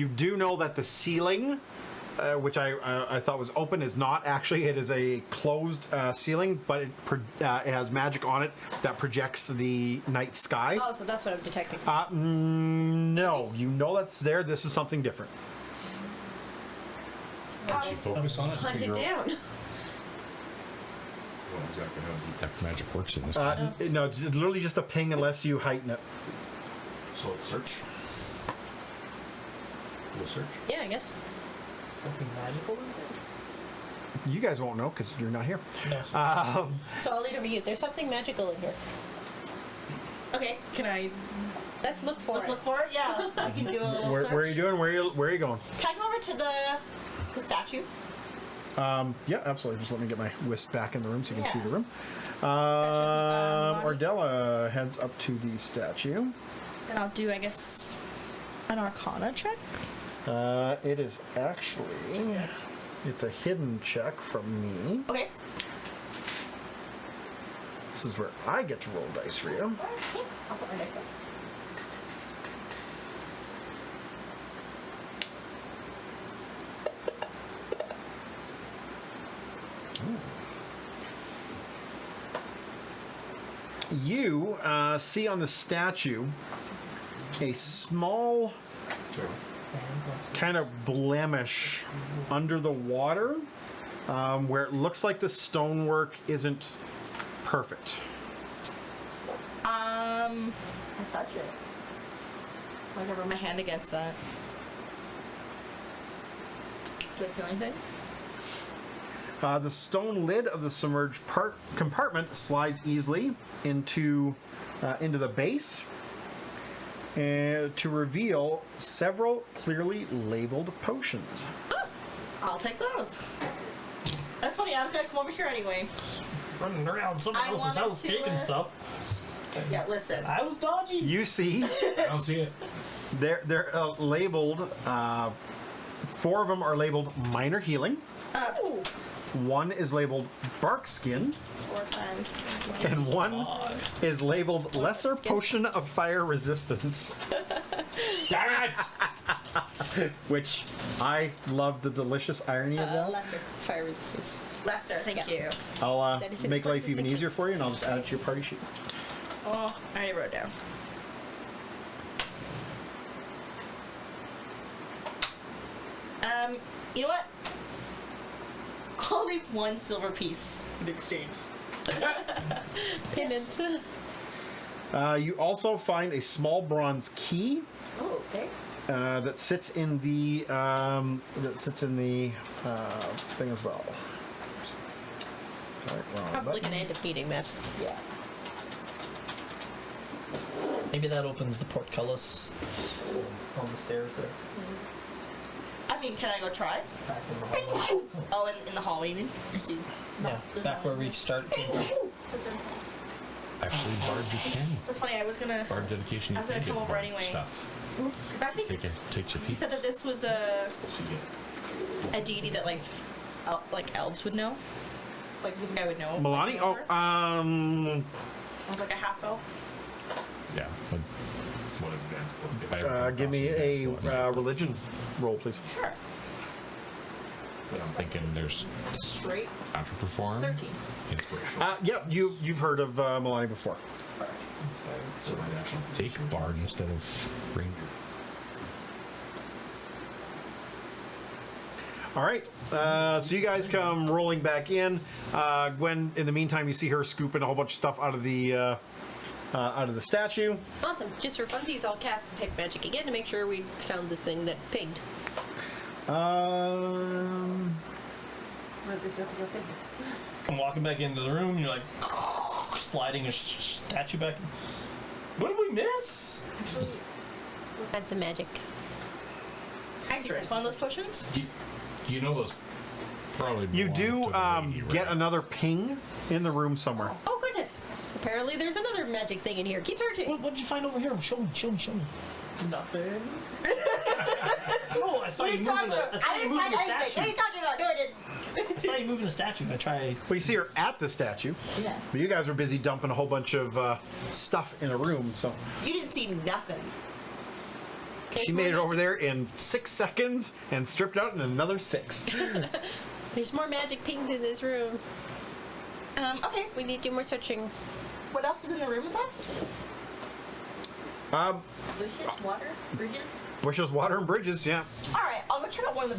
do know that the ceiling, which I thought was open, is not actually. It is a closed ceiling, but it has magic on it that projects the night sky. Oh, so that's what I'm detecting. No, you know that's there. This is something different. Actually, focus on it. and Hunt it figure out down. What exactly how detect magic works in this. No, it's literally just a ping unless you heighten it. So let's search. We'll search. Yeah, I guess. Something magical in there? You guys won't know because you're not here. No. So I'll lead over you. There's something magical in here. Okay, can I? Let's look for Let's it. look for it. Yeah, I can do a little Where search. are you doing? Where are you going? Can I go over to the statue? Yeah, absolutely. Just let me get my wisp back in the room so you can see Yeah. the room. Body. Ardella heads up to the statue. And I'll do, I guess, an Arcana check. It is actually, it's a hidden check from me. Okay. This is where I get to roll dice for you. Yeah, I'll put my dice back. You see on the statue a small Sorry. kind of blemish under the water where it looks like the stonework isn't perfect. I touch it. I rub my hand against that. Do I feel anything? The stone lid of the submerged compartment slides easily into the base, and to reveal several clearly labeled potions. I'll take those. That's funny. I was gonna come over here anyway. Running around someone else's house taking stuff. Yeah, listen. I was dodgy. You see, I don't see it. they're labeled. 4 of them are labeled minor healing. Ooh. 1 is labeled bark skin, 4 times. and 1 is labeled lesser skin. potion of fire resistance. Damn it! Which I love the delicious irony of that. Lesser fire resistance. Lester, thank you. I'll That is an make life important even distinction. easier for you, and I'll just add it to your party sheet. Oh, I already wrote it down. You know what? I'll leave 1 silver piece in exchange. Payment. You also find a small bronze key Oh, okay. that sits in the thing as well. Sorry, wrong Probably button. gonna end up needing that. Yeah. Maybe that opens the portcullis on the stairs there. I mean, can I go try? Back in the hallway. Oh, in the hallway, you mean? I see. Yeah, back where we started. Actually, Bard, you can. That's funny. I was gonna. Bard dedication, you I was can gonna get come over Bard anyway. stuff. Because I think Take your you feet. said that this was a deity that like elves would know. Like you think I would know? Milani? Oh, I was like a half elf. Yeah. But What advanced book? if I ever come give me across a an advanced one, religion roll, please. Sure. but I'm thinking there's Straight counterperform. 13. Inspiration. Yep, you've heard of Milani before. So my national Take Bard instead of Ranger. All right, so you guys come rolling back in. Gwen, in the meantime, you see her scooping a whole bunch of stuff out of the statue. Awesome. Just for funsies, I'll cast Detect Magic again to make sure we found the thing that pigged. There's nothing else in here. Come walking back into the room, you're like sliding a statue back. What did we miss? Actually, we've had some magic. I drink one of those potions. You know those probably You belong do to the lady, get right? another ping in the room somewhere. Oh goodness! Apparently, there's another magic thing in here. Keep searching. What did you find over here? Show me. Nothing. No, I saw you moving a statue. What are you talking about? No, I didn't. I saw you moving a statue. I tried. Well, you see her at the statue, Yeah. but you guys were busy dumping a whole bunch of stuff in a room, so You didn't see nothing. she made it over there in 6 seconds and stripped out in another 6. There's more magic pings in this room. Okay. We need to do more searching. What else is in the room with us? Bushes, water, bridges. Bushes, water, and bridges, yeah. All right, I'll go check out one of the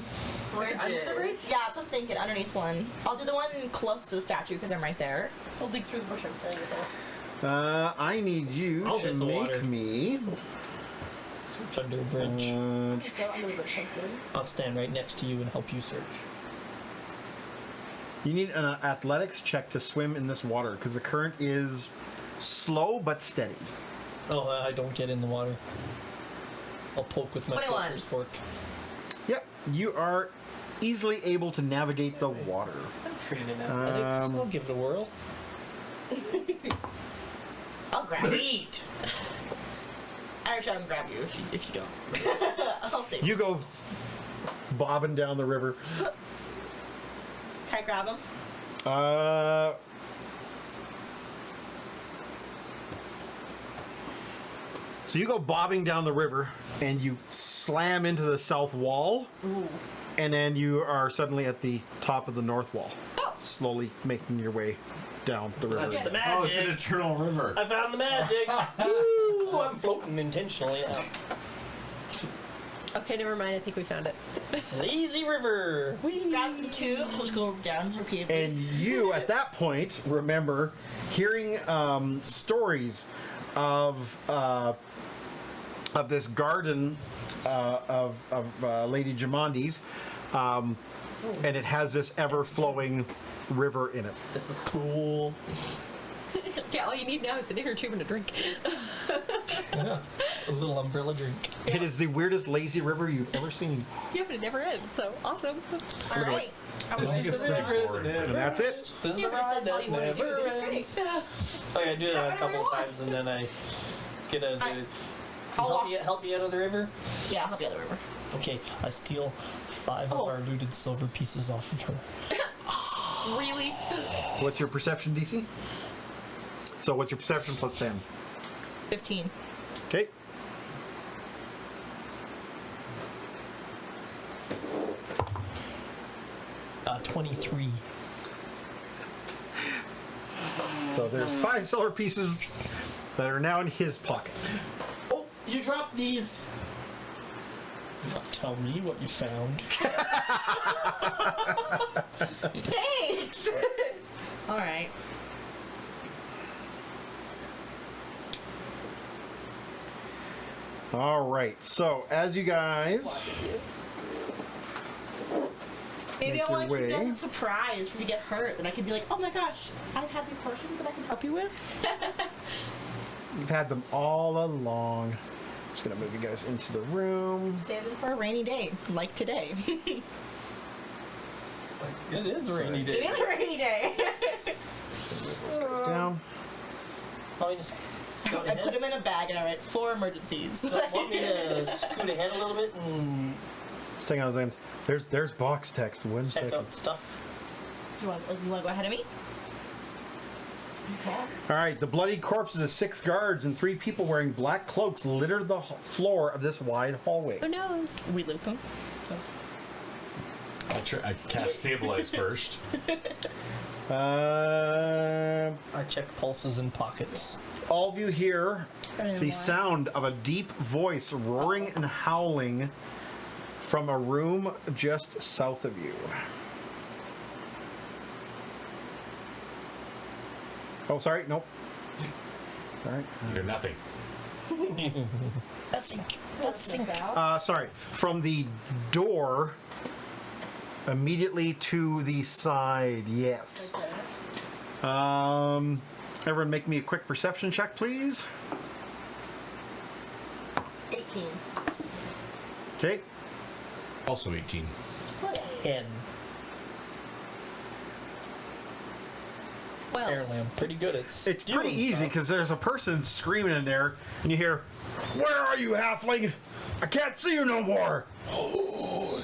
bridges. Under the bridge? Yeah, that's what I'm thinking. Underneath one. I'll do the one close to the statue because I'm right there. I'll dig through the bush. I'm saying it. I need you I'll to hit the make water. me. Search under a bridge. So under the bush sounds good. I'll stand right next to you and help you search. You need an athletics check to swim in this water because the current is slow but steady. Oh, I don't get in the water. I'll poke with my 21. torturer's fork. Yep, you are easily able to navigate the water. I'm trained in athletics. I'll give it a whirl. I'll grab you. Neat. Actually, I'll grab you if you don't. I'll save you. You go bobbing down the river. Can I grab him? So you go bobbing down the river and you slam into the south wall. Ooh. And then you are suddenly at the top of the north wall, slowly making your way down the river. That's the magic. Oh, it's an eternal river. I found the magic. Ooh, I'm floating intentionally now. Okay, never mind. I think we found it. Lazy river. Just grab some tubes. We'll just go down repeatedly. And you, at that point, remember hearing stories of this garden of Lady Jamondi's and it has this ever-flowing river in it. This is cool. Yeah, all you need now is an inner tube and a drink. Yeah. A little umbrella drink. It is the weirdest lazy river you've ever seen. Yeah, but it never ends, so awesome. All right. I think it's pretty boring. And that's it. This is Yeah, the but if ride that's all that you want to do, never then ends. it's great. Oh yeah, I do it a whatever couple you of want. times and then I get a... I'll walk. help me out of the river? Yeah, I'll help you out of the river. Okay, I steal 5 of our looted silver pieces off of her. Really? What's your perception, DC? So what's your perception plus 10? 15. Okay. Uh, 23. So there's 5 silver pieces that are now in his pocket. Oh, you dropped these. Not tell me what you found. Thanks! All right. All right. So as you guys Maybe Make I want your to keep it way. as a surprise for you to get hurt, then I could be like, oh my gosh, I have these potions that I can help you with. You've had them all along. Just gonna move you guys into the room. Save them for a rainy day, like today. It is a rainy It day. is a rainy day. Move those guys down. Want me to scoot I ahead? put them in a bag and I write 4 emergencies. Want me to scoot ahead a little bit and Just hang on a second. There's box text. One check second. out stuff? you want to go ahead of me? Okay. All right. The bloody corpses of 6 guards and 3 people wearing black cloaks litter the floor of this wide hallway. Who knows? We loot them. I cast stabilize first. Uh, I check pulses and pockets. all of you hear the Why? sound of a deep voice roaring and howling from a room just south of you. Oh, sorry. Nope. Sorry. You're nothing. Nothing. Sorry. From the door immediately to the side. Yes. Everyone make me a quick perception check, please. 18. Okay. Also 18. 10. Well, Air lamp. Pretty good at It's pretty easy because there's a person screaming in there, and you hear, "Where are you, halfling? I can't see you no more.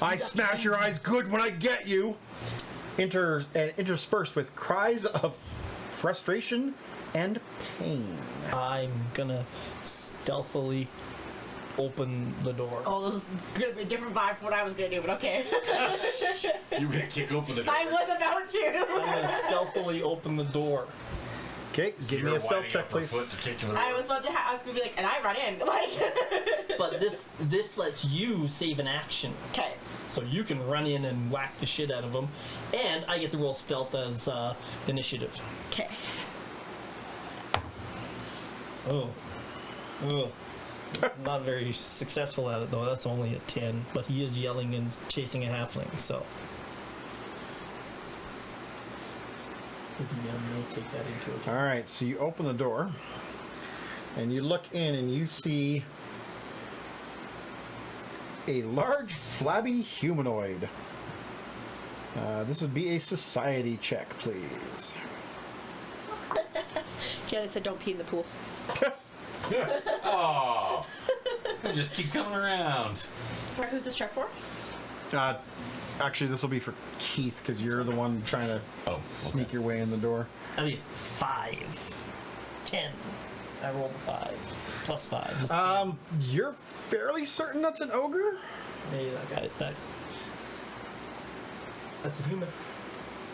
I smash your eyes good when I get you." Interspersed with cries of frustration and pain. I'm gonna stealthily open the door. Oh, this is gonna be a different vibe from what I was gonna do, but okay. You were gonna kick open the door. I was about I'm to. gonna stealthily open the door. Okay, give me a stealth check, please. Foot to kick in the I door. was about to. I was gonna be like, and I run in, like. But this lets you save an action. Okay. So you can run in and whack the shit out of them. And I get to roll stealth as initiative. Okay. Oh. Not very successful at it though. That's only a 10. But he is yelling and chasing a halfling, so. The DM may take that into account. All right, so you open the door, and you look in, and you see a large, flabby humanoid. This would be a society check, please. Janet said don't pee in the pool. Oh, you just keep coming around. Sorry, who's this check for? Actually, this will be for Keith, because you're the one trying to Oh, sneak your way in the door. I mean, 5. 10. I rolled a 5. Plus 5 is 10. You're fairly certain that's an ogre? Hey, that's a human.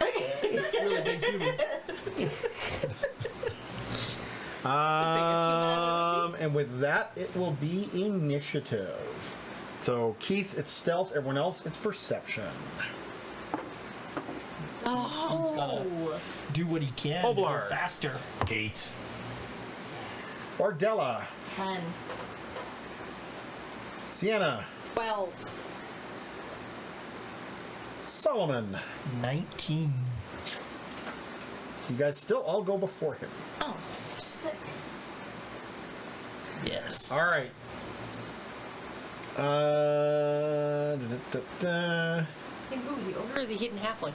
Really big human. And with that, it will be initiative. So Keith, it's stealth. Everyone else, it's perception. He's gotta do what he can to go Oblar. faster. 8. Bardella, 10. Sienna, 12. Solomon. 19. You guys still all go before him. Oh, sick. Yes. All right. Who, the ogre or the hidden halfling?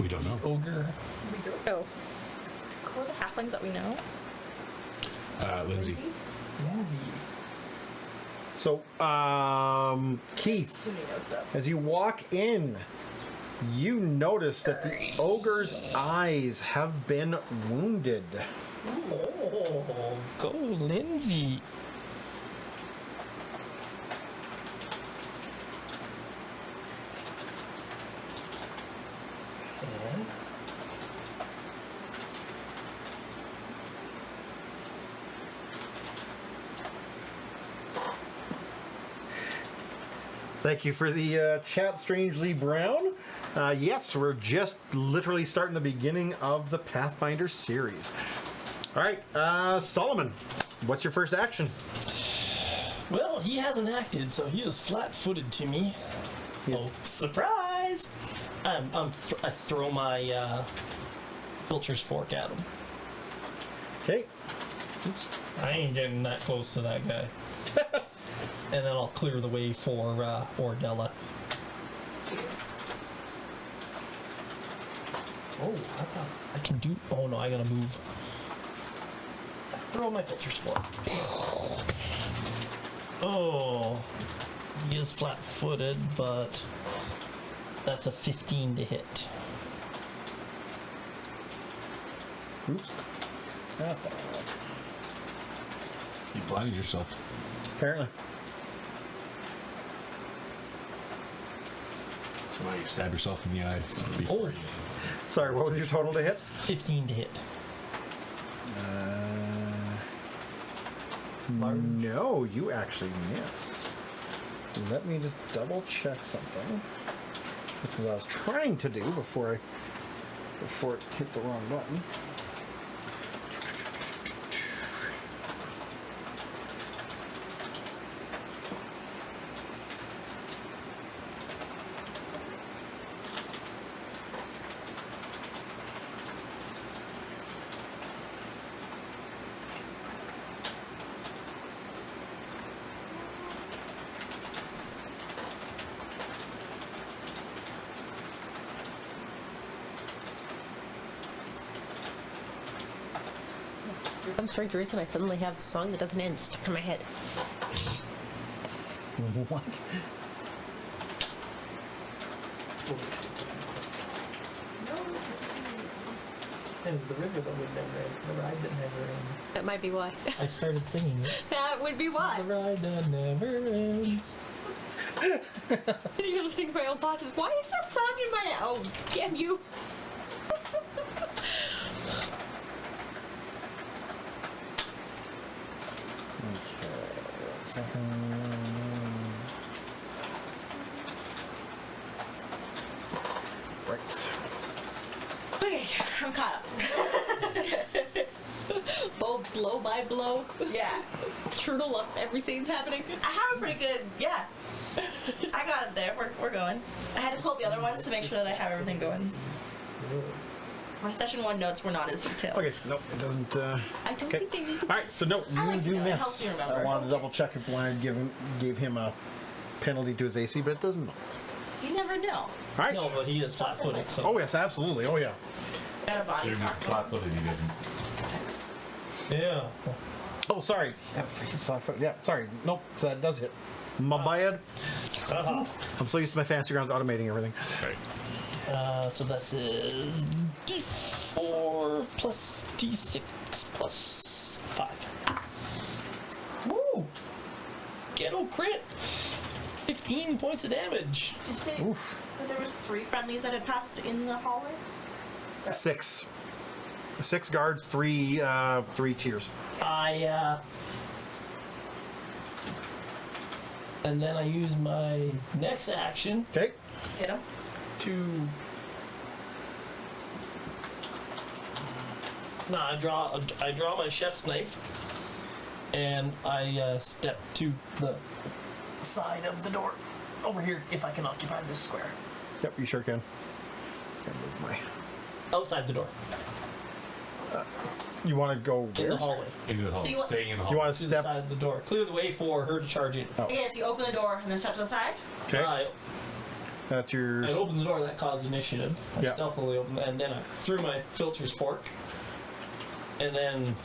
We don't know. Ogre. We don't know. Who are the halflings that we know? Lindsay. Lindsay. So, Keith, Too many notes up. as you walk in, you notice that the ogre's eyes have been wounded. Oh, go Lindsay. And Thank you for the chat, Strangely Brown. Yes, we're just literally starting the beginning of the Pathfinder series. All right, Solomon, what's your first action? well, he hasn't acted, so he is flat-footed to me. So surprise! I throw my filcher's fork at him. Okay. Oops. I ain't getting that close to that guy. And then I'll clear the way for Ordella. Oh, I thought I can do. Oh no, I gotta move. I throw my filter's fork. Oh, he is flat-footed, but that's a 15 to hit. Oops. That's not right. You blinded yourself. Apparently. So now you stab yourself in the eye. Oh, Sorry, what was your total to hit? 15 to hit. No, you actually miss. Let me just double check something. Which was what I was trying to do before it hit the wrong button. Here comes Strange Reason, I suddenly have the song that doesn't end stuck in my head. What? It's the river that would never end, the ride that never ends. That might be why. I started singing it. That would be why. The ride that never ends. Sitting here listening to my own thoughts is, why is that song in my head? Oh, damn you. Right. Okay, I'm caught up. Blow by blow. Yeah. Turtle up, everything's happening. I have a pretty good, yeah. I got it there. We're going. I had to pull up the other ones to make sure that I have everything going. My session 1 notes were not as detailed. Okay, nope, it doesn't. I don't Okay. think they need to. Alright, so no, I you like to do know, it helps miss. me remember. I wanted to double check if I gave him a penalty to his AC, but it doesn't. You never know. Alright. No, but he is flat-footed, so. Oh yes, absolutely. Oh yeah. Got a body. You're not flat-footed, he doesn't. Yeah. Oh, sorry. Yeah, he's flat-footed. Yeah, sorry. Nope, so that does hit. My bad. Uh-huh. I'm so used to my fancy grounds automating everything. Right. So this is D4 plus D6 plus 5. Woo! Ghetto crit! 15 points of damage. Did you say Oof. that there was 3 friendlies that had passed in the hallway? 6. 6 guards, 3 tiers. And then I use my next action Okay. Hit him. to. No, I draw my chef's knife, and I step to the side of the door. over here if I can occupy this square. Yep, you sure can. Just gonna move my. Outside the door. You want to go In where? the hallway. Into the hall. So you- Staying in the You hall. want to To the step? side of the door. Clear the way for her to charge in. Oh. Okay, so you open the door and then step to the side. Okay. That's your. I opened the door, that caused initiative. I Yeah. stealthily opened, and then I threw my filter's fork. And then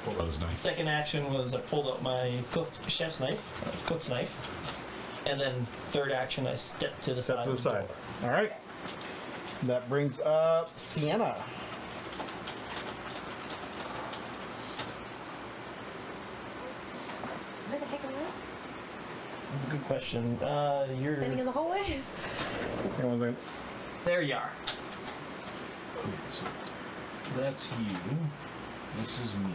That was nice. second action was I pulled out my cook's knife. And then third action I stepped to the Step side. to the of side. door. All right. That brings up Sienna. Where the heck am I? That's a good question. You're Standing in the hallway? Hang on one second. there. You are. Okay, so that's you. This is me.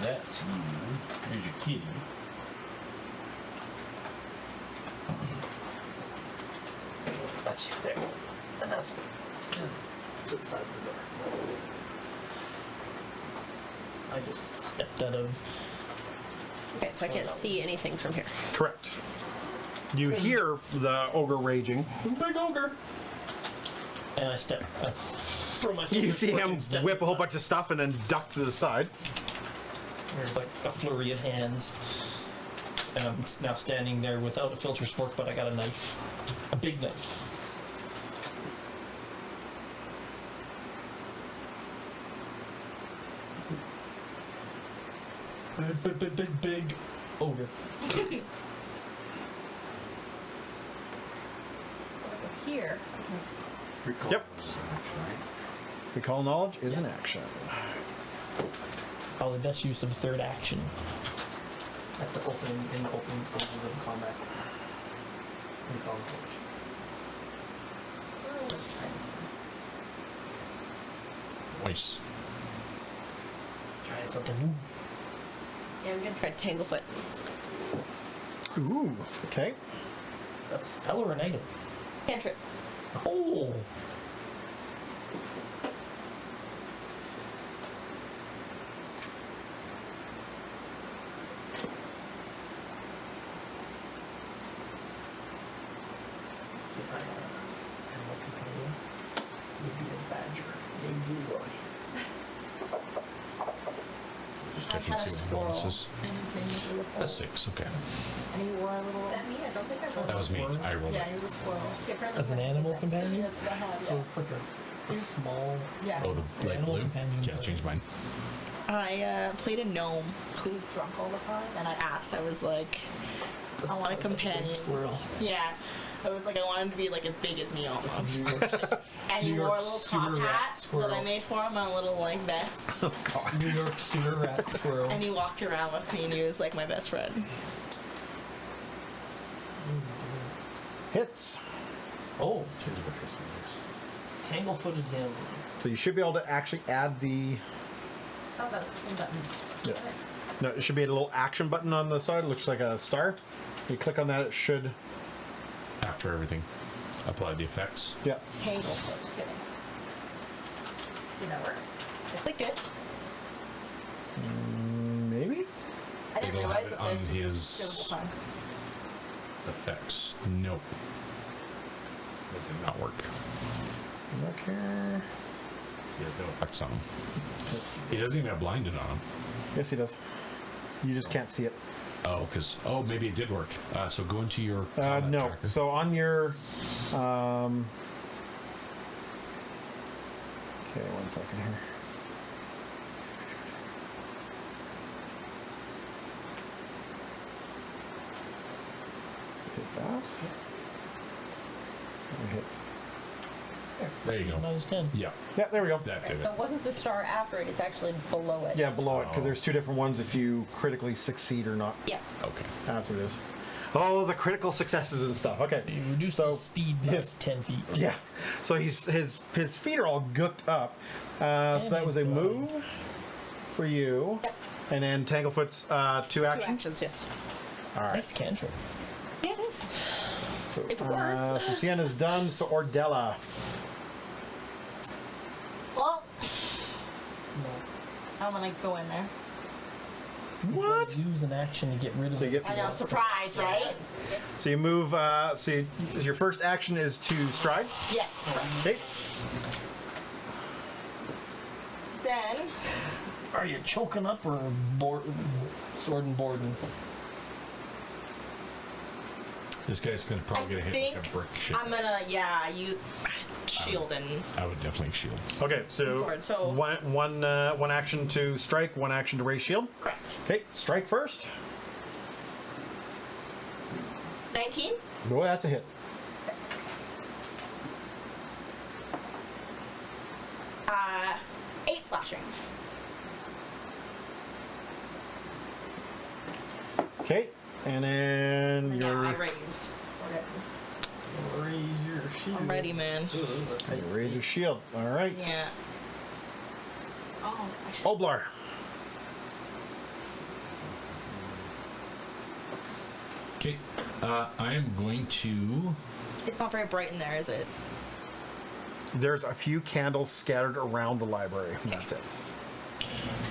That's you. There's your kitty. That's you there. And that's to the side of the door. I just stepped out of. Okay, so I can't see anything from here. Correct. You hear the ogre raging. Big ogre. And I throw my You filter's see fork him and step whip to a the whole side. bunch of stuff and then duck to the side. There's like a flurry of hands. And I'm now standing there without a filter's fork, but I got a knife. A big knife. Big ogre. Here. Recall Yep. was an action, right? Recall knowledge is an action. Probably best use of third action. At the opening stages of combat. Recall knowledge. Nice. Trying something new. Yeah, we're gonna try Tanglefoot. Ooh. Okay. A spell or an item? Cantrip. Oh! Let's see if I have an animal companion. Would be a badger named Leroy. Just I checking had a to see what squirrel, bonuses. and his name was Leopold. That's 6. Okay. And he wore a little. Is that me? I don't think I That rolled. was me. I rolled Yeah, it. he was a squirrel. As an animal companion? That's what I had. So it's like a small. Yeah. Oh, the light Animal blue? companion Yeah, to- changed mine. I played a gnome who was drunk all the time, and I asked. I was like, I want a companion. Squirrel. Yeah. I was like, I want him to be like as big as me almost. New York, And he New wore a York little sewer top rat hat that squirrel. I made for him, a little like vest. Oh God. New York sewer rat squirrel. And he walked around with me, and he was like my best friend. Hits. Oh, Change the customers. tangle-footed him. So you should be able to actually add the. Oh, that was the same button. Yeah. No, it should be a little action button on the side. It looks like a star. You click on that, it should. After everything. Apply the effects. Yeah. Tanglefoot. Just kidding. Did that work? I clicked it. Maybe. I didn't It'll have realize it that on this was his- still the time. Effects. Nope. That did not work. Look here. He has no effects on him. He doesn't even have blinded on him. Yes, he does. You just can't see it. Oh, because maybe it did work. So go into your combat No. tracker. So on your. Okay, 1 second here. Hit that. And hit. There you go. Minus 10. Yeah, Yeah, there we go. that Okay, did so it. it wasn't the star after it, it's actually below it. Yeah, below it, because Oh. there's two different ones if you critically succeed or not. Yeah. Okay. That's what it is. Oh, the critical successes and stuff. Okay. You reduce So, the speed by his- 10 feet. Yeah. So his feet are all gooked up. So that was a he's move for you. Yep. And then Tanglefoot's 2 Two action. actions, yes. All right. Nice cantrip. Yeah, it is. So, If it works. so Sienna's done. So Ordella. Well, I'm gonna go in there. What? Use an action to get rid of So you it. get- I know, surprise, right? So you move. Your first action is to stride. Yes. Okay. Then, Are you choking up or sword and boarding? This guy's gonna probably get a hit with a brick shit. I'm gonna, shield and I would definitely shield. Okay. So, Sword, so- one action to strike, one action to raise shield. correct. Okay. Strike first. 19? Boy, that's a hit. Sick. 8 slashing. Okay. And then Yeah, I your raise. Raise your shield. I'm ready, man. Ooh, those are tight raise your shield. All right. Yeah. Oh, I should. Oblar. Okay, I am going to. It's not very bright in there, is it? There's a few candles scattered around the library. Okay. That's it.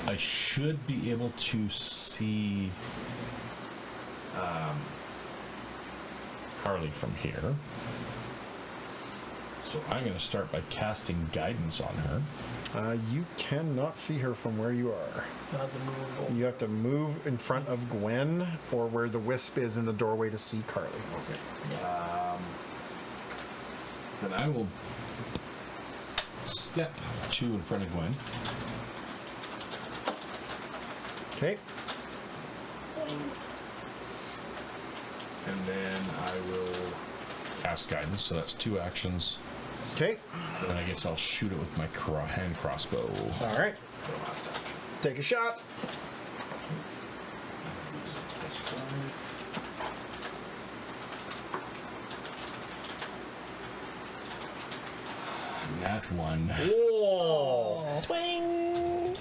I should be able to see Harley from here. So I'm going to start by casting guidance on her. You cannot see her from where you are. Not the movable. You have to move in front of Gwen or where the wisp is in the doorway to see Carly. Then I will step 2 in front of Gwen. Okay. And then I will cast guidance, so that's 2 actions. Okay. And then I guess I'll shoot it with my hand crossbow. All right. For the last action. Take a shot. Nat 1. Whoa. Twing!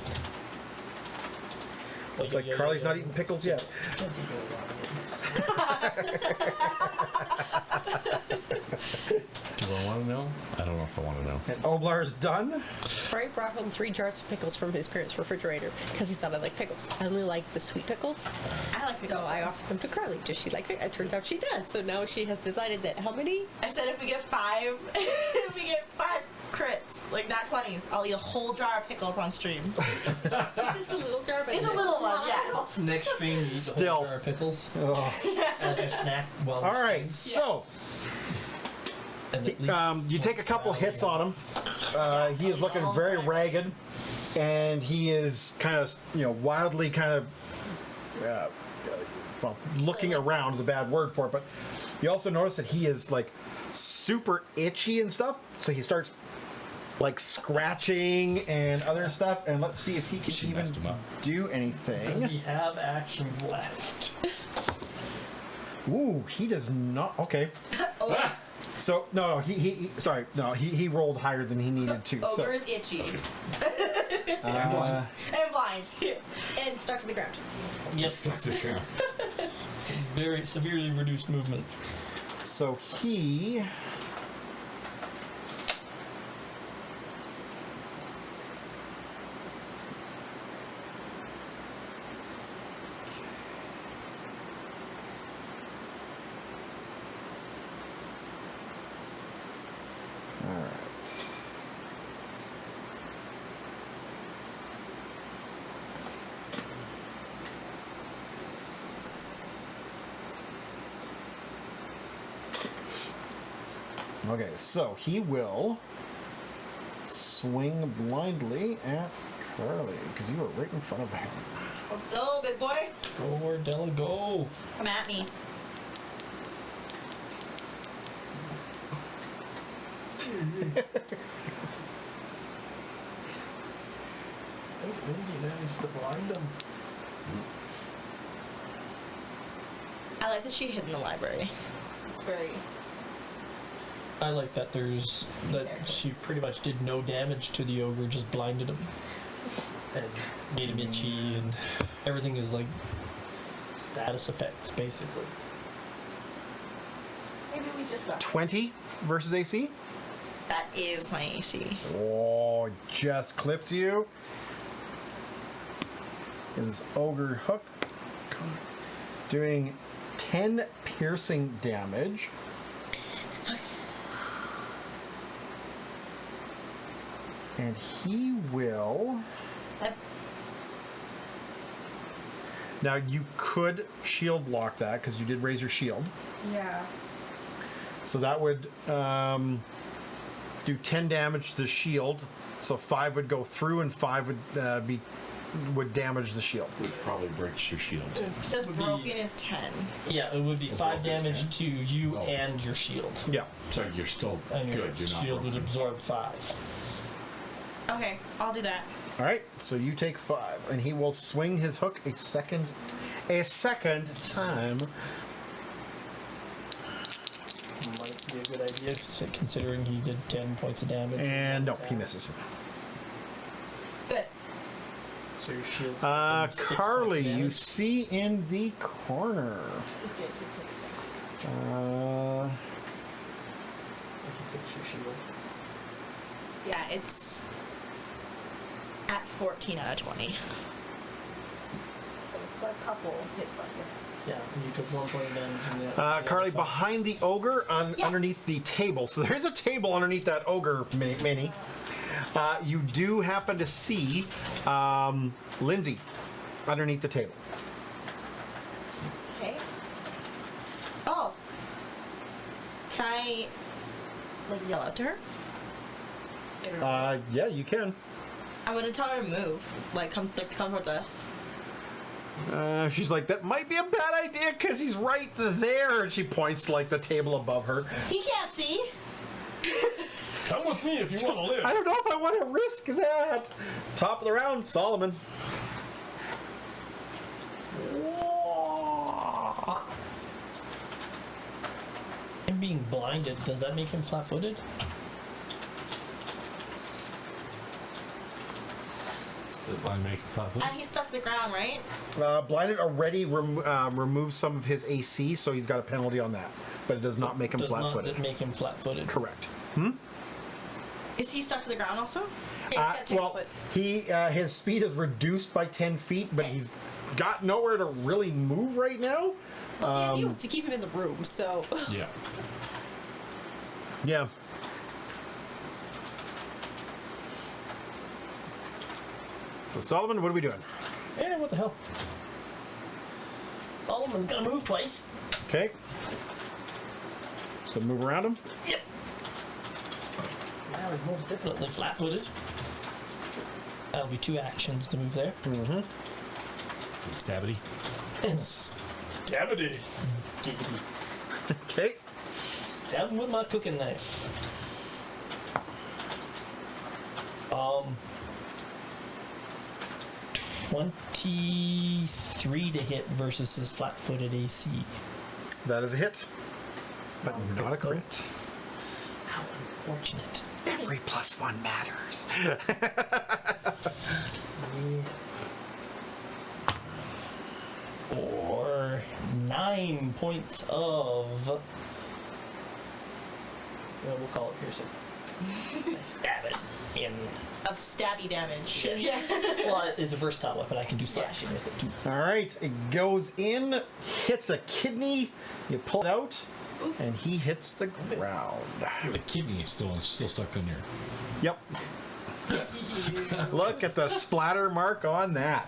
Looks like Carly's not eating pickles yet. Do I want to know? I don't know if I want to know. And Oblar's done. Barry brought home 3 jars of pickles from his parents' refrigerator because he thought I liked pickles. I only like the sweet pickles. I like So pickles. I offered them to Carly. Does she like pickles? It turns out she does. So now she has decided that how many? I said if we get 5, if we get 5 crits, like nat 20s, I'll eat a whole jar of pickles on stream. It's just a little jar, but It's a little one, yeah. Next stream, you eat the Still. whole jar of pickles Oh. as your snack. While All right. So And at least you take a couple hits on him. He is looking very ragged, and he is kind of wildly kind of well, looking around is a bad word for it, but you also notice that he is like super itchy and stuff. So he starts like scratching and other stuff, and let's see if he can She even messed him up. do does anything. he have actions left? Ooh, he does not. Okay. So no, he rolled higher than he needed to. Ogre So is itchy. uh, And blind. and stuck to the ground. Yes. That's it, yeah. Very severely reduced movement. so he. All right. Okay, so he will swing blindly at Carly because you were right in front of him. Let's go, big boy. Go, Wardella, go. Come at me. I think Lindsay managed to blind him. I like that she hid in the library. It's very. I like that she pretty much did no damage to the ogre, just blinded him. And made him itchy, and everything is like status effects, basically. Maybe we just got. 20 versus AC. That is my AC. Oh, just clips you. is ogre hook, doing 10 piercing damage. And he will. Now you could shield block that because you did raise your shield. Yeah. So that would do 10 damage to the shield. So 5 would go through and 5 would damage the shield. Which probably breaks your shield. It says broken is 10. Yeah, it would be 5 broken is damage 10? to you Oh. and your shield. Yeah. So you're still And your good. You're not shield would broken. absorb 5. Okay, I'll do that. All right. So you take 5, and he will swing his hook a second time. Might be a good idea considering he did 10 points of damage. And no, he misses. Good. So your shield's 6 Carly, points of you damage. see in the corner. I can fix your shield. Yeah, it's at 14 out of 20. So it's got a couple hits like it. Yeah, and you took 1 point of damage. And the other Carly, 5. behind the ogre, Yes. underneath the table. So there's a table underneath that ogre mini. You do happen to see Lindsay underneath the table. Okay. Oh. Can I, like, yell out to her? Yeah, you can. I'm gonna tell her to move. Like, come towards us. She's like, that might be a bad idea because he's right there. And she points to, like, the table above her. He can't see. Come with me if you want to live. I don't know if I want to risk that. Top of the round, Solomon. Him being blinded, does that make him flat-footed? Does blind make him flat-footed? And he's stuck to the ground, right? Blinded already removes some of his AC, so he's got a penalty on that. But it does not make him Does flat-footed. not make him flat-footed. Correct. Is he stuck to the ground also? Yeah, he's got 10 Well, foot. his speed is reduced by 10 feet, but he's got nowhere to really move right now. Well, the idea was to keep him in the room, so. Yeah. Yeah. So Solomon, what are we doing? Yeah, what the hell? Solomon's gonna move twice. Okay. So move around him. Yep. Now he's most definitely flat-footed. That'll be 2 actions to move there. Stabity. And stabity. Okay. Stab him with my cooking knife. 23 to hit versus his flat-footed AC. That is a hit, but not a crit. How unfortunate. Every +1 matters. For 9 points of... Well, we'll call it piercing. I stab it in... Of stabby damage. Yeah. Well, it's a versatile weapon. I can do slashing with it too. All right, it goes in, hits a kidney. You pull it out, and he hits the ground. The kidney is still stuck in there. Yep. Look at the splatter mark on that.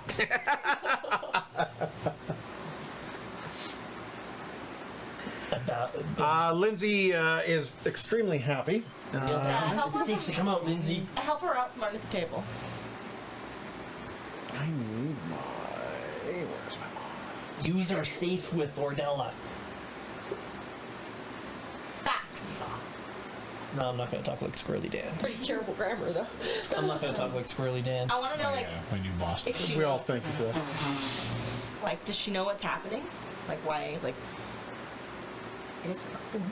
Lindsay is extremely happy. help It's her. safe to come out, Lindsay. I help her out from under the table. I need my... Where's my mom? Use our safe with Ordella. Facts. No, I'm not going to talk like Squirrely Dan. Pretty terrible grammar, though. I'm not going to talk like Squirrely Dan. I want to know, like, My new boss. if she We all thank you for that. like, does she know what's happening? Like, why? Like, I guess.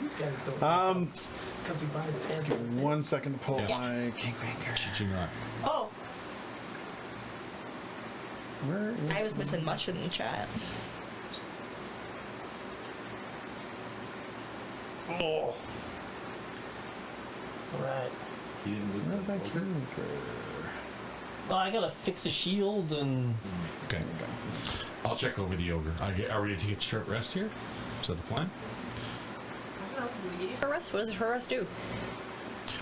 These guys don't. Because we buy his pants. 1 second to pull Yeah. my KingMaker. Teaching rock. Oh, Where is... I was missing much in the chat. Oh. Alright. He didn't Where's my move. KingMaker? Well, I gotta fix a shield and. Okay. I'll check over the ogre. Are we ready to take a short rest here? Is that the plan? Short rest? What does a short rest do?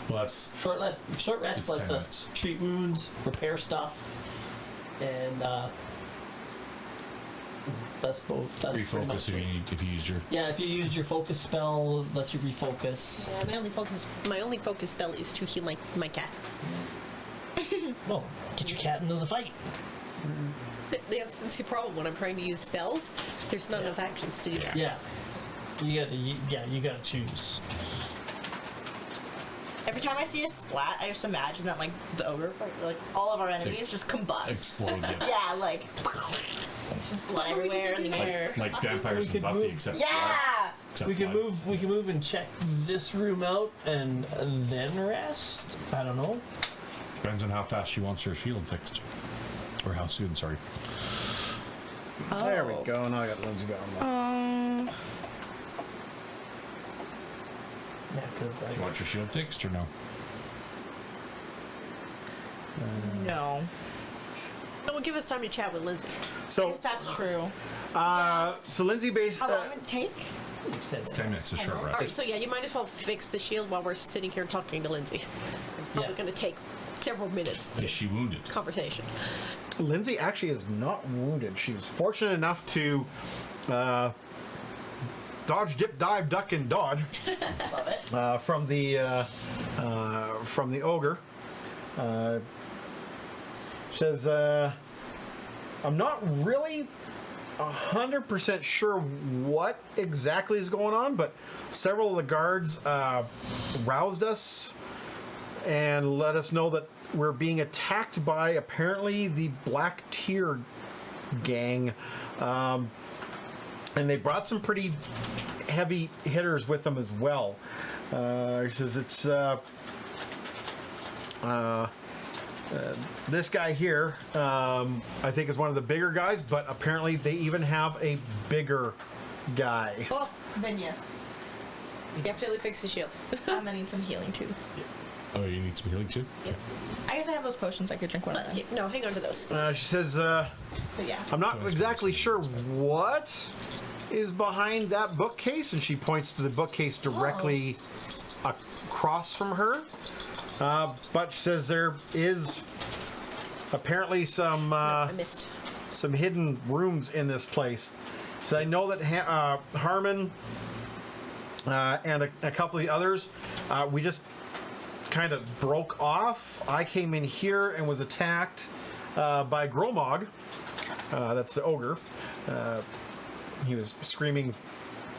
Well, that's Short rest It's lets 10 us minutes. treat wounds, repair stuff, and that's both. That's pretty refocus much it. if you use your. Yeah, if you use your focus spell, it lets you refocus. Yeah, my only focus spell is to heal my cat. Well, get your cat into the fight. That's the problem when I'm trying to use spells. There's not enough actions to do that. Yeah, you gotta choose. Every time I see a splat, I just imagine that like the ogre, like all of our enemies just combust. Explode, yeah. Yeah, like just blood everywhere in the air. Like vampires We and could Buffy, move- except Yeah. except We can blood. move. We can move and check this room out, and then rest. I don't know. Depends on how fast she wants her shield fixed, or how soon. Sorry. There we go. Now I got Lindsay going. Yeah, because Do you want your shield fixed or no? No. That will give us time to chat with Lindsay. So, Yes, that's true. so Lindsay based. How long would it take? It's 10 minutes, a short Alright, rest. so yeah, you might as well fix the shield while we're sitting here talking to Lindsay. It's probably Yeah. going to take several minutes Is she wounded? conversation. Lindsay actually is not wounded. She was fortunate enough to dodge, dip, dive, duck, and dodge Love it. from the ogre. Says, I'm not really 100% sure what exactly is going on, but several of the guards roused us and let us know that we're being attacked by apparently the Black Tier gang. And they brought some pretty heavy hitters with them as well. He says it's this guy here, I think is one of the bigger guys, but apparently they even have a bigger guy. Oh, Then yes. definitely fix the shield. I'm gonna need some healing too. Oh, you need some healing too? I guess I have those potions. I could drink one of them. No, hang on to those. She says, But yeah. I'm not exactly sure what is behind that bookcase, and she points to the bookcase directly across from her. But she says there is apparently some I missed. some hidden rooms in this place. So I know that Harmon and a couple of the others, we just kind of broke off. I came in here and was attacked by Gromog. That's the ogre. He was screaming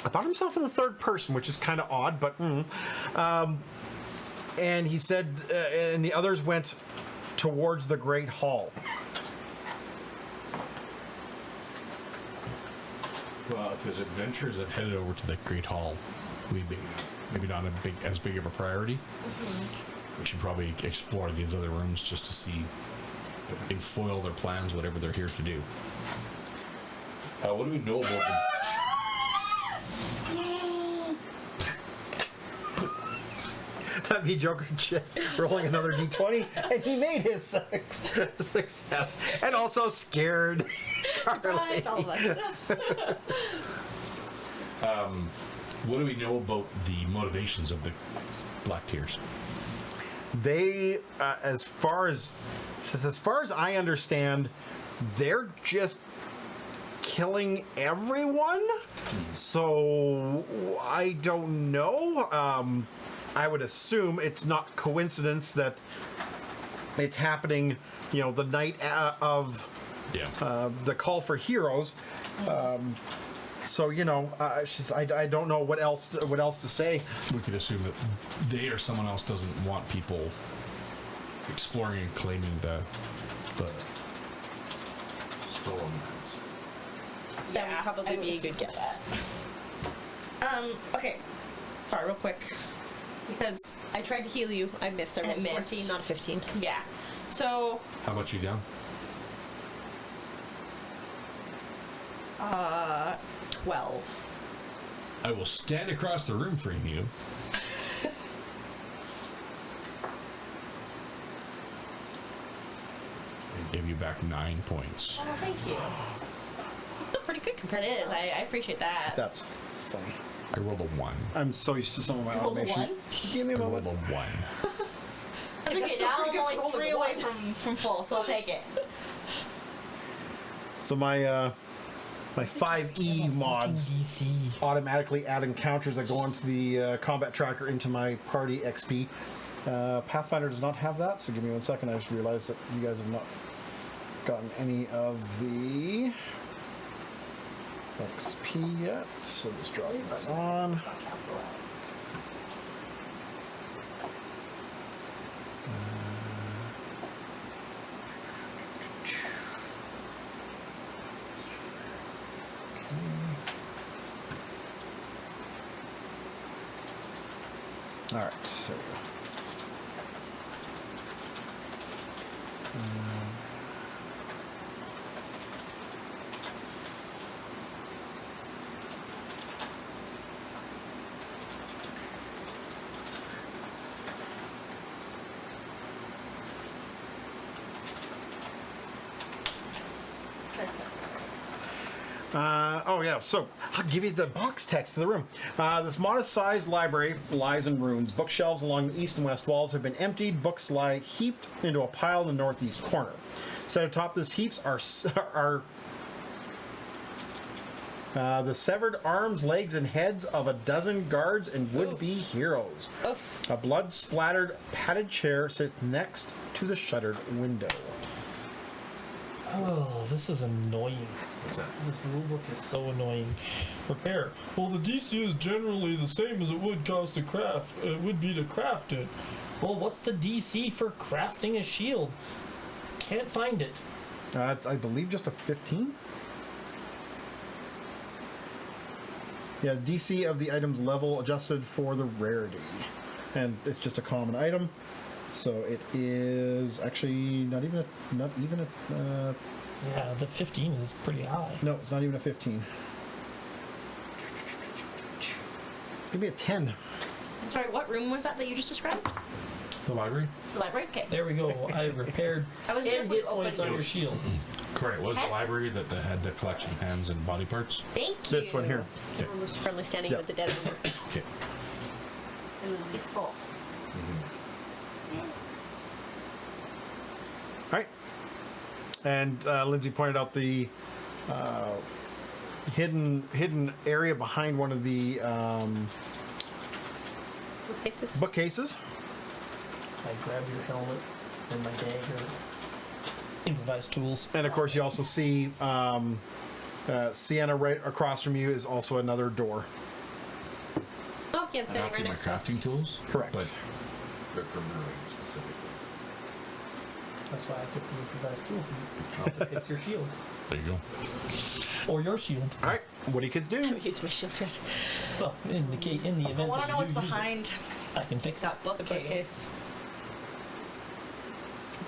about himself in the third person, which is kind of odd, but and he said, and the others went towards the Great Hall. Well, if there's adventurers that headed over to the Great Hall, we'd be maybe not as big of a priority. We should probably explore these other rooms just to see if we can foil their plans, whatever they're here to do. What do we know about them? That'd be Joker Chip rolling another d20, and he made his success, and also scared. Surprised all of us. What do we know about the motivations of the Black Tears? They, as far as I understand, they're just killing everyone. So I don't know. I would assume it's not coincidence that it's happening, the night of the Call for Heroes. So I don't know what else to say. We could assume that they or someone else doesn't want people exploring and claiming the stolen lands. That would probably I be a would good guess. that. Okay. Sorry, real quick. Because, I tried to heal you. I missed. I rolled missed. 14, not a 15. yeah. So, How much you down? 12. I will stand across the room from you. give you back 9 points. Oh, thank you. It's still pretty good That compared to is. I appreciate that. That's funny. I rolled a 1. I'm so used to some of my You rolled a automation. one? Give me a I rolled moment. a 1. That's okay. That's still Now pretty I'm good only for rolling 3 a away one. from full, so I'll take it. So my 5E mods DC. automatically add encounters that go onto the combat tracker into my party XP. Pathfinder does not have that, so give me 1 second. I just realized that you guys have not gotten any of the XP yet, so just drop this on. All right, so oh yeah, so I'll give you the box text of the room. This modest-sized library lies in ruins. Bookshelves along the east and west walls have been emptied. Books lie heaped into a pile in the northeast corner. Set atop these heaps are the severed arms, legs, and heads of a dozen guards and would-be heroes. Oof. A blood-splattered padded chair sits next to the shuttered window. Oh, this is annoying. What's that? This rulebook is so annoying. Repair. Well, the DC is generally the same as it would cost to craft. It would be to craft it. Well, what's the DC for crafting a shield? Can't find it. It's, I believe, just a 15. Yeah, DC of the item's level adjusted for the rarity, and it's just a common item, so it is actually not even a. Yeah, the 15 is pretty high. No, it's not even a 15. It's gonna be a 10. I'm sorry, what room was that you just described? The library? The library? Okay. There we go. I repaired I was 10 definitely hit points open. on your shield. Correct. It was the Okay. library that had the collection of hands and body parts. Thank you. This one here. Everyone was friendly standing Yeah. with the dead. Okay. It's full. All right. And Lindsay pointed out the hidden area behind one of the Bookcases. bookcases. I grab your helmet and my dagger. Improvised tools. And of course, you also see Sienna right across from you is also another door. Oh, yeah, I'm I standing offer right my next to him. crafting tools. Correct. But But for brewing specifically. That's why I took the improvised tool for you. To fix your shield. there you go. Or your shield. All right, what do you kids I do? haven't used my shield yet. Well, in the event I want that to know you what's do use behind it, I can fix it. that bookcase.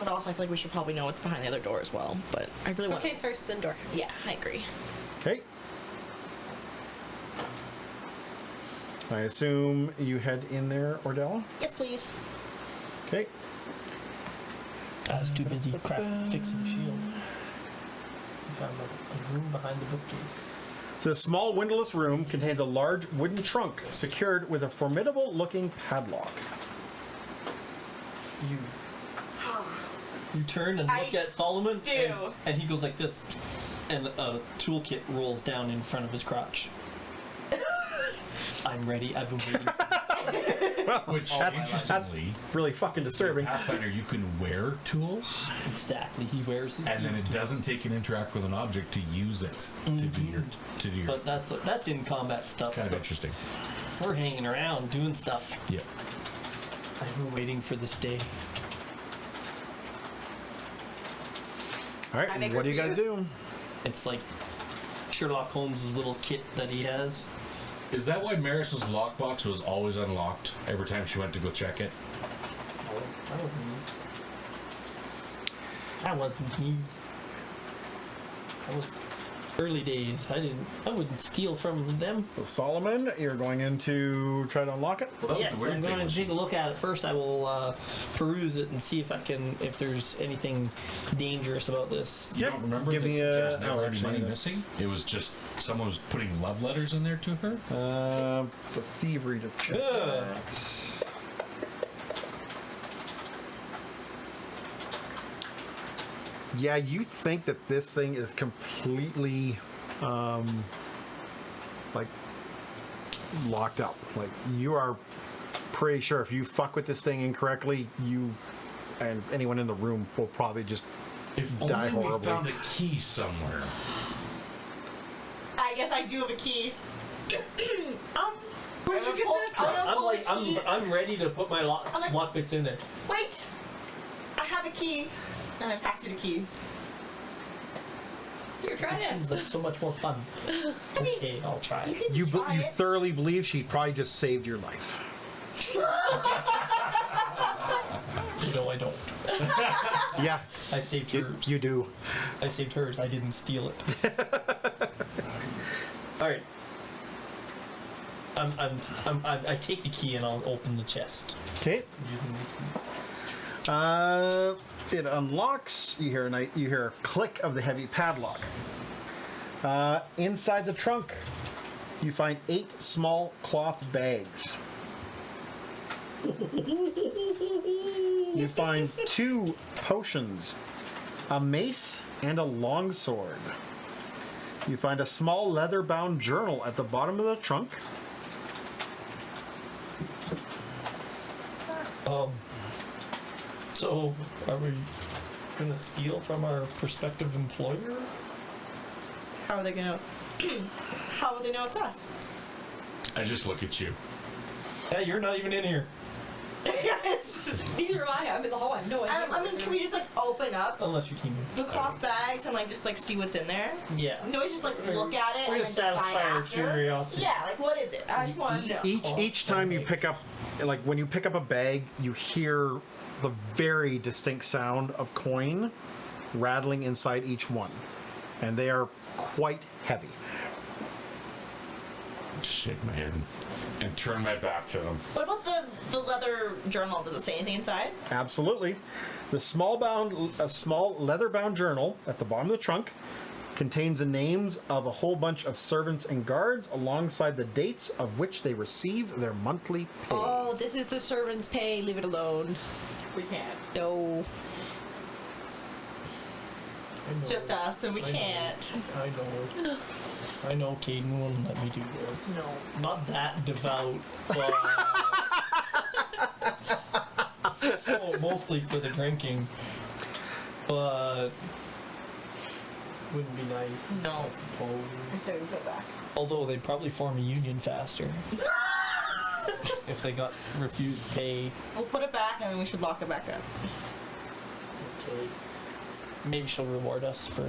But also, I feel like we should probably know what's behind the other door as well. But I really want. Bookcase first, then door. Yeah, I agree. Okay. I assume you head in there, Ordella. Yes, please. Okay. I was too busy fixing shield. I found a room behind the bookcase. The small windowless room contains a large wooden trunk secured with a formidable-looking padlock. You turn and look at Solomon, do. and he goes like this, and a toolkit rolls down in front of his crotch. I'm ready. I've been waiting. Well, Which, that's interestingly, really fucking disturbing. Pathfinder, you can wear tools, Exactly. He wears his. and then use it tools. doesn't take an interact with an object to use it to do your. But that's in combat stuff. It's kind of so interesting. We're hanging around doing stuff. Yeah. I've been waiting for this day. All I right, make what do her you guys do? It's like Sherlock Holmes' little kit that he has. Is that why Maris's lockbox was always unlocked every time she went to go check it? Oh, that wasn't me. That wasn't me. That was Early days. I wouldn't steal from them. So Solomon, you're going in to try to unlock it? Well, that was Yes, the weird I'm thing going was to take a look at it first. I will peruse it and see if there's anything dangerous about this. You don't remember Give that me there's a- never oh, any actually, money that's- missing? It was just someone was putting love letters in there to her? It's a thievery to check. Ugh. that. Yeah, you think that this thing is completely, like, locked up. Like, you are pretty sure if you fuck with this thing incorrectly, you and anyone in the room will probably just If die only we horribly. found a key somewhere. I guess I do have a key. Where'd you get that from? I'm ready to put my lockpicks in there. Wait! I have a key. And I pass you the key. Here, try This this. is like so much more fun. Okay, I'll try You it. can You try you it. thoroughly believe she probably just saved your life. You know I don't. Yeah, I saved you, hers. you do. I saved hers. I didn't steal it. All right. I take the key and I'll open the chest Okay. using the key. It unlocks. You hear a click of the heavy padlock. Inside the trunk, you find 8 small cloth bags. You find 2 potions, a mace, and a longsword. You find a small leather-bound journal at the bottom of the trunk. So, are we gonna steal from our prospective employer? How are they gonna? How would they know it's us? I just look at you. Hey, you're not even in here. It's, Neither am I. I'm in the hall. I have no idea. I mean, can we just like open up Unless you came in. the cloth bags and like just like see what's in there? Yeah. No, we just like look at it We're and gonna then decide satisfy our after. curiosity. Yeah, like what is it? I just want to know. Each time you pick up, like when you pick up a bag, you hear the very distinct sound of coin rattling inside each one, and they are quite heavy. Just shake my head and turn my back to them. What about the leather journal? Does it say anything inside? Absolutely. A small leather-bound journal at the bottom of the trunk contains the names of a whole bunch of servants and guards alongside the dates of which they receive their monthly pay. Oh, this is the servant's pay. Leave it alone. We can't. No. It's just us, and we can't. I know, Caden won't let me do this. No. Not that devout, but oh, mostly for the drinking. But wouldn't be nice. No. I suppose. So we go back. Although they'd probably form a union faster if they got refused pay. We'll put it back, and then we should lock it back up. Okay. Maybe she'll reward us for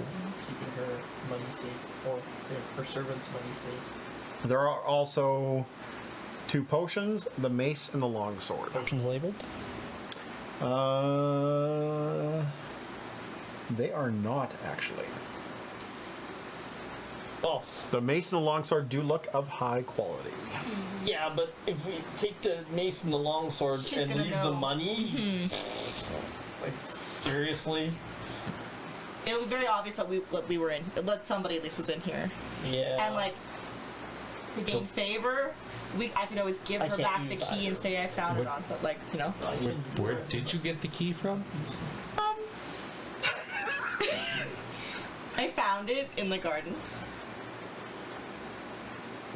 keeping her money safe, or her servants' money safe. There are also 2 potions, the mace and the longsword. Potions labeled? They are not actually. Oh, The mace and the longsword do look of high quality. yeah, but if we take the mace and the longsword She's and gonna leave know. the money, like seriously, It was very obvious that we were in. That somebody at least was in here. yeah. And like to gain favor, I could always give I her can't back the use key either. and say I found it on something. Like Where did you get the key from? I found it in the garden.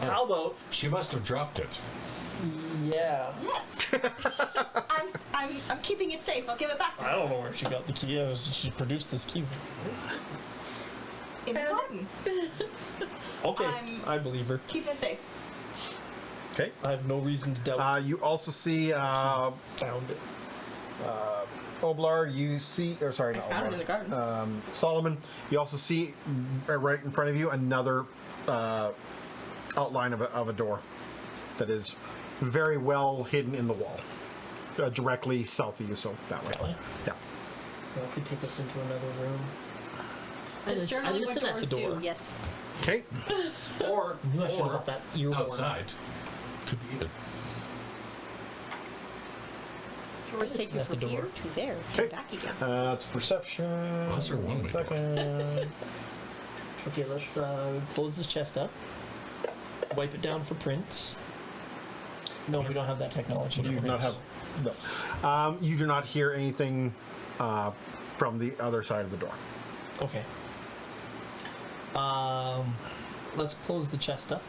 How about She must have dropped it. yeah? Yes. I'm keeping it safe. I'll give it back to I her. don't know where she got the key. She produced this key. In the garden. Okay, I'm- I believe her. Keep it safe. Okay. I have no reason to doubt. You also see Found it. Oblar. You see, or sorry, I not found it Oblar. in the garden. Solomon. You also see right in front of you another outline of a door that is very well hidden in the wall, directly south of you. So that way. Really? Yeah. That could take us into another room. That's generally what listen at the doors door. do. Yes. Okay. Or, I knew I should have left that ear horn. outside. Could be either. Doors take you at the from here door. to there, Okay. and back again. It's perception. Unless they're one-way door. Second. Okay, let's close this chest up. Wipe it down for prints. No, we don't have that technology. You do not have. No. You do not hear anything from the other side of the door. Okay. Let's close the chest up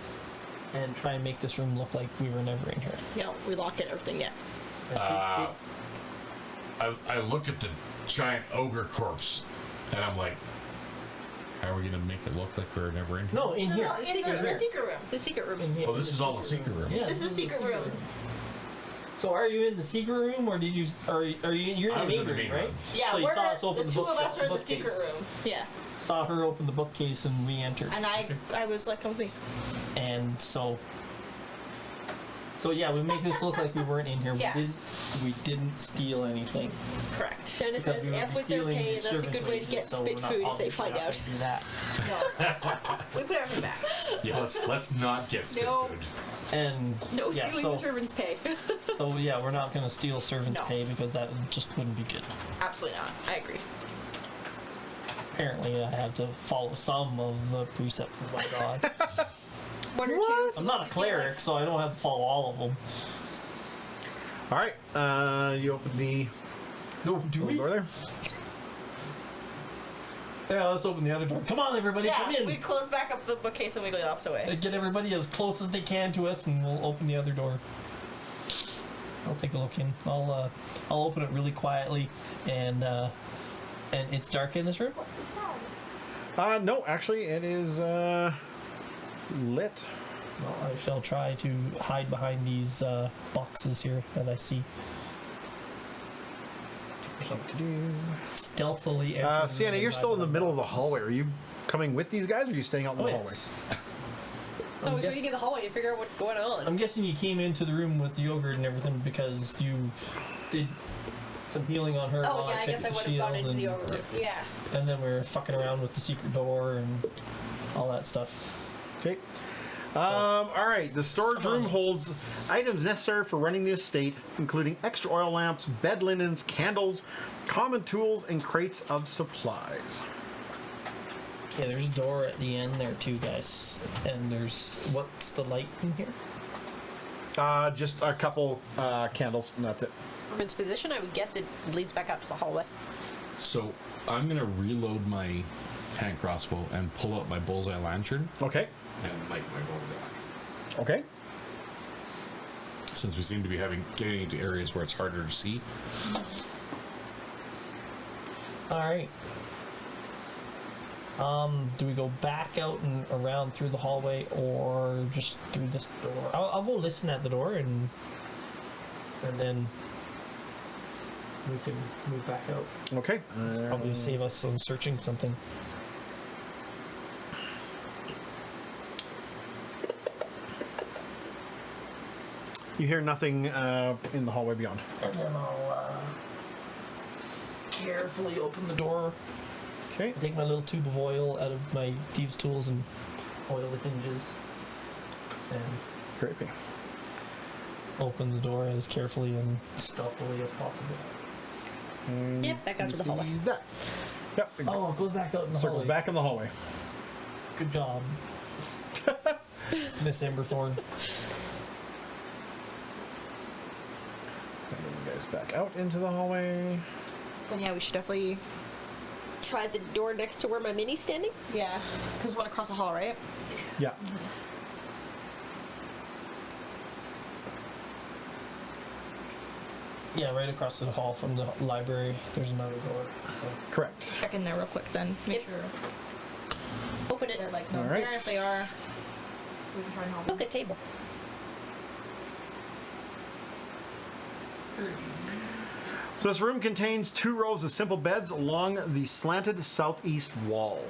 and try and make this room look like we were never in here. Yeah, we lock it, everything, yeah. I look at the giant ogre corpse, and I'm like, how are we going to make it look like we were never in here? No, in here. No, in the secret room. The secret room. In here. Oh, this is all the secret room. Yeah, This is the secret room. So are you in the secret room, or did you? Are you? You're in I the was main in the room, main right? room. Yeah, So you we're saw us open the two of us are in the secret bookcase. room. Yeah, Saw her open the bookcase, and we entered. and I was like, come with me. And so yeah, we make this look like we weren't in here. Yeah. We didn't steal anything. Correct. Dennis Because says, we would F be with their stealing pay, your that's a servants' good way to wages, get so spit we're not food if they obviously find not out. gonna do that. No, we put everything back. Yeah, let's not get spit No. food. And No yeah, stealing so, the servants' pay. so yeah, we're not gonna steal servants' No. pay because that just wouldn't be good. Absolutely not. I agree. Apparently, I have to follow some of the precepts of my god. One or two. I'm not a cleric, so I don't have to follow all of them. All right. You open the No, do little door there. Yeah, let's open the other door. Come on, everybody, come Yeah, in. we close back up the bookcase and we go the opposite way. Get everybody as close as they can to us, and we'll open the other door. I'll take a look in. I'll open it really quietly, and it's dark in this room. What's inside? No, actually, it is lit. Well, I shall try to hide behind these boxes here that I see. Stealthily. entering Sienna, and you're still in the hiding middle of the boxes. hallway. Are you coming with these guys, or are you staying out in Oh, the hallway? yes. No, I'm we guess- get the hallway to figure out what's going on. I'm guessing you came into the room with the yogurt and everything because you did some healing on her. Oh, while yeah, I guess fixed I the would have gone shield into the and- over room. Yeah. And then we were fucking around with the secret door and all that stuff. Okay. All right. The storage room holds items necessary for running the estate, including extra oil lamps, bed linens, candles, common tools, and crates of supplies. Okay, there's a door at the end there too, guys. And what's the light in here? Just a couple candles, and that's it. From its position, I would guess it leads back out to the hallway. So I'm going to reload my hand crossbow and pull out my bullseye lantern Okay. and light my bow. Okay. Since we seem to be getting into areas where it's harder to see. All right. Do we go back out and around through the hallway, or just through this door? I'll go listen at the door, and then we can move back out. Okay. Probably save us on searching something. You hear nothing in the hallway beyond. And then I'll carefully open the door. Okay. Take my little tube of oil out of my thieves' tools and oil the hinges. And Creepy. open the door as carefully and stealthily as possible. Yep, back out to the See hallway. that. Yep. It Oh, it goes back out in the circles hallway. back in the hallway. Good job, Miss Emberthorn. Let's move you guys back out into the hallway. Then yeah, we should definitely. Try the door next to where my mini's standing. Yeah. Because one across the hall, right? Yeah. Yeah, right across the hall from the library. There's another door. So. Correct. Check in there real quick then. Make Yep. sure Open it. they're like no All one's right. there. If they are, we can try and help. Look at table. So this room contains 2 rows of simple beds along the slanted southeast wall.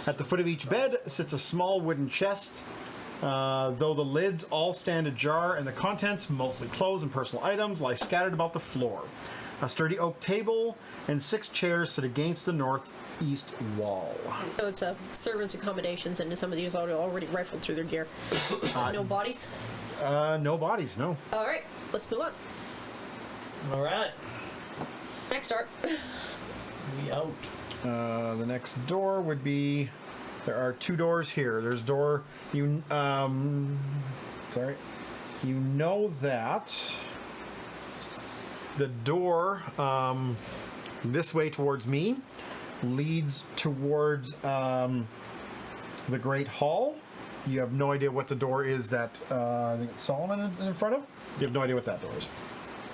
At the foot of each bed sits a small wooden chest, though the lids all stand ajar and the contents, mostly clothes and personal items, lie scattered about the floor. A sturdy oak table and 6 chairs sit against the north east wall. So it's servants' accommodations, and some of these are already rifled through their gear. No bodies? No bodies, no. All right, let's move on. All right. Next start. We out. The next door would be. There are 2 doors here. There's door. Sorry. You know that the door this way towards me leads towards the Great Hall. You have no idea what the door is that I think it's Solomon in front of. You have no idea what that door is.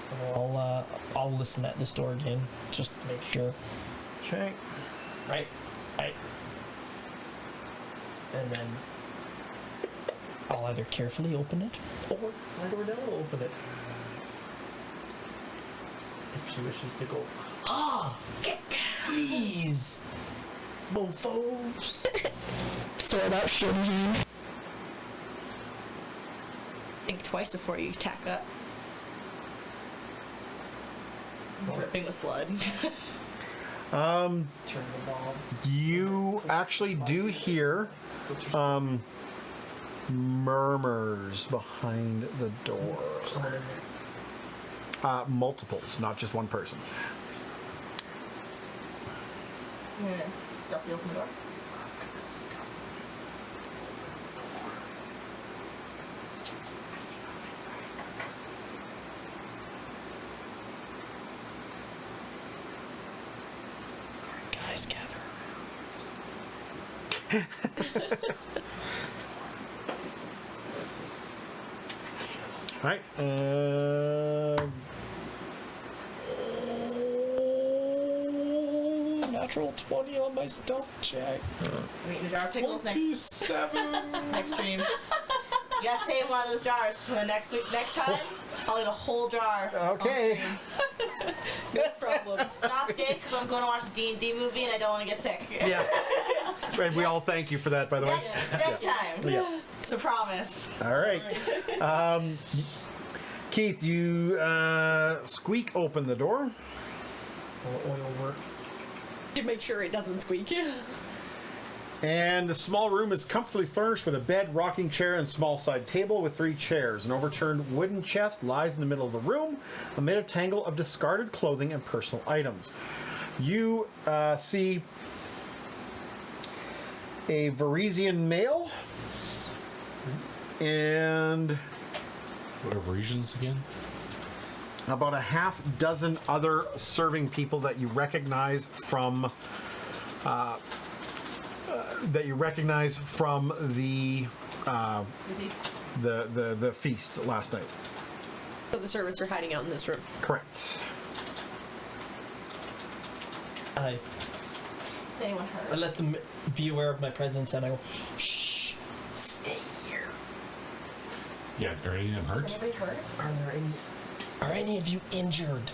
So I'll listen at this door again, just to make sure. Okay. Right. And then I'll either carefully open it or let Ordella open it. If she wishes to go. Please! Mofos! Sword up, shield in hand. Think twice before you attack us. Dripping with blood. Turn the bomb. You actually do hear murmurs behind the door. Someone in there. Multiples, not just one person. Yeah, stealthy open the door. Guys, gather. All right. Natural 20 on my stealth check. I'm eating a jar of pickles next 27. next stream. You gotta save one of those jars for the next time. I'll eat a whole jar. Okay. No problem. Not today because I'm going to watch the D&D movie and I don't want to get sick. Yeah. And we all thank you for that, by the way. Next time. Yeah. It's a promise. All right. Keith, you squeak open the door. Will oil work? To make sure it doesn't squeak. And the small room is comfortably furnished with a bed, rocking chair, and small side table with 3 chairs. An overturned wooden chest lies in the middle of the room, amid a tangle of discarded clothing and personal items. You see a Varisian male and What are Varisians again? about a half dozen other serving people that you recognize from the feast last night. So the servants are hiding out in this room. Correct. I Is anyone hurt? let them be aware of my presence and I go, shh, stay here. Yeah, are any of them hurt? Is anybody hurt? Are any of you injured?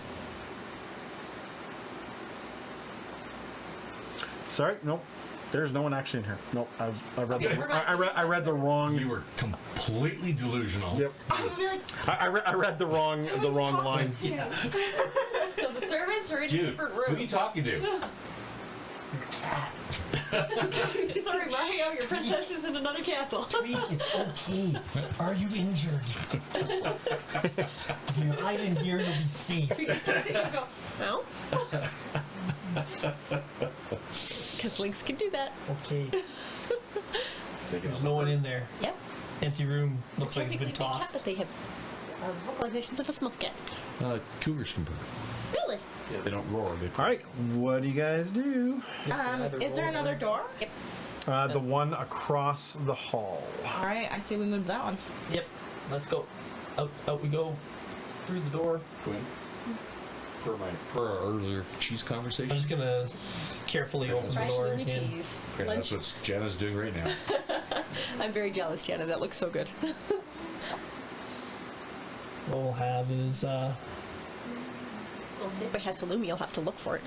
Sorry, nope. There's no one actually in here. Nope. I read Yeah, I read the wrong. You were completely delusional. Yep. I would be like, I read the wrong line. Yeah. So the servants are in a Dude, different who are you room. talking to? Sorry, Mario, your princess is in another castle. Tweak, it's okay. Are you injured? If you hide in here, you'll be safe. No? Because Lynx can do that. Okay. There's no one in there. Yep. Empty room. Looks like it's Technically been big cat, tossed. but they have vocalizations of a smoke cat. Cougars can purr. Really? Yeah, they don't roar. They All right. What do you guys do? is there another door? Yep. The one across the hall. All right, I say we move that one. Yep. Let's go. Out we go. Through the door. Quinn. Per our earlier cheese I'm conversation. just gonna carefully open the Fresh door Looney again. cheese. Yeah, that's what Jenna's doing right now. I'm very jealous, Jenna. That looks so good. What we'll have is Well, see if it has halloumi, I'll have to look for it.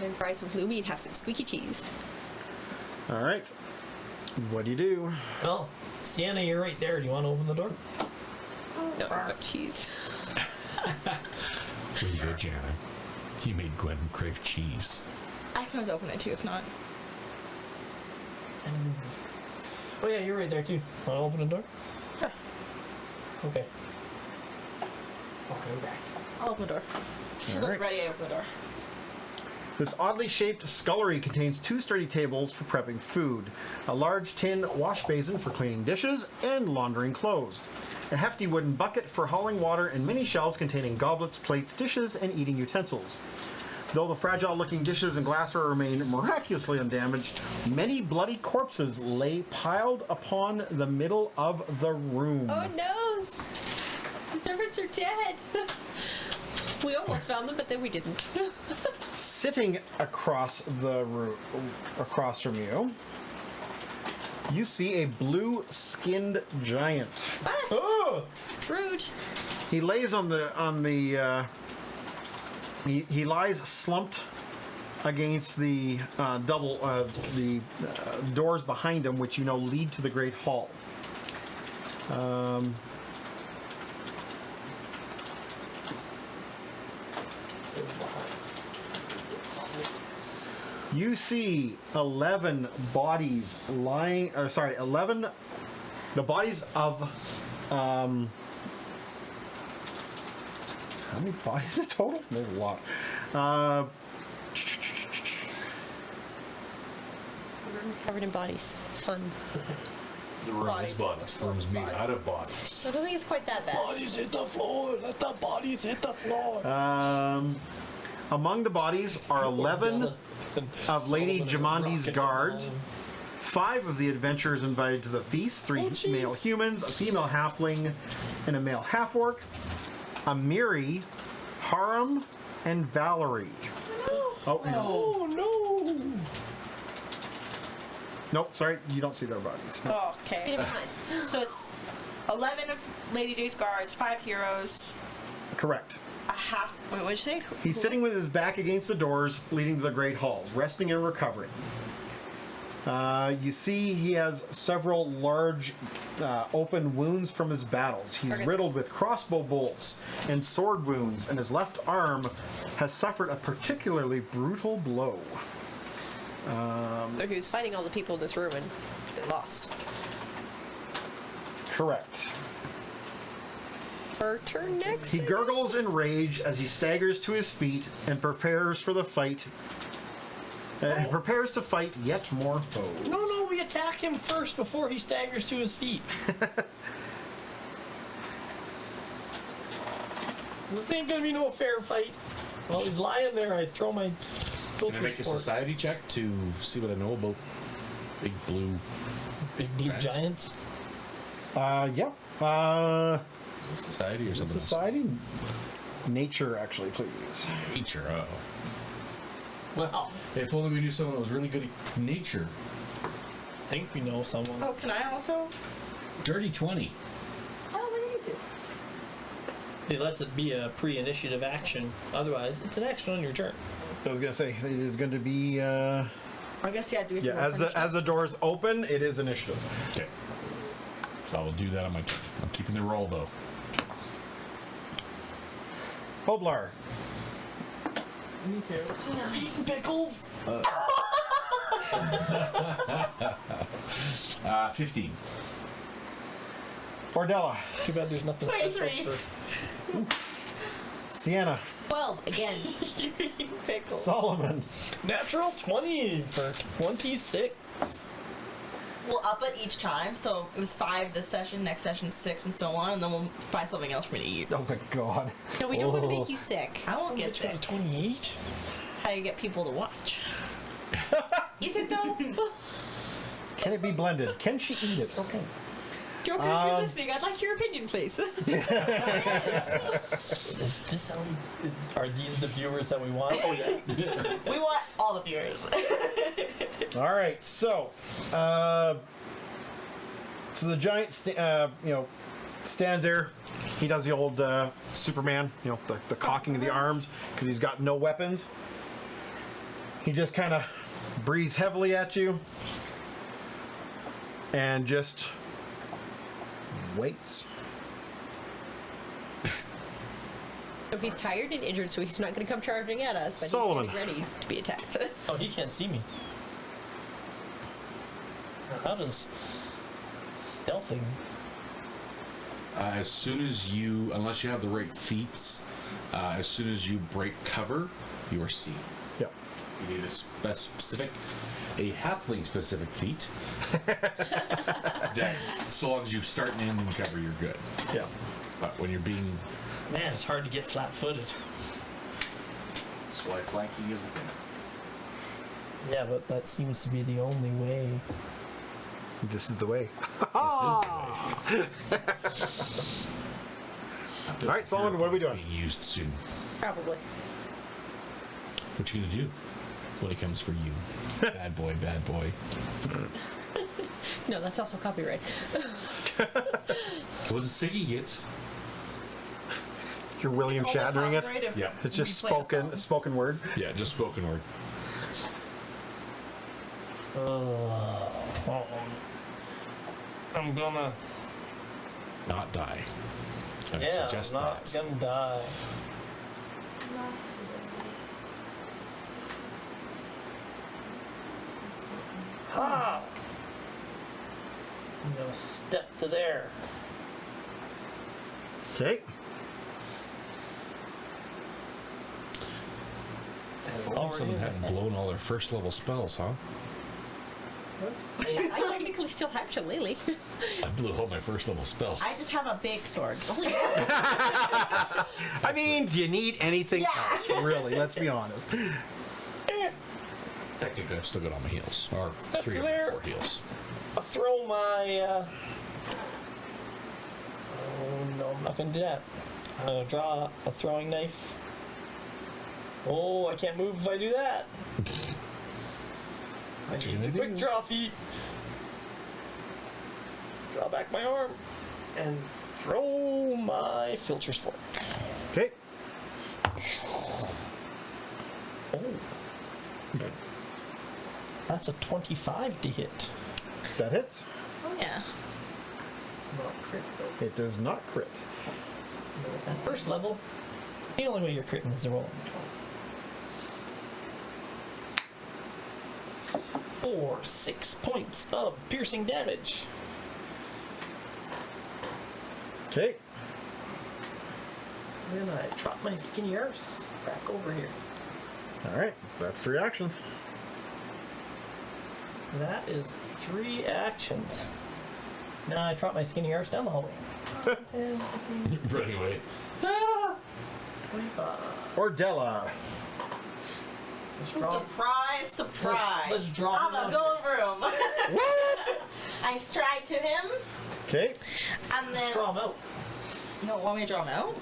And fry some halloumi and have some squeaky cheese. All right. What do you do? well, Sienna, you're right there. Do you want to open the door? No, but cheese. Really good, Jenna. He made Gwen crave cheese. I can always open it too, if not. Oh yeah, you're right there too. Want to open the door? Sure. Okay. Okay, back. I'll open the door. She looks ready, I open the door. This oddly shaped scullery contains 2 sturdy tables for prepping food, a large tin wash basin for cleaning dishes and laundering clothes, a hefty wooden bucket for hauling water, and many shelves containing goblets, plates, dishes, and eating utensils. Though the fragile-looking dishes and glassware remain miraculously undamaged, many bloody corpses lay piled upon the middle of the room. Oh no! The servants are dead! We almost found them, but then we didn't. Sitting across the room, across from you, you see a blue-skinned giant. What? Oh! Rude. He lays on the he lies slumped against the doors behind him, which you know lead to the Great Hall. You see 11 bodies lying, or sorry, 11, the bodies of, how many bodies in total? There's a lot. The room's covered in bodies. Fun. The room is bodies. The room's made out of bodies. I don't think it's quite that bad. Bodies hit the floor. Let the bodies hit the floor. Among the bodies are 11 of Lady Jamandi's guards, 5 of the adventurers invited to the feast, 3 male humans, a female halfling, and a male half-orc, a Miri, Harum, and Valerie. Oh, hang on. Oh no! Nope, sorry, you don't see their bodies. No. Oh, okay. Leave it behind. So it's 11 of Lady D's guards, 5 heroes, Correct. a half. Wait, what'd you say? He's sitting with his back against the doors leading to the Great Hall, resting and recovering. You see he has several large open wounds from his battles. He's riddled with crossbow bolts and sword wounds, and his left arm has suffered a particularly brutal blow. So he was fighting all the people in this room and they lost. Correct. Her turn next. He gurgles in rage as he staggers to his feet and prepares for the fight. Prepares to fight yet more foes. No, we attack him first before he staggers to his feet. This ain't gonna be no fair fight. While he's lying there, I throw my Can filter I make a sport. society check to see what I know about big blue Big blue giants. Yeah. Is it society or something Society? Nature, actually, please. else? Nature, oh. Well, If only we knew someone that was really good at nature. I think we know someone. Oh, can I also? Dirty 20. Oh, what do you do? It lets it be a pre-initiative action. Otherwise, it's an action on your turn. I was gonna say it is going to be. I guess yeah. Do it. Yeah, as the doors open, it is initiative. Okay. So I will do that on my turn. I'm keeping the roll though. Hoblar. Me too. We're eating pickles. 15. Ordella. Too bad there's nothing special 23. for Sienna. 12 again. Pickle. Solomon. natural 20 for 26. We'll up it each time. So it was 5 this session, next session 6, and so on, and then we'll find something else for me to eat. Oh my god. No, we don't want to make you sick. I won't get Bitch got a sick. 28. That's how you get people to watch. Is it though? Can it be blended? Can she eat it? Okay. Joker, if you're listening, I'd like your opinion, please. Is this how are these the viewers that we want? Oh yeah. We want all the viewers. All right. So the giant, stands there. He does the old Superman, the cocking of the arms because he's got no weapons. He just kind of breathes heavily at you and just waits. So he's tired and injured, so he's not going to come charging at us, but Solomon. he's getting ready to be attacked. Oh, he can't see me. How does stealthing? As soon as you, unless you have the right feats, as soon as you break cover, you are seen. Yep. You need a halfling specific feat. That, so long as you start and end in cover, you're good. Yeah. But when you're being, Man, it's hard to get flat-footed. That's why flanking is a thing. Yeah, but that seems to be the only way. This is the way. this is the way. All right, Solomon, what are we doing? Being used soon. Probably. What you gonna do when it comes for you? Bad boy, bad boy. No, that's also copyright. What the Siggy gets? You're William Shatnering it. Yeah. It's just You play the song. spoken word. Yeah, just spoken word. I'm gonna. Not die. I would Yeah, suggest I'm not that. gonna die. Ha! I'm gonna step to there. Okay. All of a sudden, hadn't blown all their first level spells, huh? I technically still have Shillelagh. I blew all my first level spells. I just have a big sword. I mean, do you need anything Yeah. else? Really, let's be honest. Technically, I've still got all my heals. Or Step 3 to of my there. 4 heals. I'll throw my. Oh no, I'm not gonna do that. I'm gonna draw a throwing knife. Oh, I can't move if I do that. I What you need gonna the quick do? draw feat. Draw back my arm and throw my filter's fork. Okay. Oh. That's a 25 to hit. That hits. Oh yeah. It's not crit though. It does not crit. At first level, the only way you're critting is the roll. 6 points of piercing damage. Okay. Then I drop my skinny arse back over here. All right. That's 3 actions. That is 3 actions. Now I drop my skinny arse down the hallway. 10, 15, Running away. 25. Ordella. Let's draw. Surprise, surprise. Let's draw I'm him a out. gold room. I stride to him, Okay. and then. Let's draw him out. You don't want me to draw him out?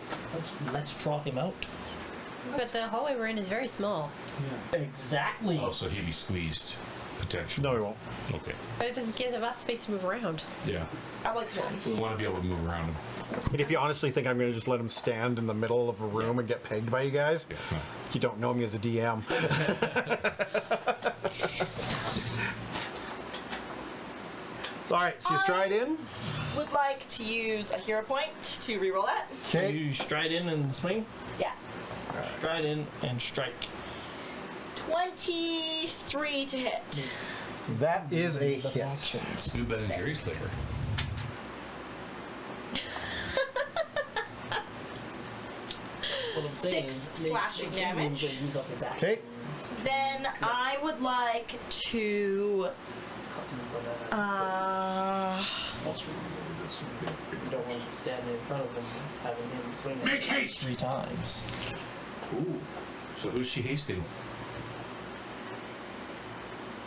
Let's draw him out. But the hallway we're in is very small. Exactly. Oh, so he'd be squeezed, potentially. No, we won't. Okay. But it doesn't give us space to move around. Yeah. I like him. We want to be able to move around him. And if you honestly think I'm going to just let him stand in the middle of a room and get pegged by you guys, Yeah. you don't know me as a DM. So, all right, so you stride in. Would like to use a hero point to reroll that. Okay. You stride in and swing. Yeah. Stride in and strike. 23 to hit. That is a Use up hit. actions. Do Ben and Jerry's flavor. What I'm saying 6 is, slashing they can move damage. and use up his Okay. actions. Then I would like to. You don't want to stand in front of him, having him swing at Make haste! 3 times. Ooh. So who's she hasting?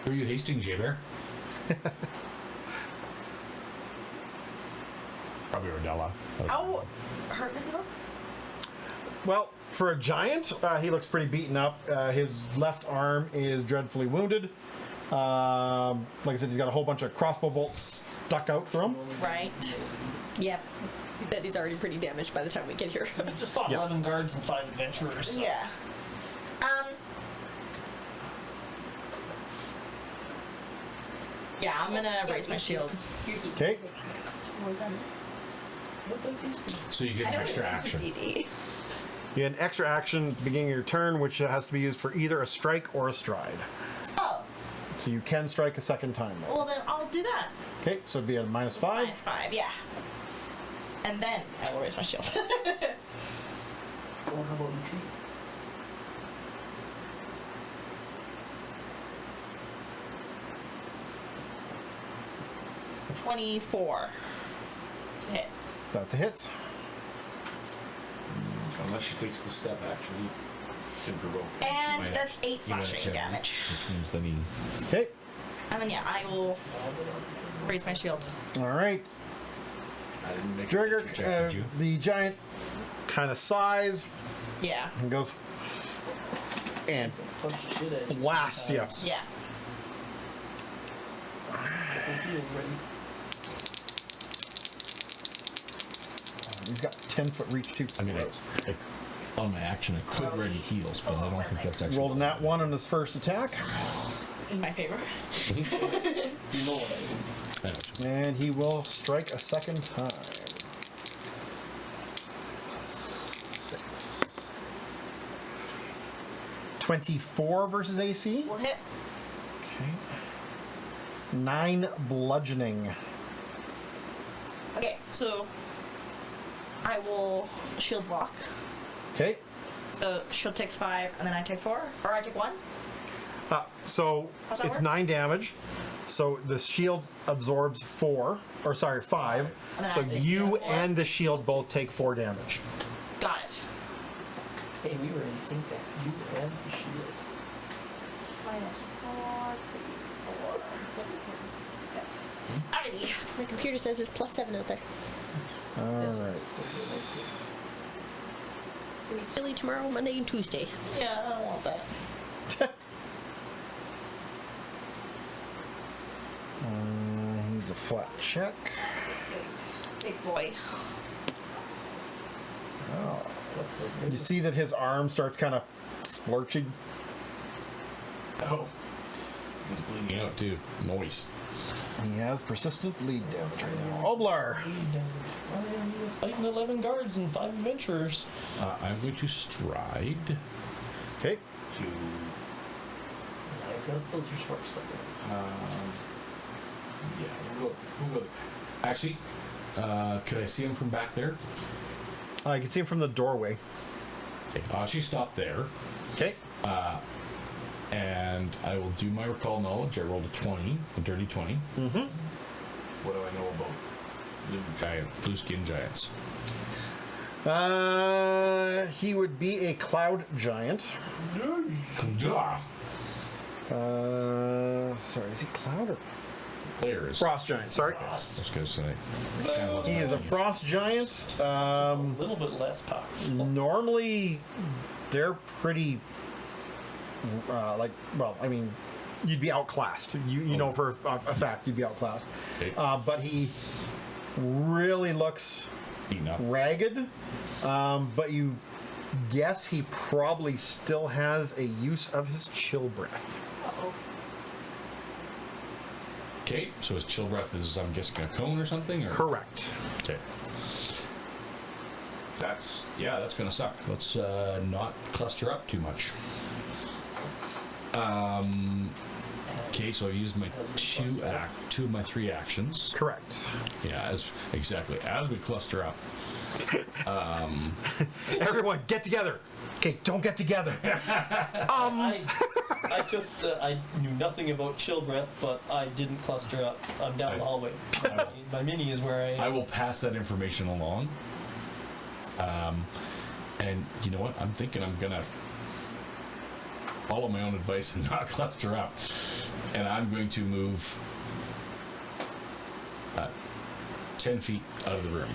Who are you hasting, J-Bear? Probably Ordella. How hurt does he look? Well, for a giant, he looks pretty beaten up. His left arm is dreadfully wounded. Like I said, he's got a whole bunch of crossbow bolts stuck out through him. Right. Yep. That he's already pretty damaged by the time we get here. You just fought Yeah. 11 guards and 5 adventurers. So. Yeah. Yeah, I'm gonna raise my shield. Okay. What does he speak? So you get an extra action. You get an extra action at the beginning of your turn, which has to be used for either a strike or a stride. Oh, So you can strike a second time. Though. well then I'll do that. Okay, so it'd be a -5. -5, yeah. And then I will raise my shield. Or how about retreat? $24 to hit. That's a hit. Unless she takes the step, actually, can provoke. And might that's 8 You might slashing actually- damage. Which means then he. Okay. And then, yeah, I will raise my shield. All right. I didn't make Trigger, a picture check, did you? the giant kind of size Yeah. and goes and Punch the shit out of you. blasts you. Yeah. Get those heels ready. He's got 10-foot reach too. I mean, on my action, I could ready heals, but I don't think that's actually. Rolled a nat 1 on his first attack, In my favor. You know what I mean. Anyways, and he will strike a second time. 6. 24 versus AC. We'll hit. Okay. 9 bludgeoning. Okay, so I will shield block. Okay. So shield takes 5, and then I take 4, or I take 1. So How's that it's work? 9 damage. So the shield absorbs 5. And then So I take you 4. and the shield both take 4 damage. Got it. Hey, we were in sync there. You and the shield. -4, 3, 4, 7. Except. Alrighty. My computer says it's +7 out there. All This right. is nice. It's gonna be chilly tomorrow, Monday, and Tuesday. Yeah, I don't want that. He needs a flat check. Big boy. Oh. That's the You see that his arm starts kind of splurching. oh, he's bleeding out too. Noise. He has persistent bleed damage right now. Oblar. He was fighting 11 guards and 5 adventurers. I'm going to stride. Okay. To He's got filters for it stuff. Yeah, we'll go. Actually, could I see him from back there? You can see him from the doorway. Okay. She stopped there, Okay. and I will do my recall knowledge. I rolled a 20, a dirty 20. Mm-hmm. what do I know about Blue skin giants. He would be a cloud giant. Ah, Sorry, is he cloud or players. frost giant? Sorry. I was gonna say. He is a frost giant. A little bit less powerful. Normally, they're pretty you'd be outclassed. You know for a fact you'd be outclassed. Okay. But he really looks Beaten up. ragged. But you guess he probably still has a use of his chill breath. Okay, so his chill breath is, I'm guessing, a cone or something? Or? Correct. Okay. That's gonna suck. Let's not cluster up too much. Okay, so I used my two of my 3 actions. Correct. Yeah, exactly. As we cluster up. Everyone, get together. Okay, don't get together. I knew nothing about chill breath, but I didn't cluster up. I'm down the hallway. My mini is where I will pass that information along. And you know what? I'm thinking I'm gonna follow my own advice and not cluster up. And I'm going to move 10 feet out of the room.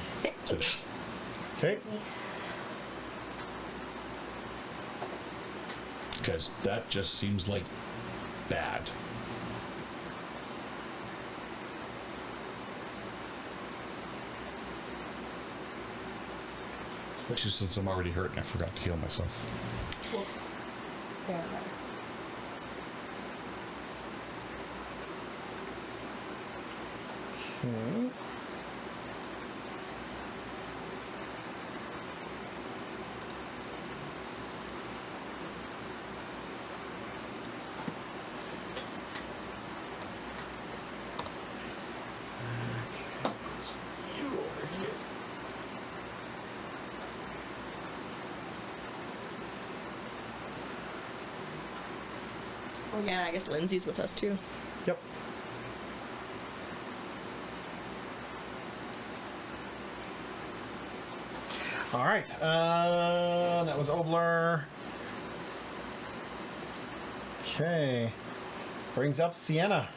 Okay. Because that just seems like bad. Especially since I'm already hurt and I forgot to heal myself. Whoops. There, there. Okay. Oh yeah, I guess Lindsay's with us too. Yep. All right. That was Obler. Okay. Brings up Sienna.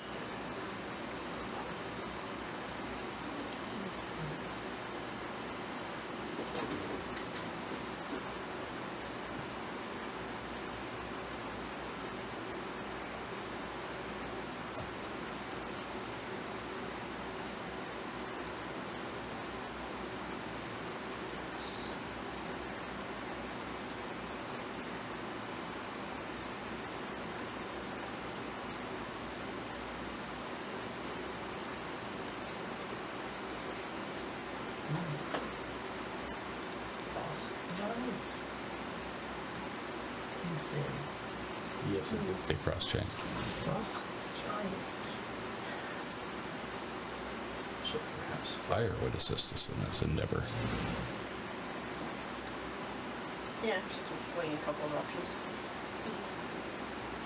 Frost giant. You say Yes, it did say Frost Giant. frost giant. So perhaps fire would assist us in this endeavor. Yeah, just weighing a couple of options.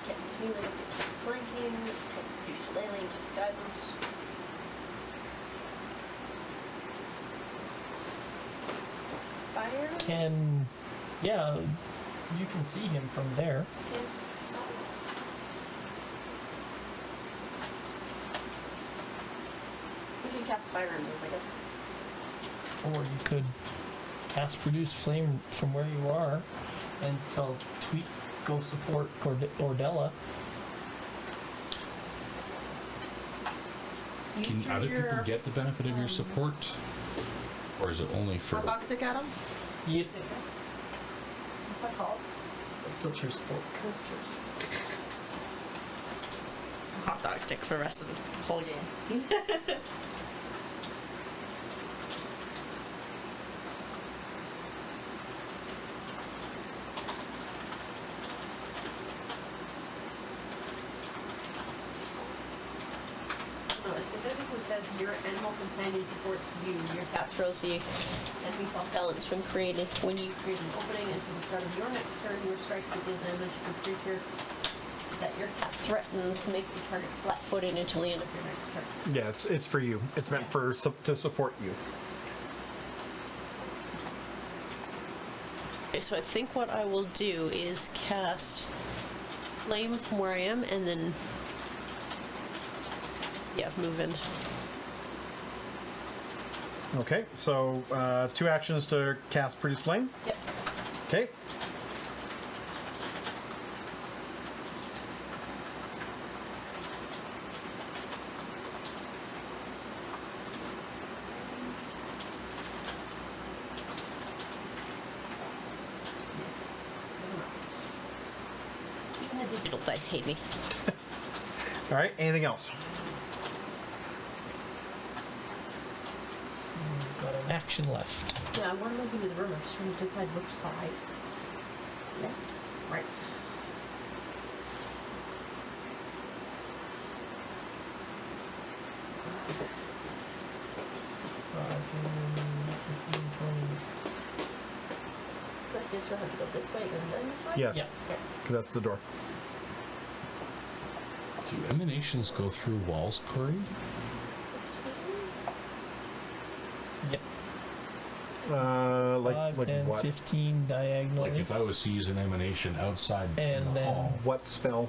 Get into melee, get flanking, do shillelagh, gets guidance. Fire? Yeah, you can see him from there. Yeah. We can cast fire and move, I guess. Or you could cast Produce Flame from where you are and tell Tweet go support Ordella. Can other people get the benefit of your support? Or is it only for... Hot dog stick at him? Yep. What's that called? Filters for cultures. Hot dog stick for the rest of the whole game. No, it specifically says your animal companion supports you. Your cat throws the enemy's off balance when created. When you create an opening until the start of your next turn, your strikes that deal damage to a creature that your cat threatens make the target flat-footed until the end of your next turn. Yeah, it's for you. It's meant for to support you. Okay, so I think what I will do is cast Flame from where I am and then, yeah, move in. Okay, so 2 actions to cast Produce Flame. Yep. Okay. Yes. Even the digital dice hate me. All right. Anything else? You've got an action left. Yeah, I want to move into the room. I'm just trying to decide which side. Left, right. Do I still have to go this way and then this way? Yes, Yeah. Okay. because that's the door. Do emanations go through walls, Corey? Yep. Like 5, 10, what? 15 diagonally. Like if I was to use an emanation outside And the then- hall. What spell?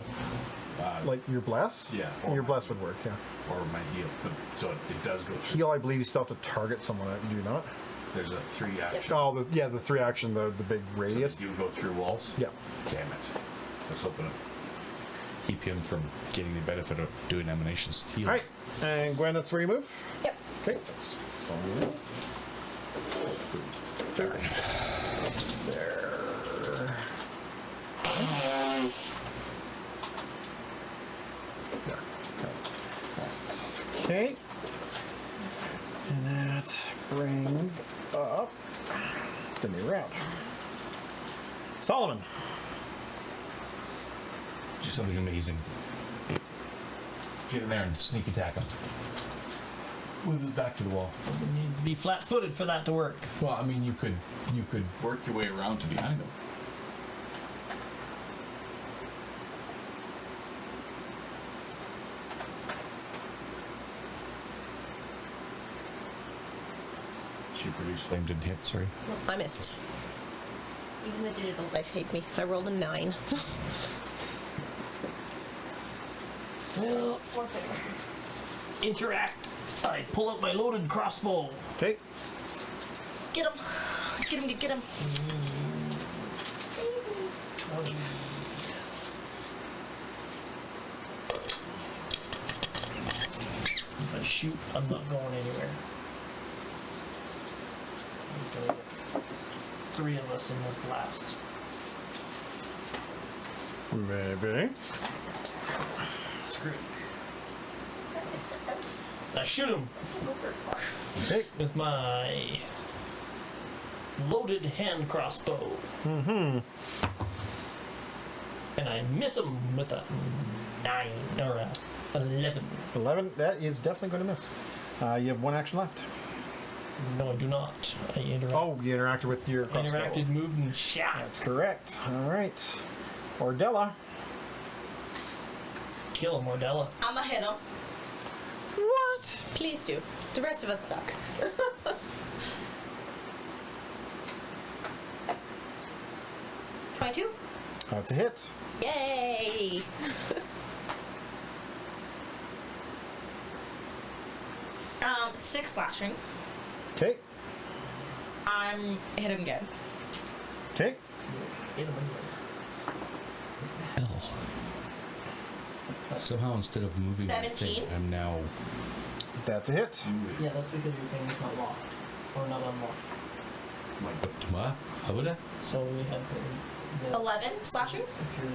Like your bless? Yeah. Your bless would work. Yeah. Or my heal. But, so it does go through. Heal, I believe you still have to target someone. Do you not? There's a 3 action. Oh, the 3 action, the big radius. So you go through walls? Yeah. Damn it. I was hoping of. Keep him from getting the benefit of doing emanations. Heal. All right, and Gwen, that's where you move. Yep. Okay, that's fine. There. Okay. And that brings up the new round. Solomon. Do something amazing. Get in there and sneak attack him. Move it back to the wall. Something needs to be flat-footed for that to work. Well, I mean, you could work your way around to behind him. She produced flame didn't hit, sorry. I missed. Even the digital dice hate me. I rolled a 9. Well, interact. I pull out my loaded crossbow. Okay. Get him. Get him. Get him. 20. If I shoot, I'm not going anywhere. He's gonna get 3 of us in this blast. Maybe. Screw it. I shoot him Okay. with my loaded hand crossbow. Mm-hmm. And I miss him with a 9 or a 11. 11. That is definitely going to miss. You have one action left. No, I do not. I interact. Oh, you interacted with your crossbow. Interacted, moved, and shot. That's correct. All right. Ordella. Kill him, Ordella. I'ma hit him. What? Please do. The rest of us suck. 22. That's a hit. Yay! 6 slashing. Okay. I'm hit him again. Okay. Hit him anyway. Hell. Somehow instead of moving my 17. thing, I'm now... That's a hit. Yeah, that's because your thing is not locked. Or not unlocked. What? How would I? So we have the 11 slashing. if your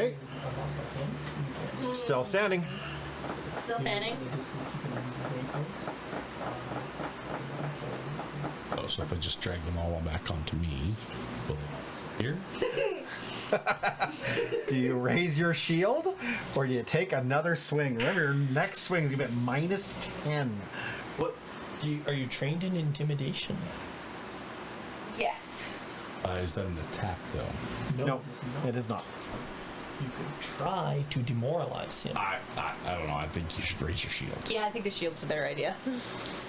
Okay. is unlocked by him, you can Still standing. Still standing. the distance you can move the waypoints. Oh, so if I just drag them all back onto me, will they all disappear? Do you raise your shield or do you take another swing? Remember, your next swing is going to be at -10. What? Are you trained in intimidation? Yes. Is that an attack, though? No, it is not. it is not. You could try to demoralize him. I don't know. I think you should raise your shield. Yeah, I think the shield's a better idea.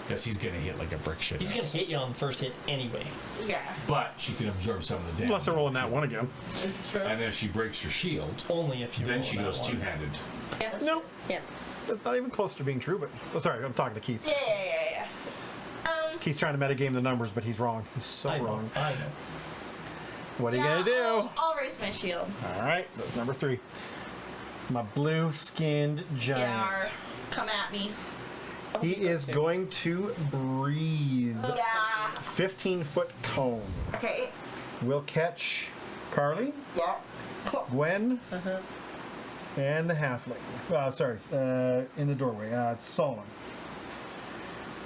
Yes, he's going to hit like a brick shit. He's gonna hit you on the first hit anyway. Yeah. But she can absorb some of the damage. Unless they're rolling that one again. This is true. And then if she breaks your shield, Only if you then roll she that goes one. two-handed. Yeah, that's No. true. Yeah. That's not even close to being true, but... Oh, sorry, I'm talking to Keith. Yeah. Keith's trying to metagame the numbers, but he's wrong. He's so I know. wrong. I know. What are you going to do? I'll raise my shield. All right, that's number 3. My blue-skinned giant. Yeah. Come at me. He is going to breathe. Yeah. 15-foot cone. Okay. We'll catch Carly, Yeah. Gwen, and the halfling. In the doorway. It's Solomon.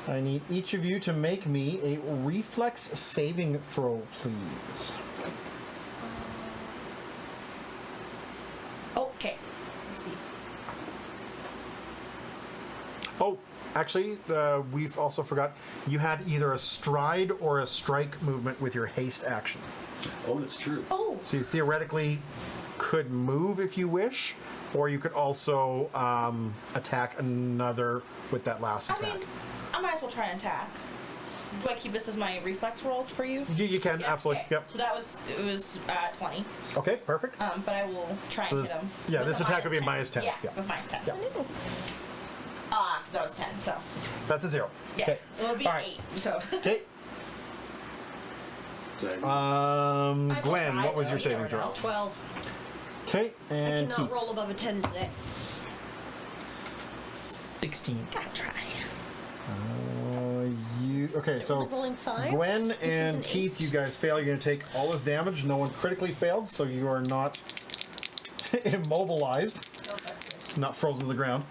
I need each of you to make me a reflex saving throw, please. Okay. Let's see. Oh, actually, we've also forgot. You had either a stride or a strike movement with your haste action. Oh, that's true. Oh. So you theoretically could move if you wish, or you could also attack another with that last I attack. mean, I might as well try and attack. Do I keep this as my reflex roll for you? You can, Yeah, absolutely. okay. Yep. So it was 20. Okay, perfect. But I will try So and this- hit him. yeah, with this a attack would be a -10. -10, Yeah, yeah. with -10. Yeah. That was 10, so. That's a 0. Yeah. Okay. It'll be All right. 8, so. Okay. So Might as well Gwen, try, what was though, your you saving never throw? know. 12. Okay, I and cannot Keith. roll above a 10 today. 16. Gotta try. Okay, so Only rolling 5. Gwen This is and an Keith, 8. you guys fail. You're going to take all this damage. No one critically failed, so you are not immobilized. Not frozen to the ground.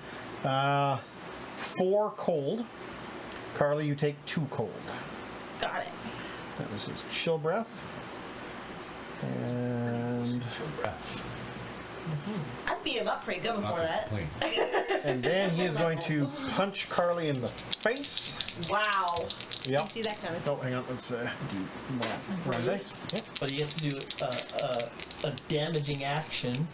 4 cold. Carly, you take 2 cold. Got it. That was his chill breath. And I beat him up pretty good before that. then he is going to punch Carly in the face. Wow. Yep. I see that coming. Oh, hang on. Let's do one dice. Yep. But he has to do a damaging action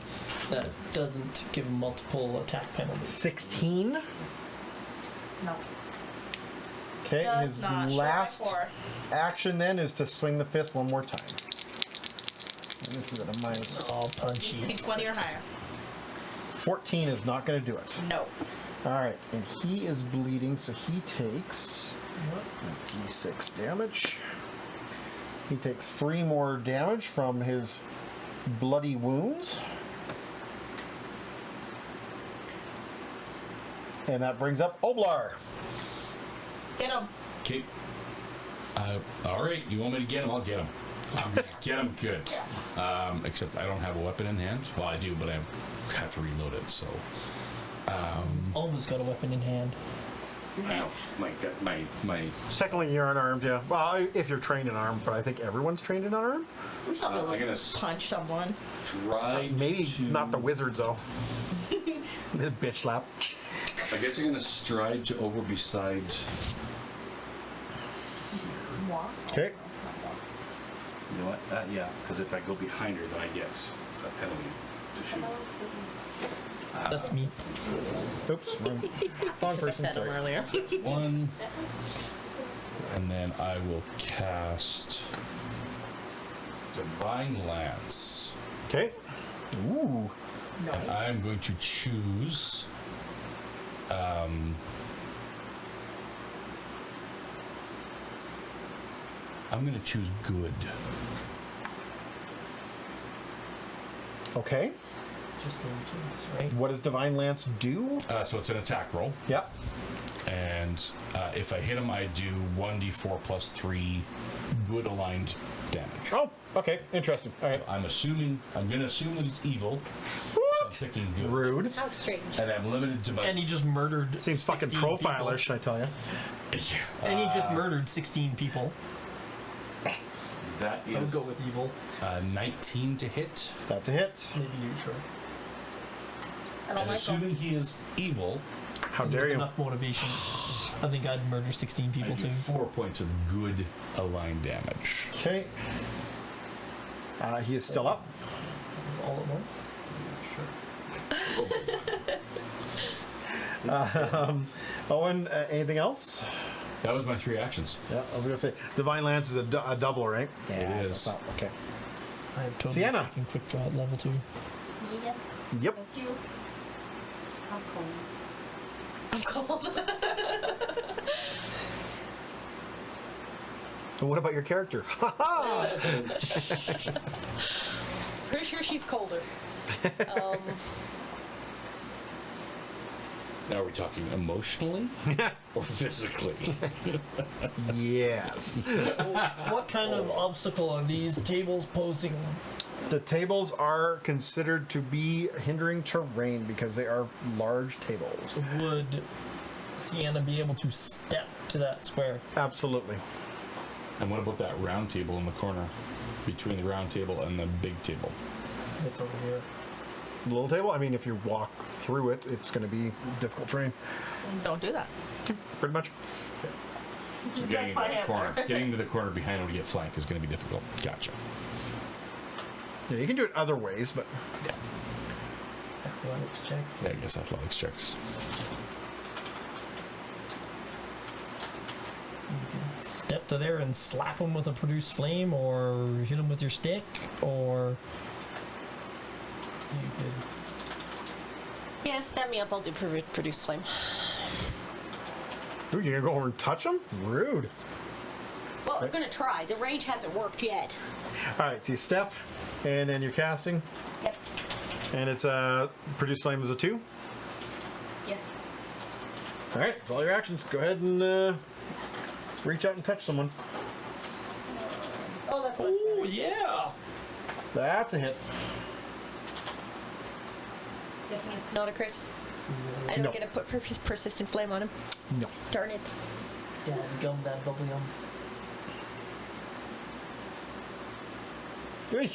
that doesn't give him multiple attack penalties. 16. No. Okay, Does his not. Short by last 4. action then is to swing the fist one more time. And this is at a minus All punchy. 20 or higher. 14 is not going to do it. No. All right, and he is bleeding, so he takes d6 damage. He takes 3 more damage from his bloody wounds. And that brings up Oblar. Get him. Okay. All right, you want me to get him? I'll get him. I'm gonna get him good. Except I don't have a weapon in hand. Well, I do, but I have to reload it. So. Almost got a weapon in hand. I know. My. Secondly, you're unarmed, yeah. Well, if you're trained in armed, but I think everyone's trained in unarmed. We should be able I'm to gonna punch someone. try. Maybe to, not the wizards, though. The bitch slap. I guess I'm gonna stride to over beside. Okay. You know what? Yeah, because if I go behind her, then I get a penalty to shoot. That's me. Oops, wrong person. Fed him Sorry. earlier. One. And then I will cast Divine Lance. Okay. Ooh. And I'm going to choose. I'm going to choose good. Okay. Just in case, right? What does Divine Lance do? So it's an attack roll. Yep. And if I hit him, I do 1d4 plus 3 good aligned damage. Oh, okay. Interesting. All right. I'm going to assume that it's evil. What? I'm picking good. Rude. How strange. And I'm limited to my. And he just murdered. Seems fucking 16 profilish, I tell you. people. And he just murdered 16 people. That I would is go with evil. 19 to hit. That's a hit. Maybe neutral. I don't And like them. assuming he is evil, How dare you? Enough motivation. I think I'd murder 16 I people do too. 4 points of good aligned damage. Okay. He is still up. All at once. Owen, anything else? That was my 3 actions. Yeah, I was gonna say Divine Lance is a double, right? Yeah, It that's is. what I thought. Okay. I have totally Sienna. taken quick draw at level 2. Yeah. Yep. It's you. I'm cold. I'm cold. And what about your character? Ha ha! Pretty sure she's colder. Now are we talking emotionally or physically? Yes. What kind of obstacle are these tables posing? The tables are considered to be hindering terrain because they are large tables. Would Sienna be able to step to that square? Absolutely. And what about that round table in the corner? Between the round table and the big table? It's over here. The little table, I mean, if you walk through it, it's going to be difficult terrain. Don't do that. Pretty much. So getting That's into my that answer. corner, getting to the corner behind him to get flanked is going to be difficult. Gotcha. Yeah, you can do it other ways, but Athletics check. Yeah, I guess athletics checks. Step to there and slap him with a produce flame, or hit him with your stick, or you could. Yeah, stab me up. I'll do produce flame. ooh, you're going to go over and touch them? Rude. Well, I'm gonna try. The range hasn't worked yet. All right, so you step, and then you're casting, Yep. and it's produce flame is a 2. Yes. All right, it's all your actions. Go ahead and reach out and touch someone. Oh, that's what. Oh yeah! That's a hit. Guessing it's not a crit. I don't No. get to put persistent flame on him. No. Darn it. Dad gum that bubble gum. Hey.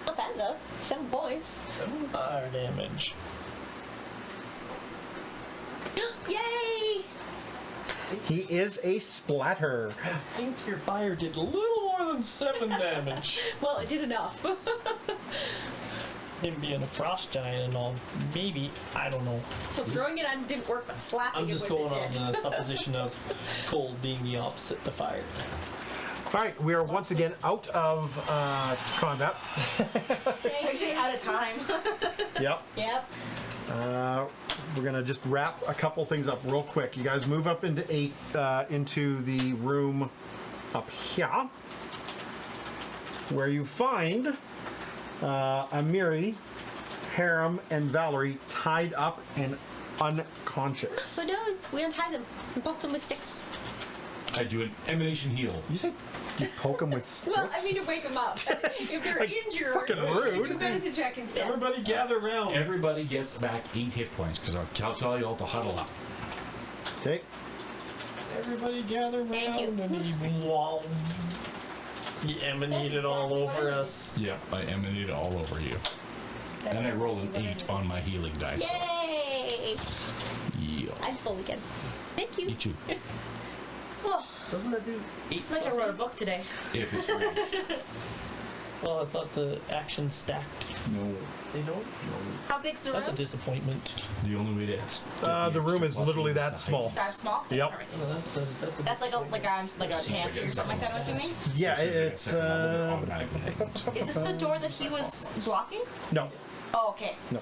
Not bad though. 7 points. 7 fire damage. Yay! He is a splatter. I think your fire did a little more than 7 damage. Well, it did enough. him being a frost giant and all, maybe, I don't know. So throwing it on didn't work, but slapping I'm just it with going it on did. the supposition of cold being the opposite to fire. All right, we are once again out of combat. Actually, out of time. Yep. Yep. We're gonna just wrap a couple things up real quick. You guys move up into into the room up here, where you find Amiri, Harem, and Valerie tied up and unconscious. Who knows? We untie them and poke them with sticks. I do an emanation heal. You say you poke them with sticks? Well, I mean to wake them up. If they're injured, fucking rude. do a medicine check instead. Everybody gather around. Everybody gets back 8 hit points because I'll tell you all to huddle up. Okay. Everybody gather around. Thank you. And he emanated all over us. Yeah, I emanated all over you. And I rolled an 8 on my healing dice. Yay! Yeah. I'm full again. Thank you. Me too. Oh, Doesn't that do 8 I feel like I wrote a book today. If it's ranged. Well, I thought the actions stacked. No. They don't? How big's the That's a room? disappointment. The only way to. The room is literally that small. Is that small? Yep. Alright. So that's a That's like a Seems pantry or something like that, I'm assuming. Yeah, it's Is this the door that he was blocking? no. Oh, okay. No.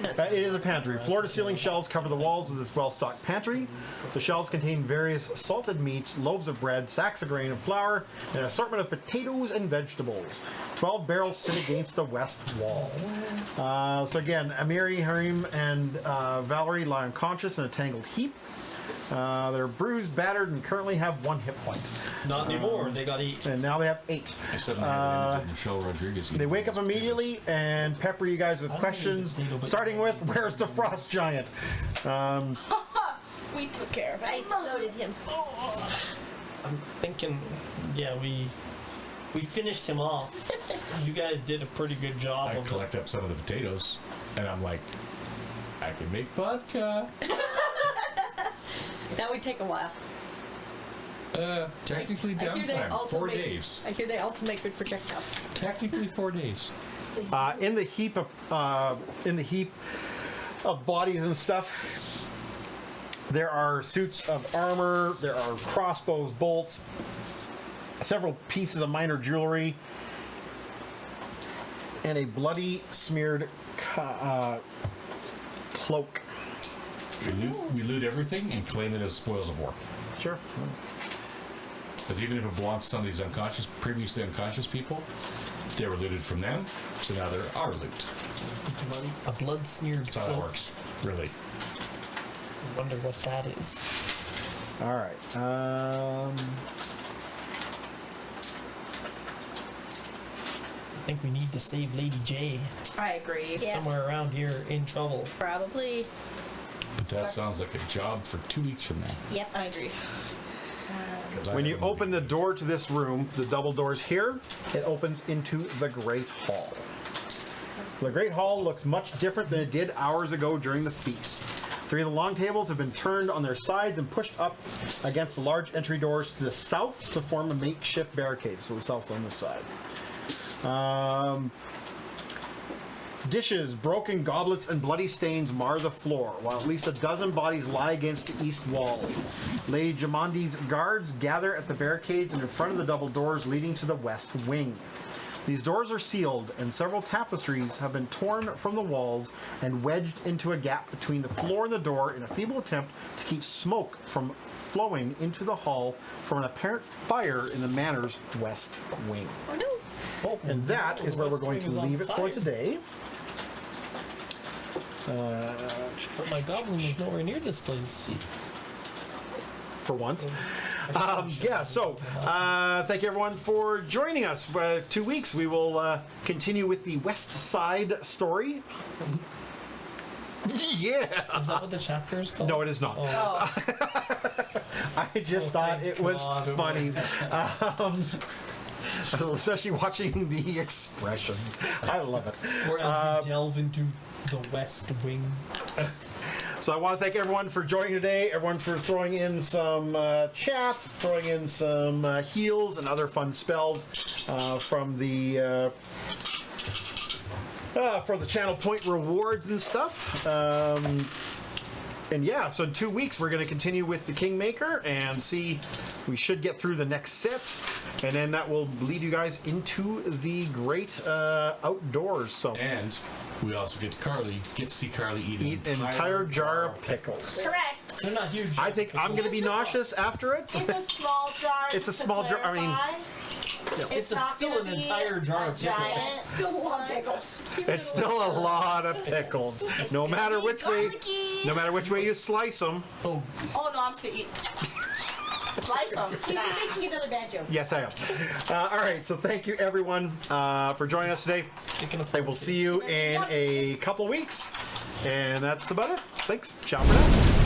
It is a pantry. Floor-to-ceiling shelves cover the walls of this well-stocked pantry. The shelves contain various salted meats, loaves of bread, sacks of grain and flour, and an assortment of potatoes and vegetables. 12 barrels sit against the west wall. So again, Amiri, Harim, and Valerie lie unconscious in a tangled heap. They're bruised, battered, and currently have 1 hit point. Not anymore. They got 8. And now they have 8. I suddenly have an image of Michelle Rodriguez. They wake up immediately and pepper you guys with questions, starting with, where's the frost giant? We took care of it. I exploded him. I'm thinking, yeah, we finished him off. You guys did a pretty good job I of collect up some of the potatoes, and I'm like, I can make vodka. That would take a while. Technically I hear they downtime, also 4 make- days. I hear they also make good projectiles. Technically 4 days. In the heap of bodies and stuff, there are suits of armor, there are crossbows, bolts, several pieces of minor jewelry, and a bloody, smeared cloak. We loot everything and claim it as spoils of war. Sure. Because even if it belongs to some of these previously unconscious people, they were looted from them, so now they're our loot. money. A blood smeared That's how that works, really. I wonder what that is. All right. I think we need to save Lady J. I agree. Yeah. Somewhere around here in trouble. Probably. But that sounds like a job for 2 weeks from now. Yep, I agree. 'Cause I When you haven't open the door to this room, the double doors here, it opens into the Great Hall. So the Great Hall looks much different than it did hours ago during the feast. 3 of the long tables have been turned on their sides and pushed up against the large entry doors to the south to form a makeshift barricade. So the south on this side. Dishes, broken goblets, and bloody stains mar the floor, while at least a dozen bodies lie against the east wall. Lady Jamandi's guards gather at the barricades and in front of the double doors leading to the west wing. These doors are sealed, and several tapestries have been torn from the walls and wedged into a gap between the floor and the door in a feeble attempt to keep smoke from flowing into the hall from an apparent fire in the manor's west wing. Oh no. Oh, And that is where we're going to West Wing is on leave it for fire. today. But my goblin is nowhere near this place. For once. Yeah, so thank you everyone for joining us. 2 weeks we will continue with the West Side story. Yeah! Is that what the chapter is called? No, it is not. Oh, I just thought thank it was God. funny. Especially watching the expressions. I love it. whereas we delve into the West Wing. So I want to thank everyone for joining today, everyone for throwing in some chat, throwing in some heals and other fun spells from the for the channel point rewards and stuff. And yeah, so in 2 weeks we're going to continue with the KingMaker and see. We should get through the next set, and then that will lead you guys into the great outdoors. So And we also get to see Carly eat an entire jar of pickles. Correct. They're not huge. I think I'm going to be nauseous after it. It's a small jar. It's a just to small jar, I mean- clarify. It's not still gonna an be entire jar a of pickles. giant. Still a lot of pickles. It's still a lot of pickles. No matter which way, Garlicky. no matter which way you slice them. Oh, Oh no, I'm just gonna eat. Slice them. He's making another bad joke. Yes, I am. All right, so thank you everyone for joining us today. sticking a I will see you in a couple weeks, and that's about it. Thanks. Ciao for now.